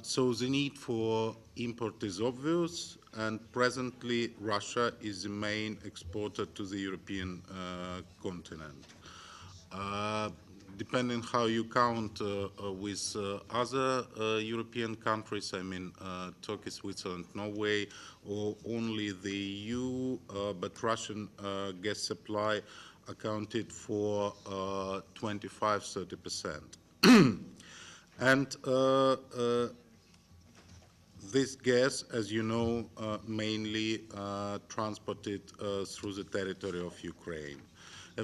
So the need for import is obvious, and presently Russia is the main exporter to the European continent. Depending how you count with other European countries, I mean Turkey, Switzerland, Norway, or only the EU, but Russian gas supply accounted for 25–30%. And this gas, as you know, mainly transported through the territory of Ukraine.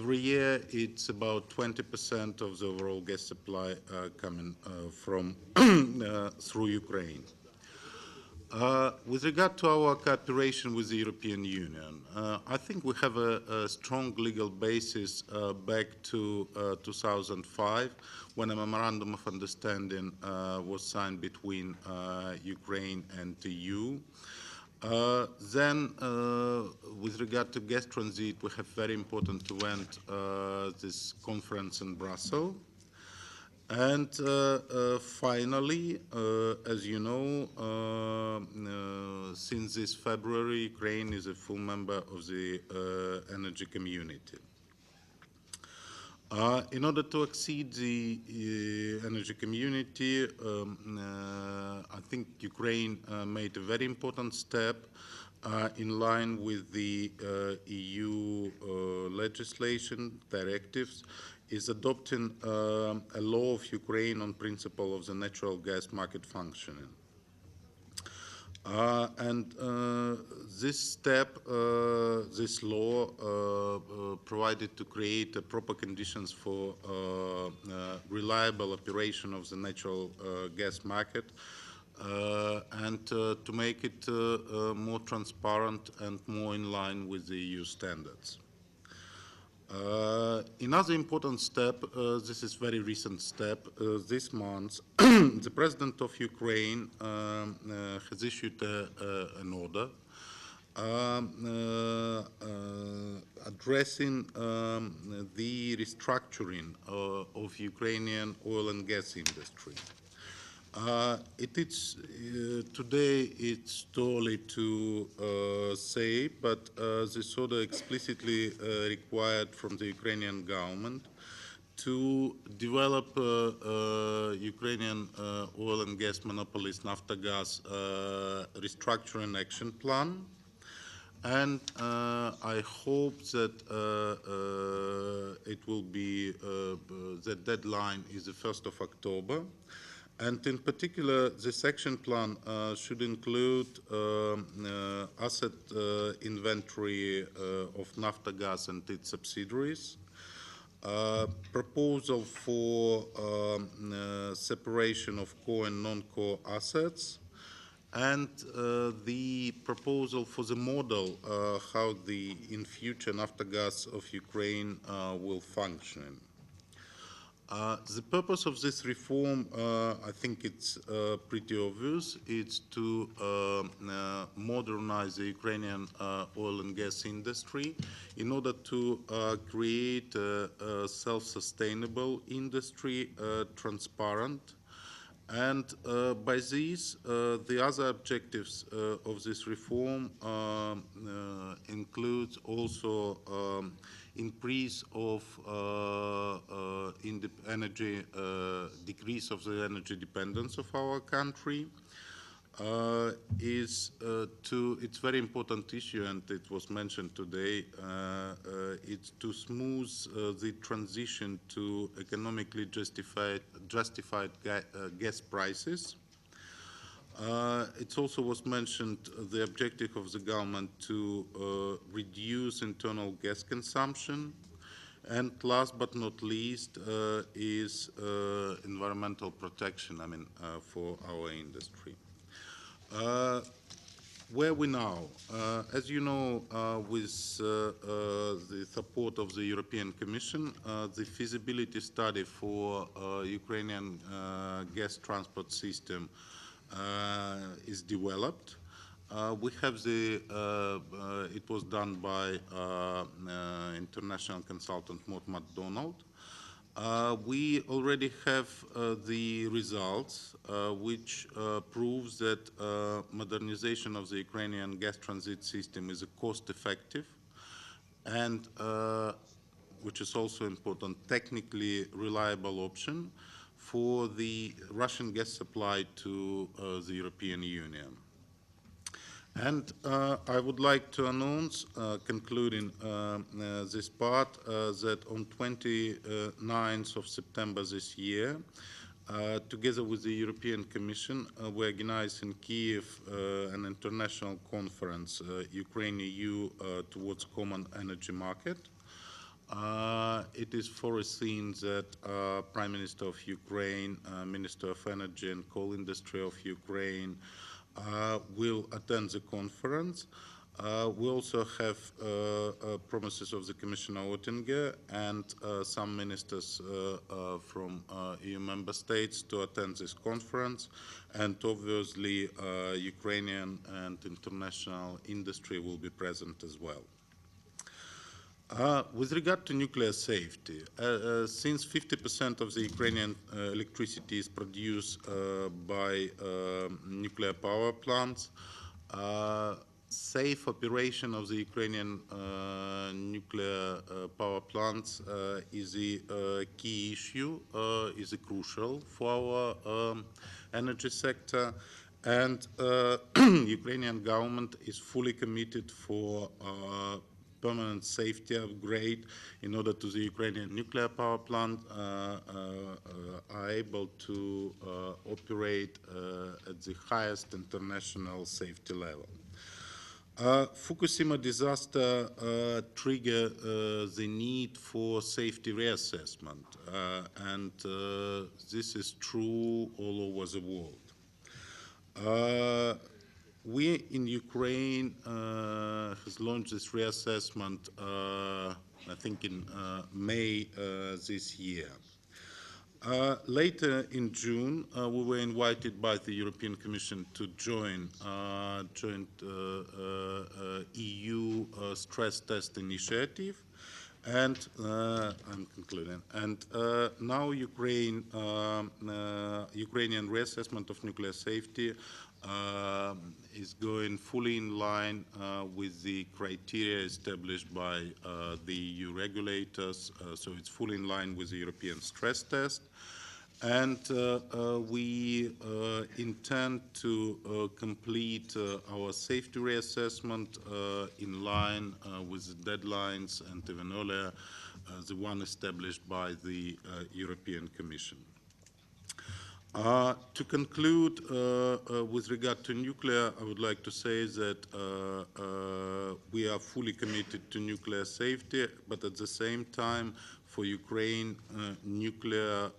Every year, it's about 20% of the overall gas supply coming from through Ukraine. With regard to our cooperation with the European Union, I think we have a strong legal basis back to 2005, when a memorandum of understanding was signed between Ukraine and the EU. Then, with regard to gas transit, we have very important event, this conference in Brussels. And finally, as you know, since this February, Ukraine is a full member of the energy community. In order to exceed the energy community, I think Ukraine made a very important step in line with the EU legislation, directives, is adopting a law of Ukraine on principle of the natural gas market functioning. This step, this law, provided to create proper conditions for reliable operation of the natural gas market and to make it more transparent and more in line with the EU standards. Another important step, this is very recent step, this month, the President of Ukraine has issued an order addressing the restructuring of Ukrainian oil and gas industry. Today it's too early to say, but this order explicitly required from the Ukrainian government to develop Ukrainian oil and gas monopolist Naftogaz restructuring action plan. And I hope that it will be, the deadline is the 1st of October. And in particular, this action plan should include asset inventory of Naftogaz and its subsidiaries, proposal for separation of core and non-core assets, and the proposal for the model how in future Naftogaz of Ukraine will function. The purpose of this reform, I think it's pretty obvious. It's to modernize the Ukrainian oil and gas industry in order to create a self-sustainable industry, transparent. And by these, the other objectives of this reform includes also increase of energy, decrease of the energy dependence of our country. It's very important issue, and it was mentioned today. It's to smooth the transition to economically justified gas prices. It also was mentioned the objective of the government to reduce internal gas consumption. And last but not least is environmental protection, for our industry. Where are we now? As you know, with the support of the European Commission, the feasibility study for Ukrainian gas transport system is developed. We have it was done by international consultant Mott MacDonald. We already have the results, which proves that modernization of the Ukrainian gas transit system is a cost-effective and, which is also important, technically reliable option for the Russian gas supply to the European Union. And I would like to announce, concluding this part, that on 29th of September this year, together with the European Commission, we organized in Kyiv an international conference, Ukraine-EU towards common energy market. It is foreseen that Prime Minister of Ukraine, Minister of Energy and Coal Industry of Ukraine will attend the conference. We also have promises of the Commissioner Oettinger and some ministers from EU member states to attend this conference, and obviously Ukrainian and international industry will be present as well. With regard to nuclear safety, since 50% of the Ukrainian electricity is produced by nuclear power plants, safe operation of the Ukrainian nuclear power plants is a key issue, is crucial for our energy sector, and Ukrainian government is fully committed for permanent safety upgrade in order to the Ukrainian nuclear power plant are able to operate at the highest international safety level. Fukushima disaster triggered the need for safety reassessment, and this is true all over the world. We in Ukraine has launched this reassessment, I think in May this year. Later in June, we were invited by the European Commission to join joint EU stress test initiative, and I'm concluding. And now Ukrainian reassessment of nuclear safety is going fully in line with the criteria established by the EU regulators, so it's fully in line with the European stress test. And we intend to complete our safety reassessment in line with the deadlines and even earlier, the one established by the European Commission. To conclude, with regard to nuclear, I would like to say that we are fully committed to nuclear safety, but at the same time, for Ukraine, nuclear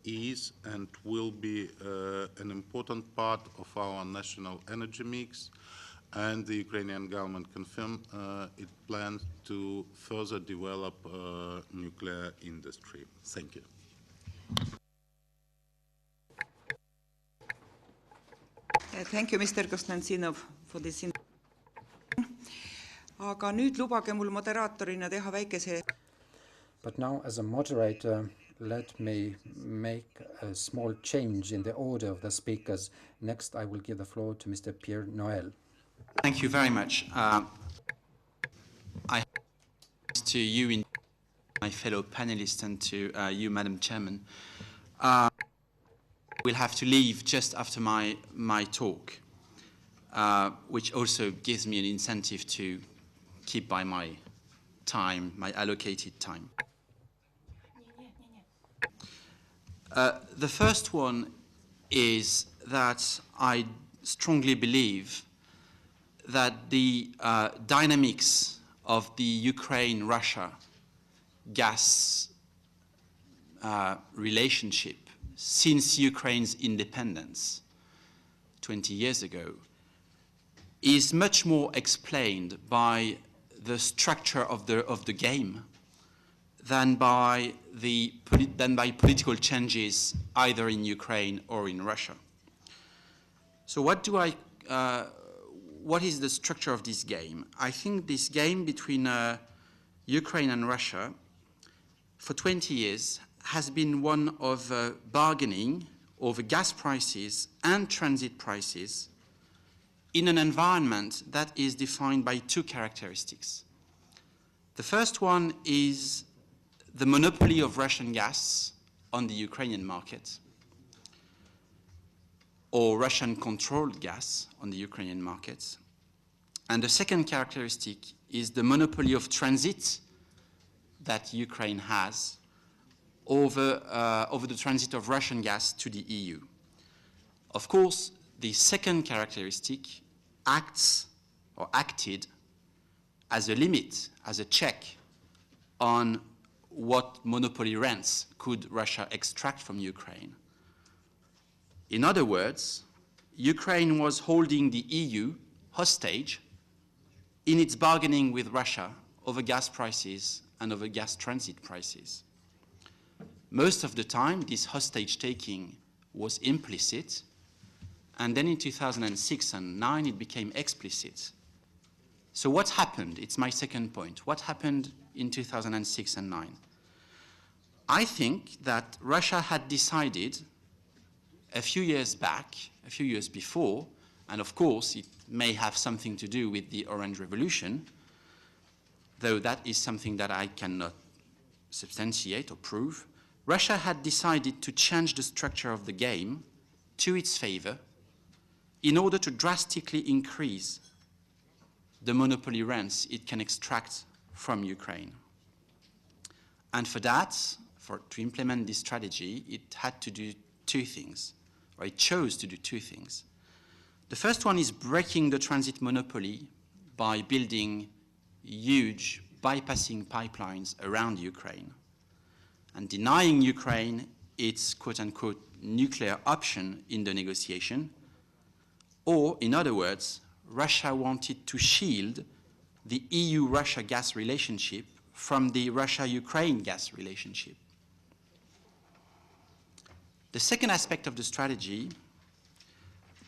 is and will be an important part of our national energy mix, and the Ukrainian government confirmed it plans to further develop nuclear industry. Thank you. Thank you, Mr. Konstantinov, for this. Aga nüüd lubage mul moderaatorina teha väikese. But now, as a moderator, let me make a small change in the order of the speakers. Next, I will give the floor to Mr. Pierre Noël. Thank you very much. I to you, my fellow panelists, and to you, Madam Chairman. We'll have to leave just after my talk, which also gives me an incentive to keep by my time, my allocated time. The first one is that I strongly believe that the dynamics of the Ukraine-Russia gas relationship since Ukraine's independence 20 years ago is much more explained by the structure of the game than by political changes either in Ukraine or in Russia. So what is the structure of this game? I think this game between Ukraine and Russia for 20 years has been one of bargaining over gas prices and transit prices in an environment that is defined by two characteristics. The first one is the monopoly of Russian gas on the Ukrainian market, or Russian-controlled gas on the Ukrainian markets. And the second characteristic is the monopoly of transit that Ukraine has over the transit of Russian gas to the EU. Of course, the second characteristic acted as a limit, as a check on what monopoly rents could Russia extract from Ukraine. In other words, Ukraine was holding the EU hostage in its bargaining with Russia over gas prices and over gas transit prices. Most of the time, this hostage-taking was implicit, and then in 2006 and 2009, it became explicit. So what happened? It's my second point. What happened in 2006 and 2009? I think that Russia had decided a few years back, a few years before, and of course it may have something to do with the Orange Revolution, though that is something that I cannot substantiate or prove, Russia had decided to change the structure of the game to its favor in order to drastically increase the monopoly rents it can extract from Ukraine. And for that, to implement this strategy, it had to do two things, or it chose to do two things. The first one is breaking the transit monopoly by building huge bypassing pipelines around Ukraine and denying Ukraine its quote-unquote nuclear option in the negotiation. Or, in other words, Russia wanted to shield the EU-Russia gas relationship from the Russia-Ukraine gas relationship. The second aspect of the strategy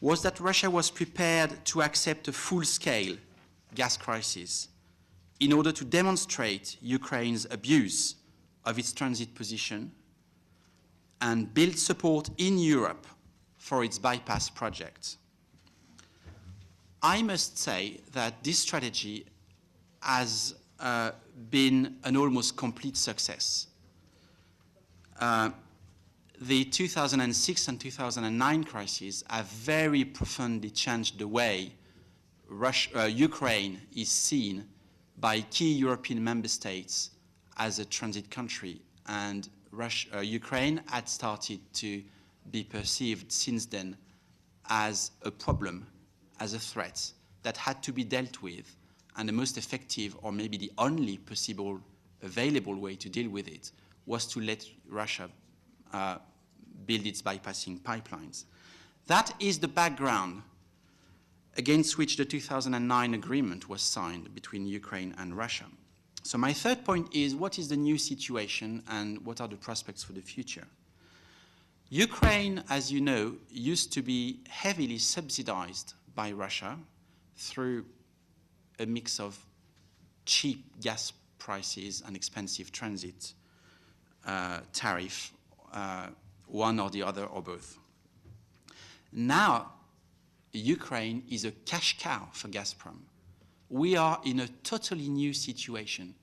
was that Russia was prepared to accept a full-scale gas crisis in order to demonstrate Ukraine's abuse of its transit position and build support in Europe for its bypass project. I must say that this strategy has been an almost complete success. The 2006 and 2009 crises have very profoundly changed the way Ukraine is seen by key European member states as a transit country, and Ukraine had started to be perceived since then as a problem, as a threat that had to be dealt with, and the most effective, or maybe the only possible available way to deal with it, was to let Russia build its bypassing pipelines. That is the background against which the 2009 agreement was signed between Ukraine and Russia. So my third point is, what is the new situation and what are the prospects for the future? Ukraine, as you know, used to be heavily subsidized by Russia through a mix of cheap gas prices and expensive transit tariff, one or the other or both. Now, Ukraine is a cash cow for Gazprom. We are in a totally new situation.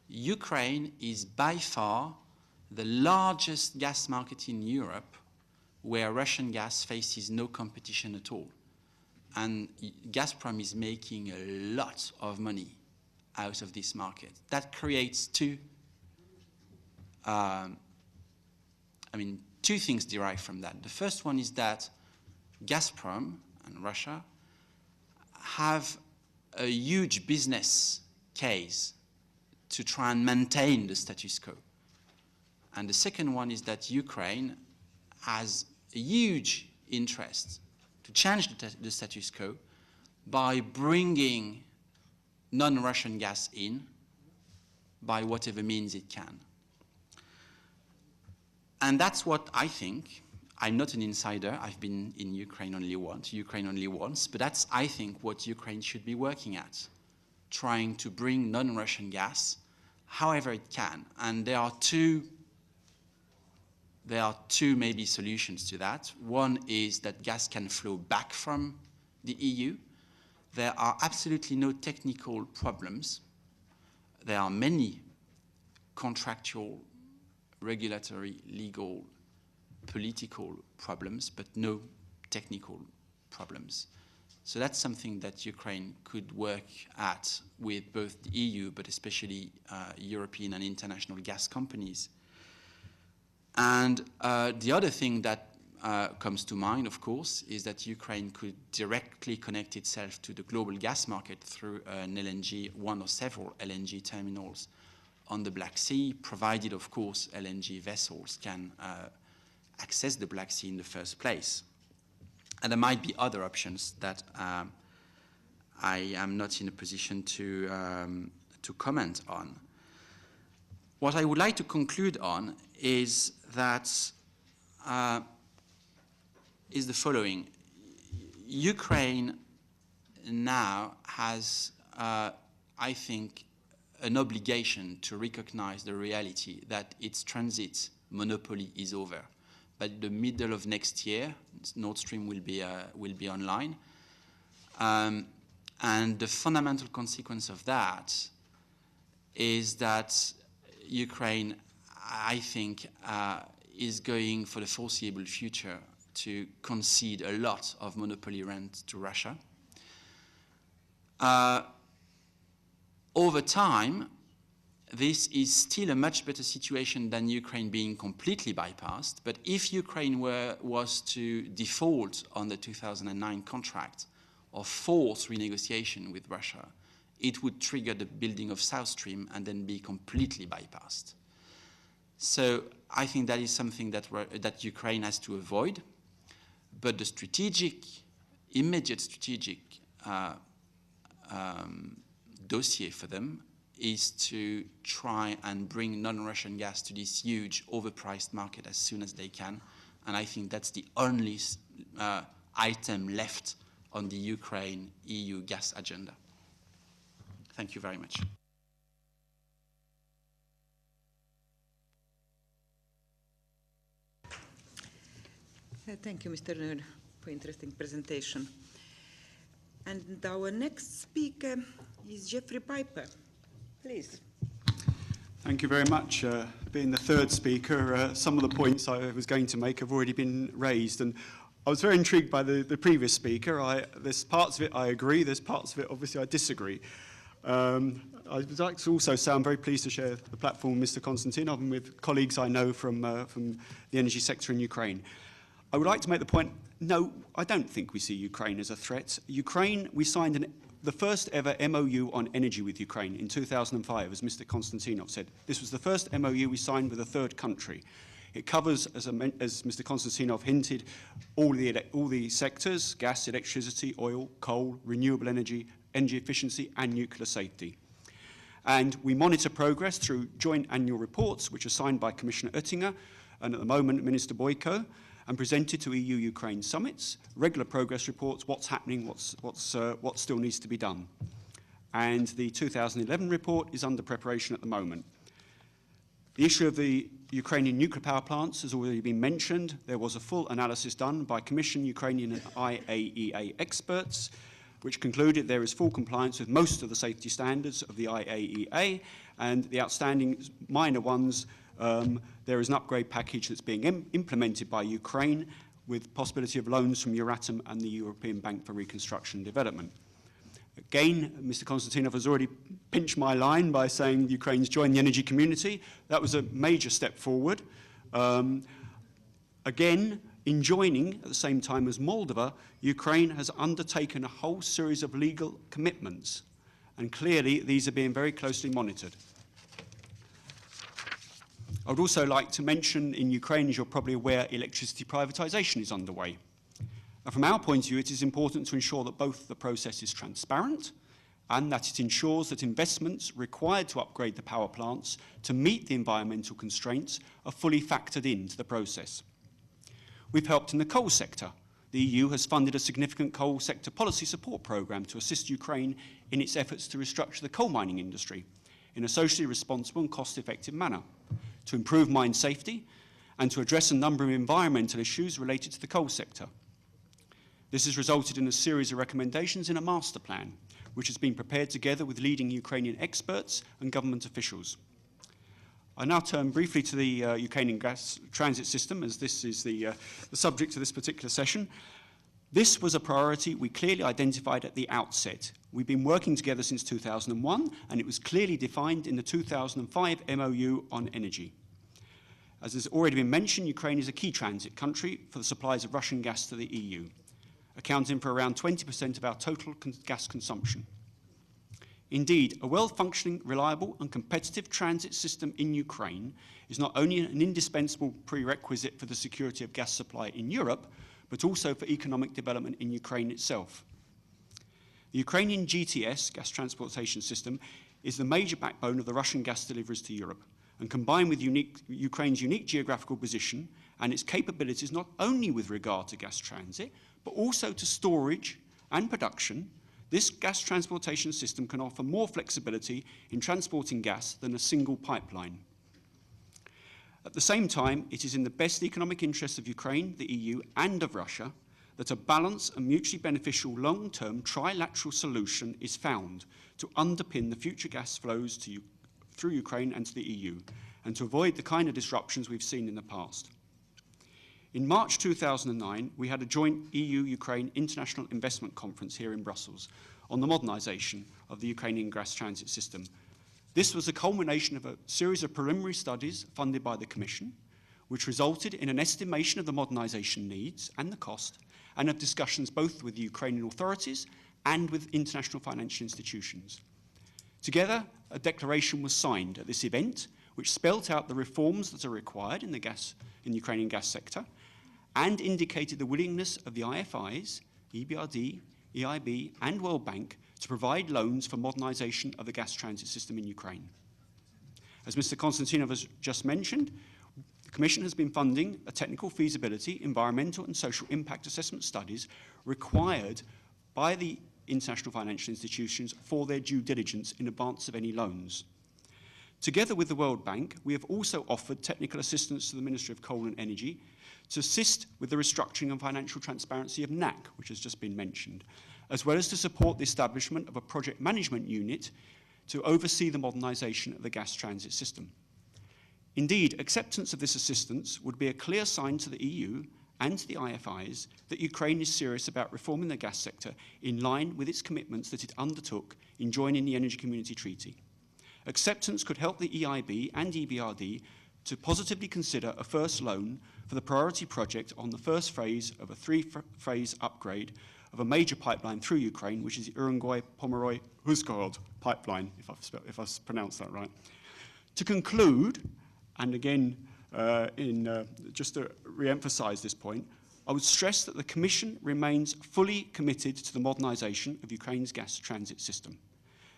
Ukraine is by far the largest gas market in Europe where Russian gas faces no competition at all. And Gazprom is making a lot of money out of this market. That creates two things derived from that. The first one is that Gazprom and Russia have a huge business case to try and maintain the status quo. And the second one is that Ukraine has a huge interest to change the status quo by bringing non-Russian gas in by whatever means it can. And that's what I think. I'm not an insider. I've been in Ukraine only once, but that's, I think, what Ukraine should be working at, trying to bring non-Russian gas however it can. And there are two maybe solutions to that. One is that gas can flow back from the EU. There are absolutely no technical problems. There are many contractual, regulatory, legal, political problems, but no technical problems. So that's something that Ukraine could work at with both the EU, but especially European and international gas companies. And the other thing that comes to mind, of course, is that Ukraine could directly connect itself to the global gas market through an LNG, one or several LNG terminals on the Black Sea, provided, of course, LNG vessels can access the Black Sea in the first place. And there might be other options that I am not in a position to comment on. What I would like to conclude on is that is the following. Ukraine now has, I think, an obligation to recognize the reality that its transit monopoly is over. By the middle of next year, Nord Stream will be online, And the fundamental consequence of that is that Ukraine, I think, is going for the foreseeable future to concede a lot of monopoly rent to Russia. Over time, this is still a much better situation than Ukraine being completely bypassed. But if Ukraine was to default on the 2009 contract or force renegotiation with Russia, it would trigger the building of South Stream and then be completely bypassed. So I think that is something that Ukraine has to avoid. But the immediate strategic dossier for them is to try and bring non-Russian gas to this huge overpriced market as soon as they can. And I think that's the only item left on the Ukraine-EU gas agenda. Thank you very much. Thank you, Mr. Nerd, for interesting presentation. And our next speaker is Jeffrey Piper. Please. Thank you very much. Being the third speaker, some of the points I was going to make have already been raised. And I was very intrigued by the previous speaker. There's parts of it I agree, there's parts of it obviously I disagree. I would like to also say I'm very pleased to share the platform with Mr. Konstantinov and with colleagues I know from the energy sector in Ukraine. I would like to make the point, no, I don't think we see Ukraine as a threat. Ukraine, we signed the first ever MOU on energy with Ukraine in 2005, as Mr. Konstantinov said. This was the first MOU we signed with a third country. It covers, as Mr. Konstantinov hinted, all the sectors: gas, electricity, oil, coal, renewable energy, energy efficiency, and nuclear safety. And we monitor progress through joint annual reports, which are signed by Commissioner Oettinger and at the moment Minister Boyko, and presented to EU-Ukraine summits, regular progress reports, what's happening, what still needs to be done. And the 2011 report is under preparation at the moment. The issue of the Ukrainian nuclear power plants has already been mentioned. There was a full analysis done by Commission, Ukrainian and IAEA experts, which concluded there is full compliance with most of the safety standards of the IAEA, and the outstanding minor ones, there is an upgrade package that's being implemented by Ukraine with possibility of loans from Euratom and the European Bank for Reconstruction and Development. Again, Mr. Konstantinov has already pinched my line by saying Ukraine's joined the energy community. That was a major step forward. Again, in joining at the same time as Moldova, Ukraine has undertaken a whole series of legal commitments, and clearly these are being very closely monitored. I would also like to mention in Ukraine, as you're probably aware, electricity privatization is underway. And from our point of view, it is important to ensure that both the process is transparent and that it ensures that investments required to upgrade the power plants to meet the environmental constraints are fully factored into the process. We've helped in the coal sector. The EU has funded a significant coal sector policy support programme to assist Ukraine in its efforts to restructure the coal mining industry in a socially responsible and cost-effective manner, to improve mine safety, and to address a number of environmental issues related to the coal sector. This has resulted in a series of recommendations in a master plan, which has been prepared together with leading Ukrainian experts and government officials. I now turn briefly to the Ukrainian gas transit system, as this is the subject of this particular session. This was a priority we clearly identified at the outset. We've been working together since 2001, and it was clearly defined in the 2005 MOU on energy. As has already been mentioned, Ukraine is a key transit country for the supplies of Russian gas to the EU, accounting for around 20% of our total gas consumption. Indeed, a well-functioning, reliable and competitive transit system in Ukraine is not only an indispensable prerequisite for the security of gas supply in Europe, but also for economic development in Ukraine itself. The Ukrainian GTS, gas transportation system, is the major backbone of the Russian gas deliveries to Europe, and combined with Ukraine's unique geographical position and its capabilities not only with regard to gas transit, but also to storage and production, this gas transportation system can offer more flexibility in transporting gas than a single pipeline. At the same time, it is in the best economic interests of Ukraine, the EU, and of Russia that a balanced and mutually beneficial long-term trilateral solution is found to underpin the future gas flows through Ukraine and to the EU, and to avoid the kind of disruptions we've seen in the past. In March 2009, we had a joint EU-Ukraine International Investment Conference here in Brussels on the modernisation of the Ukrainian gas transit system. This was a culmination of a series of preliminary studies funded by the Commission, which resulted in an estimation of the modernisation needs and the cost, and of discussions both with the Ukrainian authorities and with international financial institutions. Together, a declaration was signed at this event, which spelt out the reforms that are required in the Ukrainian gas sector, and indicated the willingness of the IFIs, EBRD, EIB, and World Bank to provide loans for modernisation of the gas transit system in Ukraine. As Mr. Konstantinov has just mentioned, the Commission has been funding a technical feasibility, environmental and social impact assessment studies required by the international financial institutions for their due diligence in advance of any loans. Together with the World Bank, we have also offered technical assistance to the Ministry of Coal and Energy to assist with the restructuring and financial transparency of NAC, which has just been mentioned, as well as to support the establishment of a project management unit to oversee the modernisation of the gas transit system. Indeed, acceptance of this assistance would be a clear sign to the EU and to the IFIs that Ukraine is serious about reforming the gas sector in line with its commitments that it undertook in joining the Energy Community Treaty. Acceptance could help the EIB and EBRD to positively consider a first loan for the priority project on the first phase of a three-phase upgrade of a major pipeline through Ukraine, which is the Urengoy-Pomeroy-Huzhhorod pipeline, if I've pronounced that right. To conclude, and again, just to re-emphasise this point, I would stress that the Commission remains fully committed to the modernisation of Ukraine's gas transit system.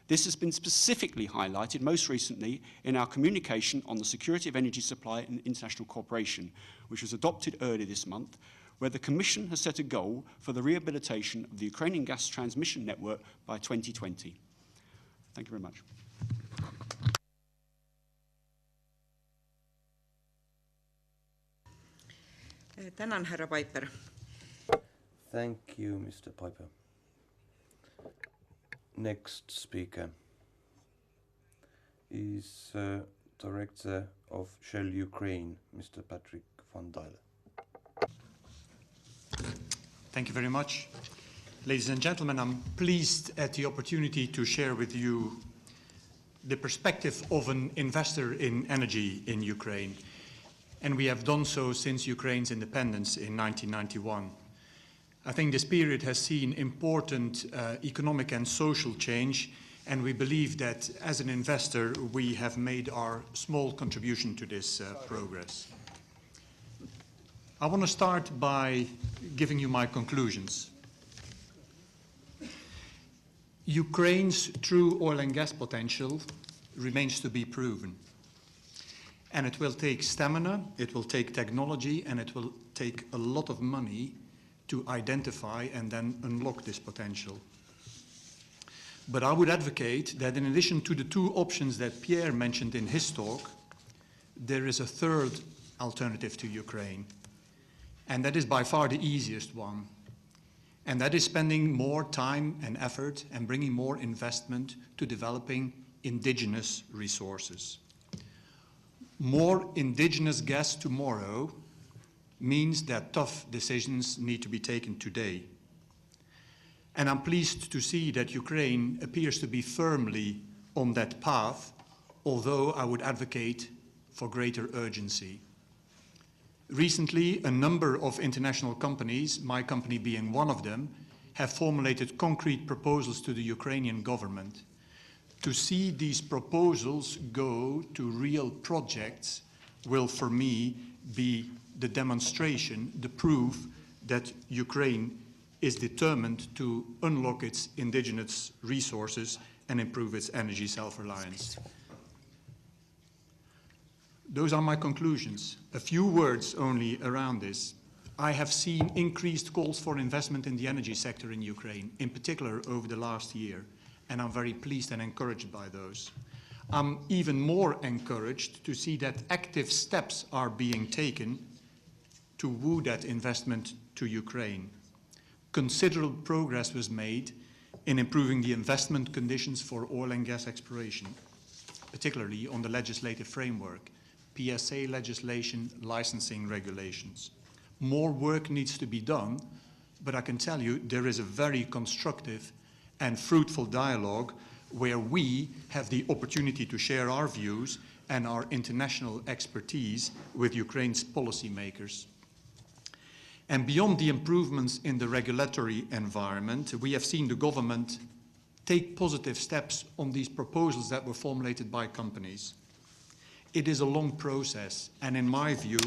This has been specifically highlighted most recently in our communication on the security of energy supply and international cooperation, which was adopted earlier this month, where the Commission has set a goal for the rehabilitation of the Ukrainian gas transmission network by 2020. Thank you very much. Tänan, härra Piper. Thank you, Mr. Piper. Next speaker is Director of Shell Ukraine, Mr. Patrick van Dyle. Thank you very much. Ladies and gentlemen, I'm pleased at the opportunity to share with you the perspective of an investor in energy in Ukraine. And we have done so since Ukraine's independence in 1991. I think this period has seen important economic and social change, and we believe that as an investor we have made our small contribution to this progress. I want to start by giving you my conclusions. Ukraine's true oil and gas potential remains to be proven. And it will take stamina, it will take technology, and it will take a lot of money to identify and then unlock this potential. But I would advocate that in addition to the two options that Pierre mentioned in his talk, there is a third alternative to Ukraine. And that is by far the easiest one. And that is spending more time and effort and bringing more investment to developing indigenous resources. More indigenous gas tomorrow means that tough decisions need to be taken today. And I'm pleased to see that Ukraine appears to be firmly on that path, although I would advocate for greater urgency. Recently, a number of international companies, my company being one of them, have formulated concrete proposals to the Ukrainian government. To see these proposals go to real projects will, for me, be the demonstration, the proof that Ukraine is determined to unlock its indigenous resources and improve its energy self-reliance. Those are my conclusions. A few words only around this. I have seen increased calls for investment in the energy sector in Ukraine, in particular over the last year, and I'm very pleased and encouraged by those. I'm even more encouraged to see that active steps are being taken to woo that investment to Ukraine. considerable progress was made in improving the investment conditions for oil and gas exploration, particularly on the legislative framework, PSA legislation, licensing regulations. More work needs to be done, but I can tell you there is a very constructive and fruitful dialogue where we have the opportunity to share our views and our international expertise with Ukraine's policymakers. And beyond the improvements in the regulatory environment, we have seen the government take positive steps on these proposals that were formulated by companies. It is a long process, and in my view,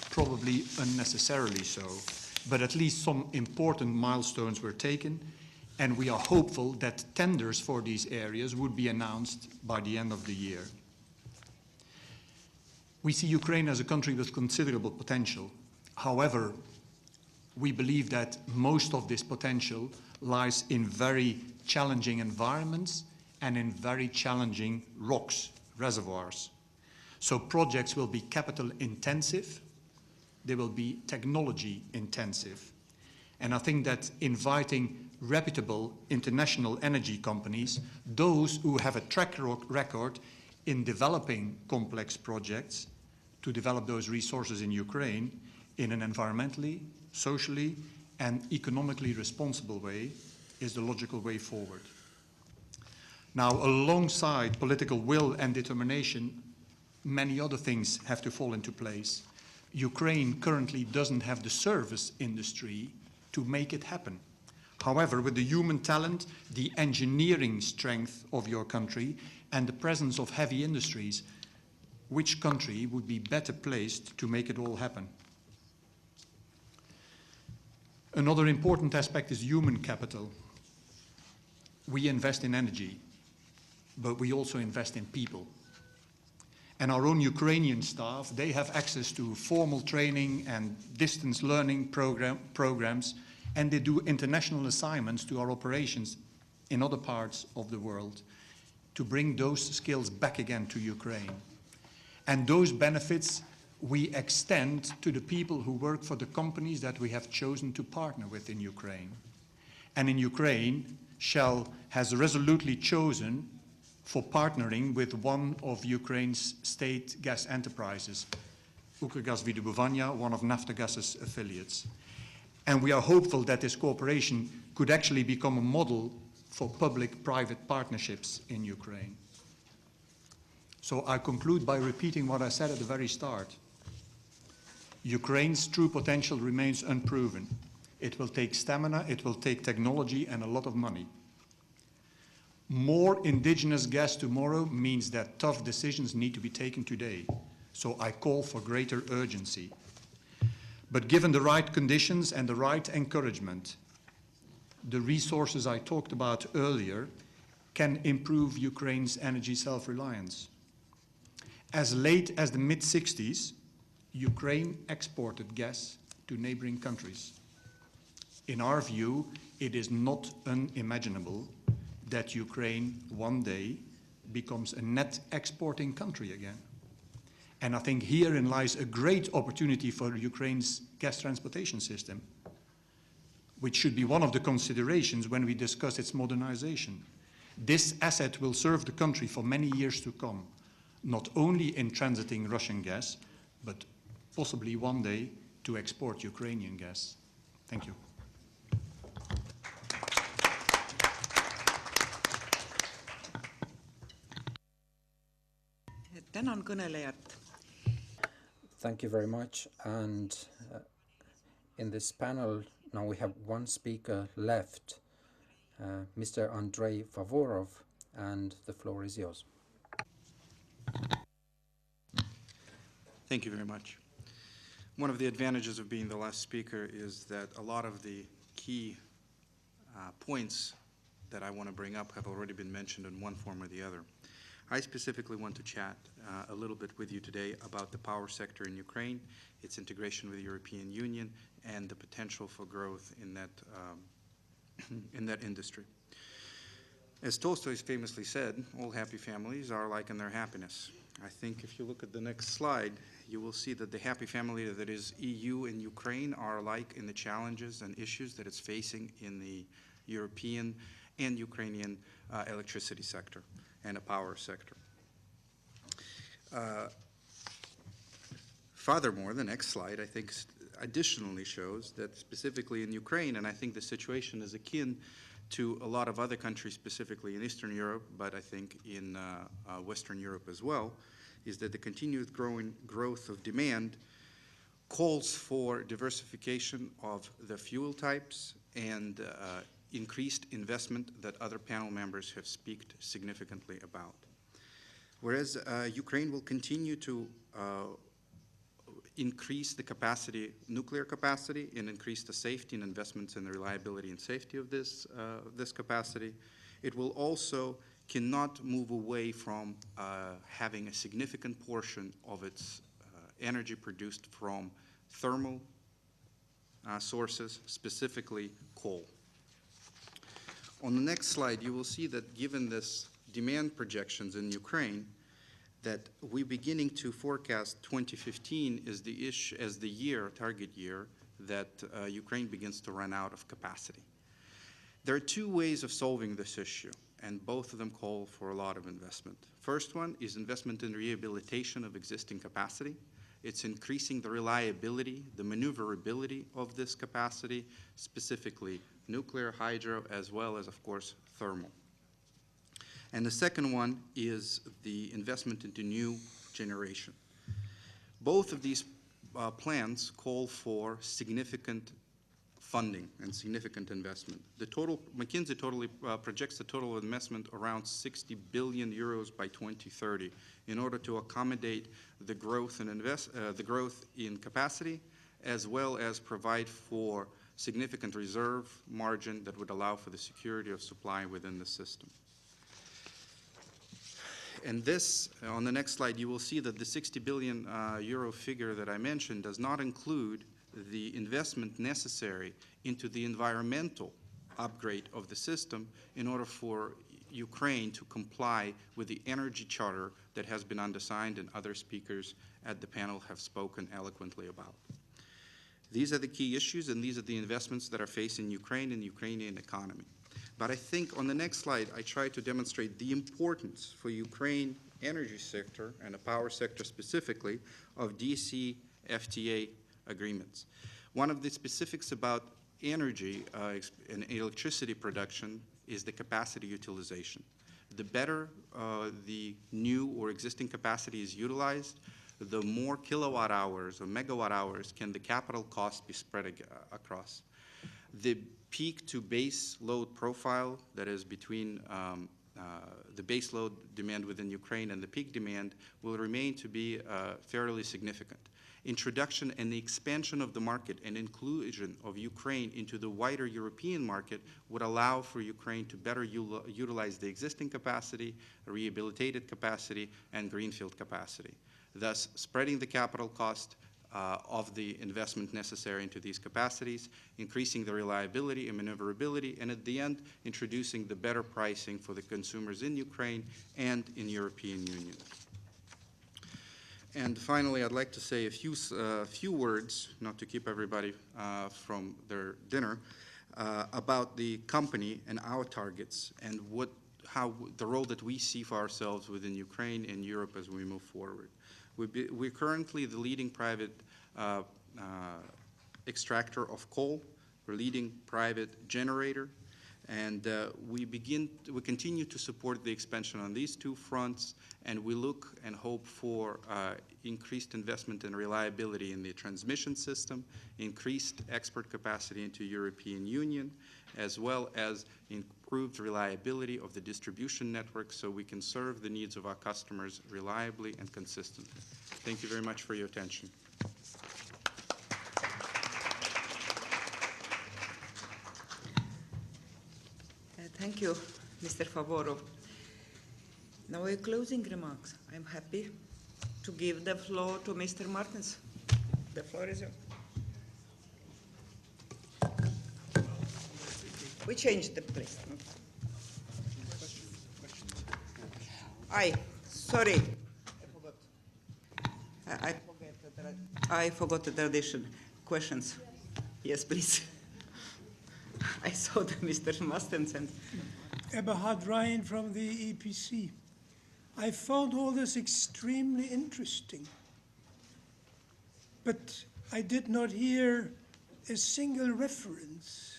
probably unnecessarily so. But at least some important milestones were taken, and we are hopeful that tenders for these areas would be announced by the end of the year. We see Ukraine as a country with considerable potential. However, we believe that most of this potential lies in very challenging environments and in very challenging rocks, reservoirs. So projects will be capital intensive, they will be technology intensive. And I think that inviting reputable international energy companies, those who have a track record in developing complex projects, to develop those resources in Ukraine in an environmentally, socially, and economically responsible way is the logical way forward. Now, alongside political will and determination, many other things have to fall into place. Ukraine currently doesn't have the service industry to make it happen. However, with the human talent, the engineering strength of your country, and the presence of heavy industries, which country would be better placed to make it all happen? Another important aspect is human capital. We invest in energy, but we also invest in people. And our own Ukrainian staff, they have access to formal training and distance learning programs, and they do international assignments to our operations in other parts of the world to bring those skills back again to Ukraine. And those benefits we extend to the people who work for the companies that we have chosen to partner with in Ukraine. And in Ukraine, Shell has resolutely chosen for partnering with one of Ukraine's state gas enterprises, Ukrgaz-Vidobuvania, one of Naftogaz's affiliates. And we are hopeful that this cooperation could actually become a model for public-private partnerships in Ukraine. So I conclude by repeating what I said at the very start. Ukraine's true potential remains unproven. It will take stamina, it will take technology, and a lot of money. More indigenous gas tomorrow means that tough decisions need to be taken today. So I call for greater urgency. But given the right conditions and the right encouragement, the resources I talked about earlier can improve Ukraine's energy self-reliance. As late as the mid-60s, Ukraine exported gas to neighboring countries. In our view, it is not unimaginable that Ukraine one day becomes a net exporting country again. And I think herein lies a great opportunity for Ukraine's gas transportation system, which should be one of the considerations when we discuss its modernization. This asset will serve the country for many years to come, not only in transiting Russian gas, but possibly one day to export Ukrainian gas. Thank you. Tänan kõnelejat. Thank you very much. And in this panel, now we have one speaker left, Mr. Andriy Favorov, and the floor is yours. Thank you very much. One of the advantages of being the last speaker is that a lot of the key points that I want to bring up have already been mentioned in one form or the other. I specifically want to chat a little bit with you today about the power sector in Ukraine, its integration with the European Union, and the potential for growth in that industry. As Tolstoy famously said, all happy families are alike in their happiness. I think if you look at the next slide, you will see that the happy family that is EU and Ukraine are alike in the challenges and issues that it's facing in the European and Ukrainian electricity sector and a power sector. Furthermore, the next slide, I think, additionally shows that specifically in Ukraine, and I think the situation is akin to a lot of other countries, specifically in Eastern Europe, but I think in Western Europe as well, is that the continued growth of demand calls for diversification of the fuel types and increased investment that other panel members have spoken significantly about. Whereas Ukraine will continue to increase the capacity, nuclear capacity, and increase the safety and investments in the reliability and safety of this capacity, it will also cannot move away from having a significant portion of its energy produced from thermal sources, specifically coal. On the next slide, you will see that given this demand projections in Ukraine, that we're beginning to forecast 2015 as the target year, that Ukraine begins to run out of capacity. There are two ways of solving this issue, and both of them call for a lot of investment. First one is investment in rehabilitation of existing capacity. It's increasing the reliability, the maneuverability of this capacity, specifically nuclear, hydro, as well as, of course, thermal. And the second one is the investment into new generation. Both of these plans call for significant funding and significant investment. McKinsey projects the total investment around 60 billion euros by 2030 in order to accommodate the growth in capacity, as well as provide for significant reserve margin that would allow for the security of supply within the system. And this, on the next slide, you will see that the 60 billion euro figure that I mentioned does not include the investment necessary into the environmental upgrade of the system in order for Ukraine to comply with the energy charter that has been undersigned and other speakers at the panel have spoken eloquently about. These are the key issues, and these are the investments that are facing Ukraine and the Ukrainian economy. But I think on the next slide, I try to demonstrate the importance for Ukraine energy sector and the power sector specifically of DCFTA agreements. One of the specifics about energy and electricity production is the capacity utilization. The better the new or existing capacity is utilized, the more kilowatt hours or megawatt hours can the capital cost be spread across. The peak to base load profile, that is between the base load demand within Ukraine and the peak demand, will remain to be fairly significant. Introduction and the expansion of the market and inclusion of Ukraine into the wider European market would allow for Ukraine to better utilize the existing capacity, rehabilitated capacity, and greenfield capacity, thus spreading the capital cost of the investment necessary into these capacities, increasing the reliability and maneuverability, and at the end, introducing the better pricing for the consumers in Ukraine and in European Union. And finally, I'd like to say a few words, not to keep everybody from their dinner, about the company and our targets and how the role that we see for ourselves within Ukraine and Europe as we move forward. We're currently the leading private extractor of coal. We're leading private generator, and we continue to support the expansion on these two fronts, and we look and hope for increased investment and reliability in the transmission system, increased export capacity into European Union, as well as improved reliability of the distribution network so we can serve the needs of our customers reliably and consistently. Thank you very much for your attention. Thank you, Mr. Favorov. Now, a closing remarks. I'm happy to give the floor to Mr. Martens. The floor is yours. We changed the place. Sorry. I forgot the tradition. Questions? Yes, please. I saw that Mr. Mustens. Eberhard Ryan from the EPC. I found all this extremely interesting, but I did not hear a single reference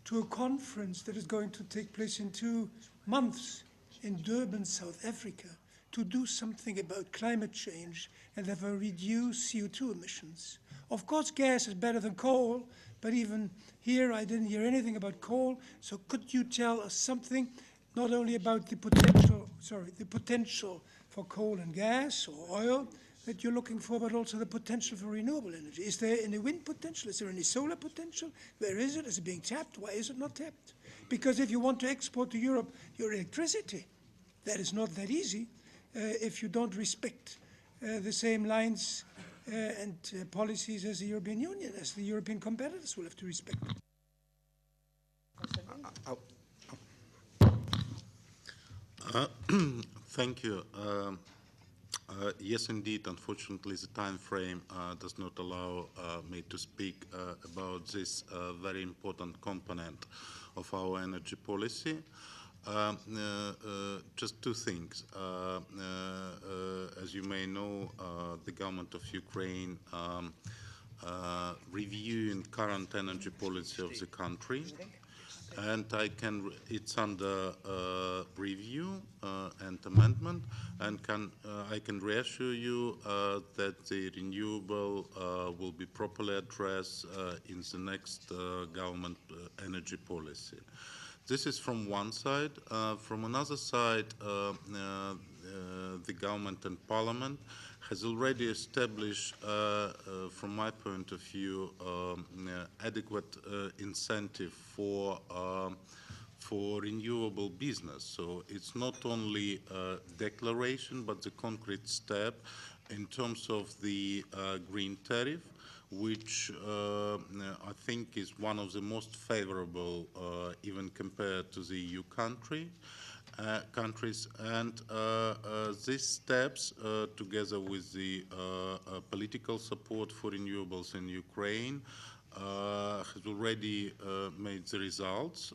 to a conference that is going to take place in 2 months in Durban, South Africa, to do something about climate change and therefore reduce CO2 emissions. Of course, gas is better than coal, but even here I didn't hear anything about coal. So could you tell us something, not only about the potential for coal and gas or oil that you're looking for, but also the potential for renewable energy? Is there any wind potential? Is there any solar potential? Where is it? Is it being tapped? Why is it not tapped? Because if you want to export to Europe your electricity, that is not that easy if you don't respect the same lines and policies as the European Union, as the European competitors will have to respect. Thank you. Yes, indeed. Unfortunately, the time frame does not allow me to speak about this very important component of our energy policy. Just two things. As you may know, the government of Ukraine reviewing current energy policy of the country, and it's under review and amendment, and I can reassure you that the renewable will be properly addressed in the next government energy policy. This is from one side. From another side, the government and parliament has already established, from my point of view, adequate incentive for renewable business. So it's not only a declaration, but the concrete step in terms of the green tariff, which I think is one of the most favorable, even compared to the EU countries. And these steps, together with the political support for renewables in Ukraine, has already made the results.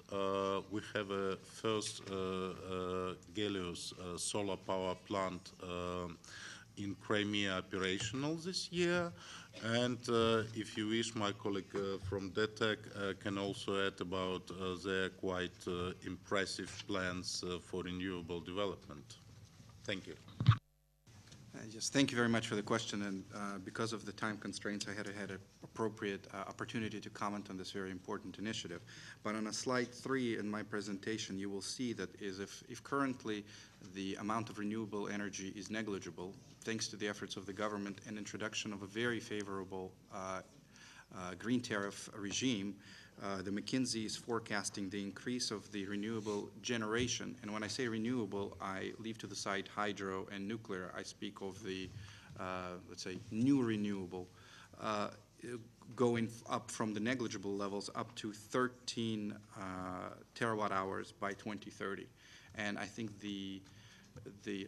We have a first Helios solar power plant in Crimea operational this year. And if you wish, my colleague from DETEC can also add about their quite impressive plans for renewable development. Thank you. Yes, thank you very much for the question. And because of the time constraints, I had an appropriate opportunity to comment on this very important initiative. But on slide 3 in my presentation, you will see that if currently the amount of renewable energy is negligible, thanks to the efforts of the government and introduction of a very favorable green tariff regime, the McKinsey is forecasting the increase of the renewable generation. And when I say renewable, I leave to the side hydro and nuclear. I speak of the, let's say, new renewable, going up from the negligible levels up to 13 terawatt hours by 2030. And I think the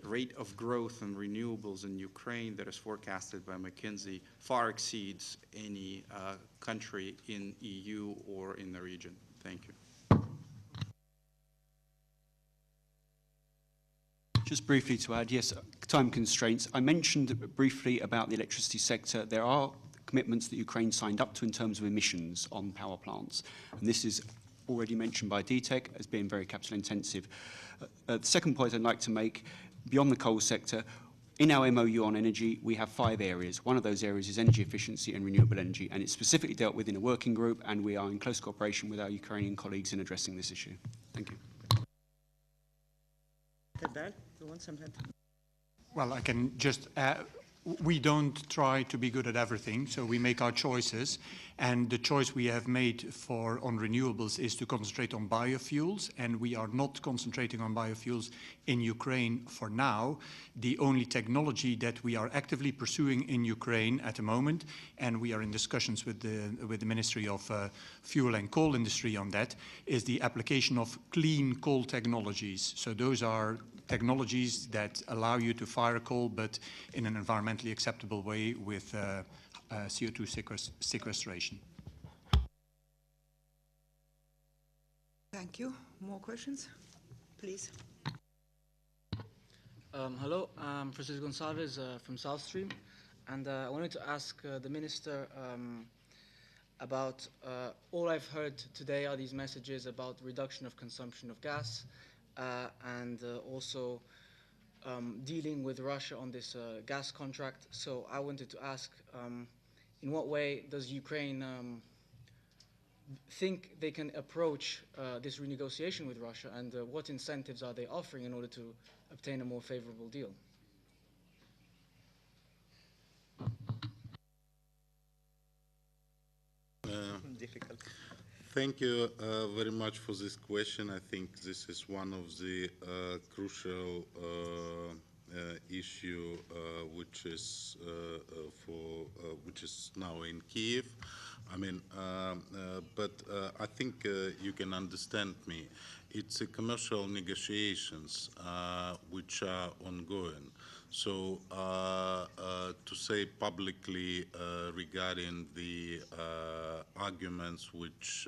rate of growth in renewables in Ukraine that is forecasted by McKinsey far exceeds any country in EU or in the region. Thank you. Just briefly to add, yes, time constraints. I mentioned briefly about the electricity sector. There are commitments that Ukraine signed up to in terms of emissions on power plants. And this is already mentioned by DTEC as being very capital intensive. The second point I'd like to make, beyond the coal sector, in our MOU on energy, we have 5 areas. One of those areas is energy efficiency and renewable energy, and it's specifically dealt with in a working group, and we are in close cooperation with our Ukrainian colleagues in addressing this issue. Thank you. Well, I can just add, we don't try to be good at everything, so we make our choices. And the choice we have made on renewables is to concentrate on biofuels, and we are not concentrating on biofuels in Ukraine for now. The only technology that we are actively pursuing in Ukraine at the moment, and we are in discussions with the Ministry of Fuel and Coal Industry on that, is the application of clean coal technologies. So those are technologies that allow you to fire coal, but in an environmentally acceptable way with CO2 sequestration. Thank you. More questions? Please. Hello, I'm Francisco Gonçalves from South Stream, and I wanted to ask the Minister about all I've heard today are these messages about reduction of consumption of gas and also dealing with Russia on this gas contract. So I wanted to ask, in what way does Ukraine think they can approach this renegotiation with Russia, and what incentives are they offering in order to obtain a more favorable deal? Difficult. Thank you very much for this question. I think this is one of the crucial issue which is now in Kyiv. I mean, but I think you can understand me. It's a commercial negotiations which are ongoing. So to say publicly regarding the arguments which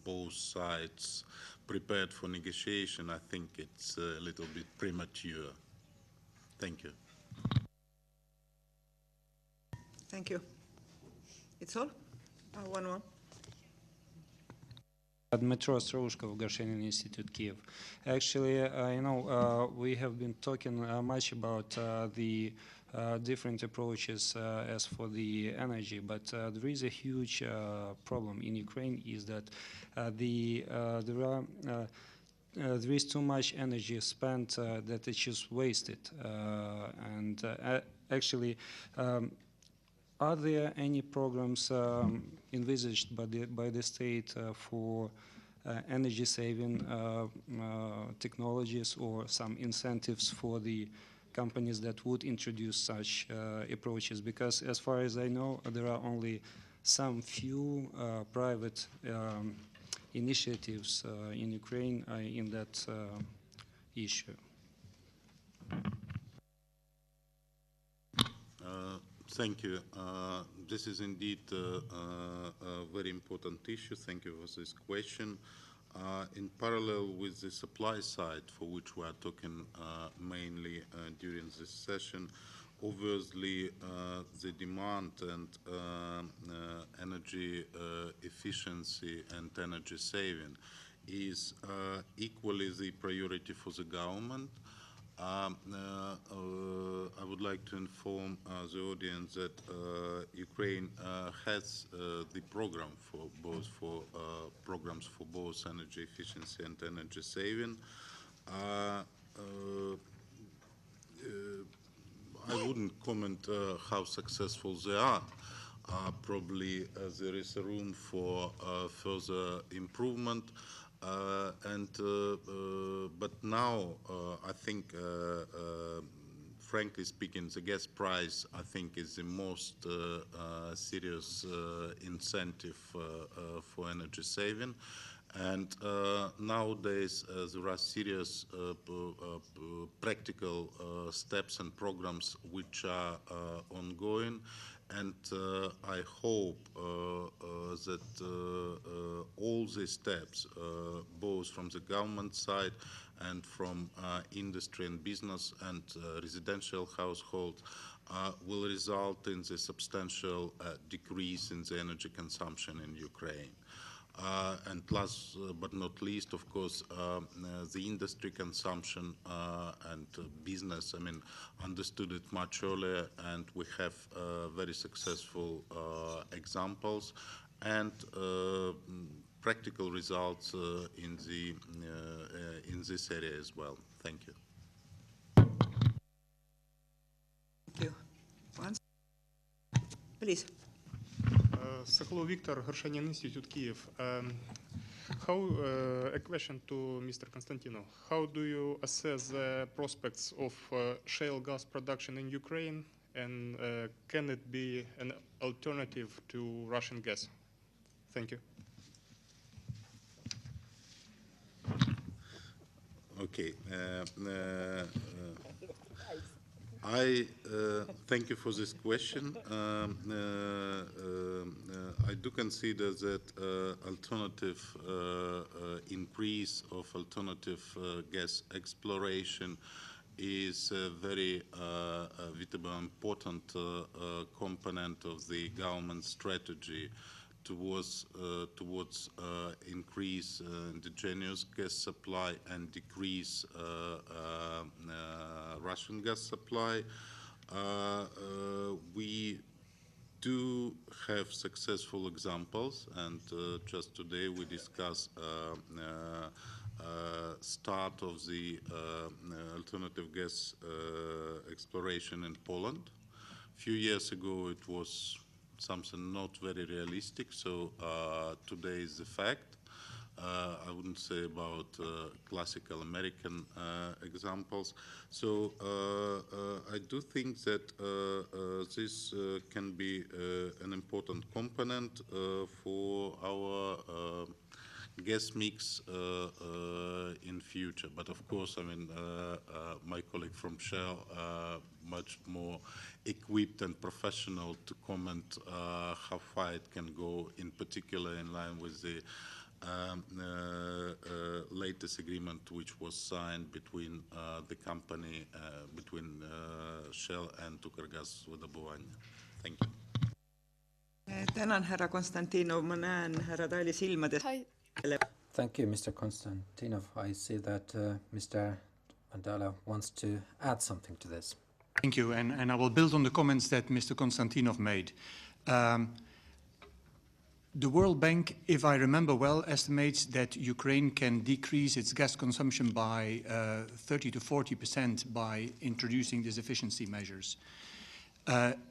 both sides prepared for negotiation, I think it's a little bit premature. Thank you. Thank you. It's all? One more. Petro Gurshenin Institute, Kyiv. Actually, we have been talking much about the different approaches as for the energy, but there is a huge problem in Ukraine is that there is too much energy spent that it's just wasted. Actually, are there any programs envisaged by the state for energy saving technologies or some incentives for the companies that would introduce such approaches? Because as far as I know, there are only some few private initiatives in Ukraine in that issue. Thank you. This is indeed a very important issue. Thank you for this question. In parallel with the supply side, for which we are talking mainly during this session, obviously the demand and energy efficiency and energy saving is equally the priority for the government. I would like to inform the audience that Ukraine has the program for both programs for both energy efficiency and energy saving. I wouldn't comment how successful they are. Probably there is a room for further improvement. But now I think, frankly speaking, the gas price I think is the most serious incentive for energy saving. And nowadays there are serious practical steps and programs which are ongoing. And I hope that all these steps, both from the government side and from industry and business and residential households, will result in the substantial decrease in the energy consumption in Ukraine. And last but not least, of course, the industry consumption and business, I mean, understood it much earlier, and we have very successful examples and practical results in this area as well. Thank you. Thank you. Once, please. Sokolow Victor, Gurshenin Institute, Kyiv. A question to Mr. Konstantino. How do you assess the prospects of shale gas production in Ukraine, and can it be an alternative to Russian gas? Thank you. Okay. I thank you for this question. I do consider that alternative increase of alternative gas exploration is a very vitally important component of the government strategy towards increase indigenous gas supply and decrease Russian gas supply. We do have successful examples, and just today we discussed start of the alternative gas exploration in Poland. A few years ago it was something not very realistic, so today is the fact. I wouldn't say about classical American examples. So I do think that this can be an important component for our gas mix in future. But of course, I mean, my colleague from Shell much more equipped and professional to comment how far it can go, in particular in line with the latest agreement which was signed between the company, between Shell and Ukrgas-Vodobuvanie. Thank you. Tänan, härra Konstantinov, ma näen härra Tali silmades. Thank you, Mr. Konstantinov. I see that Mr. Vandala wants to add something to this. Thank you, and I will build on the comments that Mr. Konstantinov made. The World Bank, if I remember well, estimates that Ukraine can decrease its gas consumption by 30 to 40% by introducing these efficiency measures.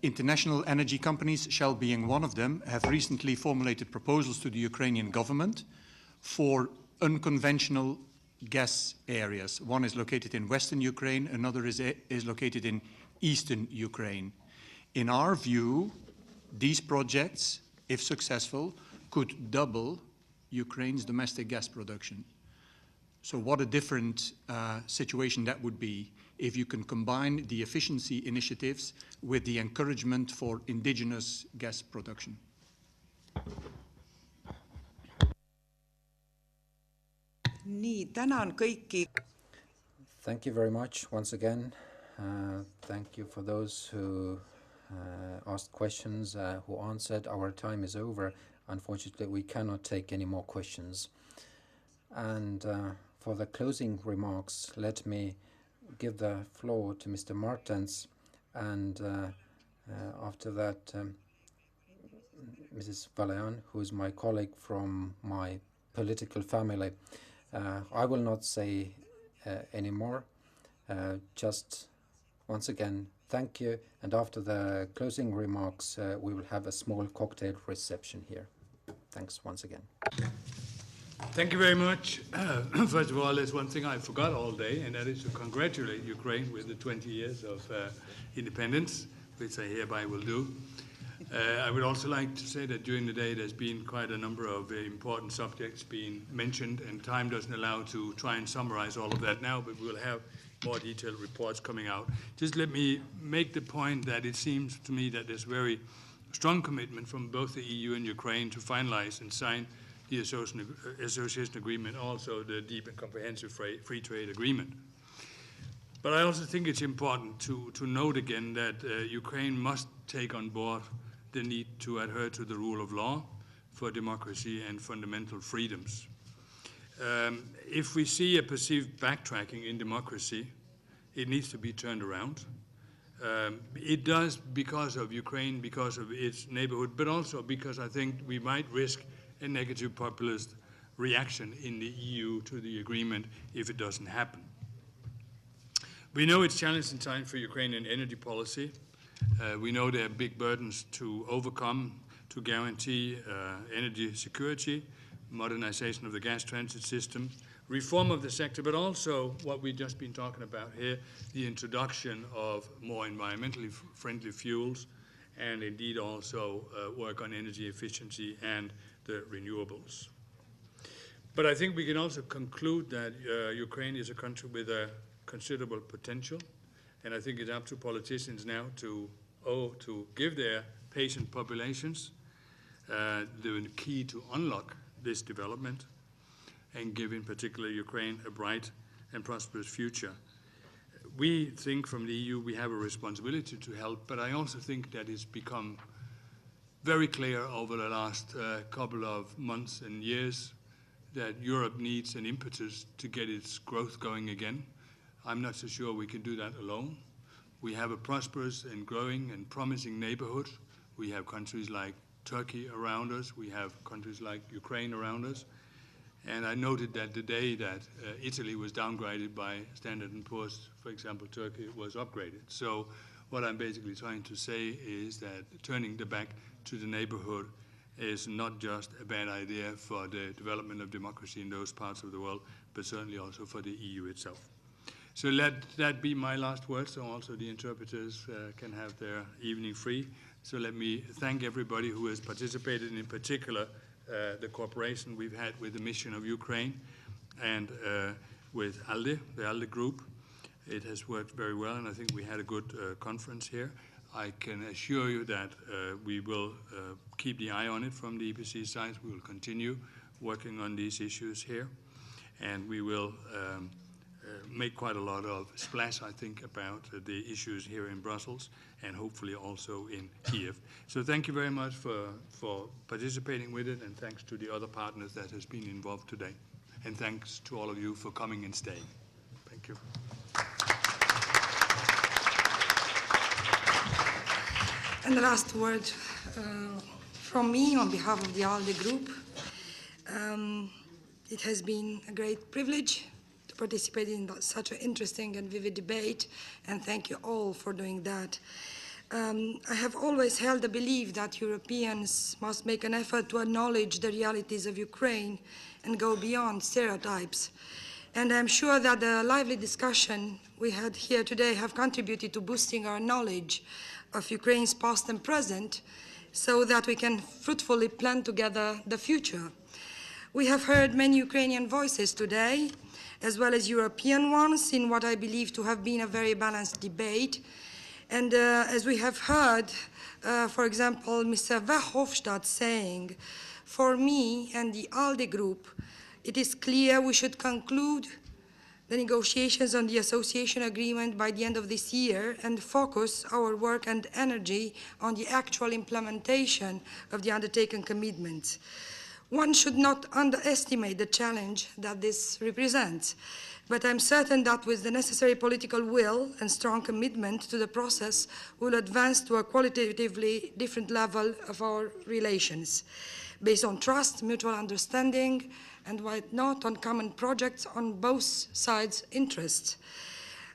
International energy companies, Shell being one of them, have recently formulated proposals to the Ukrainian government for unconventional gas areas. One is located in western Ukraine, another is located in eastern Ukraine. In our view, these projects, if successful, could double Ukraine's domestic gas production. So what a different situation that would be if you can combine the efficiency initiatives with the encouragement for indigenous gas production. Thank you very much once again. Thank you for those who asked questions, who answered. Our time is over. Unfortunately, we cannot take any more questions. And for the closing remarks, let me give the floor to Mr. Martens, and after that, Mrs. VĽEAN, who is my colleague from my political family. I will not say any more. Just once again, thank you. And after the closing remarks, we will have a small cocktail reception here. Thanks once again. Thank you very much. First of all, there's one thing I forgot all day, and that is to congratulate Ukraine with the 20 years of independence, which I hereby will do. I would also like to say that during the day there's been quite a number of important subjects being mentioned, and time doesn't allow to try and summarize all of that now, but we'll have more detailed reports coming out. Just let me make the point that it seems to me that there's very strong commitment from both the EU and Ukraine to finalize and sign the association agreement, also the deep and comprehensive free trade agreement. But I also think it's important to note again that Ukraine must take on board the need to adhere to the rule of law for democracy and fundamental freedoms. If we see a perceived backtracking in democracy, it needs to be turned around. It does because of Ukraine, because of its neighborhood, but also because I think we might risk a negative populist reaction in the EU to the agreement if it doesn't happen. We know it's challenging time for Ukrainian energy policy. We know there are big burdens to overcome to guarantee energy security, modernization of the gas transit system, reform of the sector, but also what we've just been talking about here, the introduction of more environmentally friendly fuels, and indeed also work on energy efficiency and the renewables. But I think we can also conclude that Ukraine is a country with a considerable potential, and I think it's up to politicians now to give their patient populations the key to unlock this development and give in particular Ukraine a bright and prosperous future. We think from the EU we have a responsibility to help, but I also think that it's become very clear over the last couple of months and years that Europe needs an impetus to get its growth going again. I'm not so sure we can do that alone. We have a prosperous and growing and promising neighborhood. We have countries like Turkey around us. We have countries like Ukraine around us. And I noted that the day that Italy was downgraded by Standard & Poor's, for example, Turkey was upgraded. So what I'm basically trying to say is that turning the back to the neighborhood is not just a bad idea for the development of democracy in those parts of the world, but certainly also for the EU itself. So let that be my last word, so also the interpreters can have their evening free. So let me thank everybody who has participated, and in particular the cooperation we've had with the mission of Ukraine and with ALDE, the ALDE group. It has worked very well, and I think we had a good conference here. I can assure you that we will keep the eye on it from the EPC side. We will continue working on these issues here, and we will make quite a lot of splash, I think, about the issues here in Brussels and hopefully also in Kiev. So thank you very much for participating with it, and thanks to the other partners that has been involved today. And thanks to all of you for coming and staying. Thank you. And the last word from me on behalf of the ALDE group. It has been a great privilege to participate in such an interesting and vivid debate, and thank you all for doing that. I have always held the belief that Europeans must make an effort to acknowledge the realities of Ukraine and go beyond stereotypes. And I'm sure that the lively discussion we had here today have contributed to boosting our knowledge of Ukraine's past and present so that we can fruitfully plan together the future. We have heard many Ukrainian voices today, as well as European ones, in what I believe to have been a very balanced debate. And as we have heard, for example, Mr. Verhofstadt saying, for me and the ALDE group, it is clear we should conclude the negotiations on the association agreement by the end of this year and focus our work and energy on the actual implementation of the undertaken commitments. One should not underestimate the challenge that this represents, but I'm certain that with the necessary political will and strong commitment to the process, we'll advance to a qualitatively different level of our relations, based on trust, mutual understanding, and why not on common projects on both sides' interests.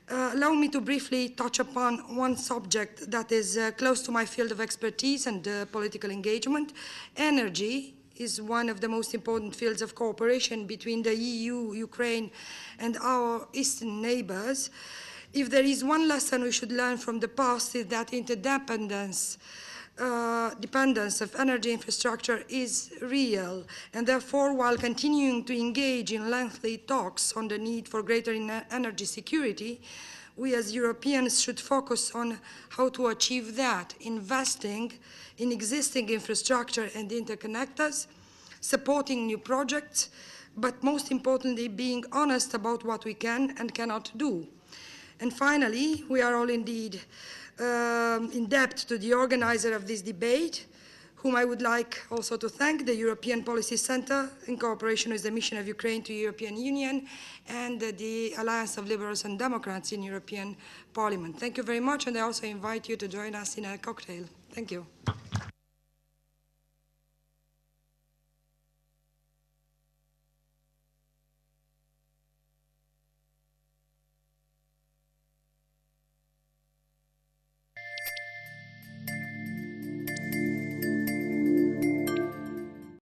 Allow me to briefly touch upon one subject that is close to my field of expertise and political engagement. Energy is one of the most important fields of cooperation between the EU, Ukraine, and our eastern neighbors. If there is one lesson we should learn from the past, is that interdependence dependence of energy infrastructure is real, and therefore, while continuing to engage in lengthy talks on the need for greater energy security, we as Europeans should focus on how to achieve that, investing in existing infrastructure and interconnectors, supporting new projects, but most importantly, being honest about what we can and cannot do. And finally, we are all indeed in debt to the organizer of this debate, whom I would like also to thank, the European Policy Center, in cooperation with the Mission of Ukraine to the European Union and the Alliance of Liberals and Democrats in European Parliament. Thank you very much, and I also invite you to join us in a cocktail. Thank you.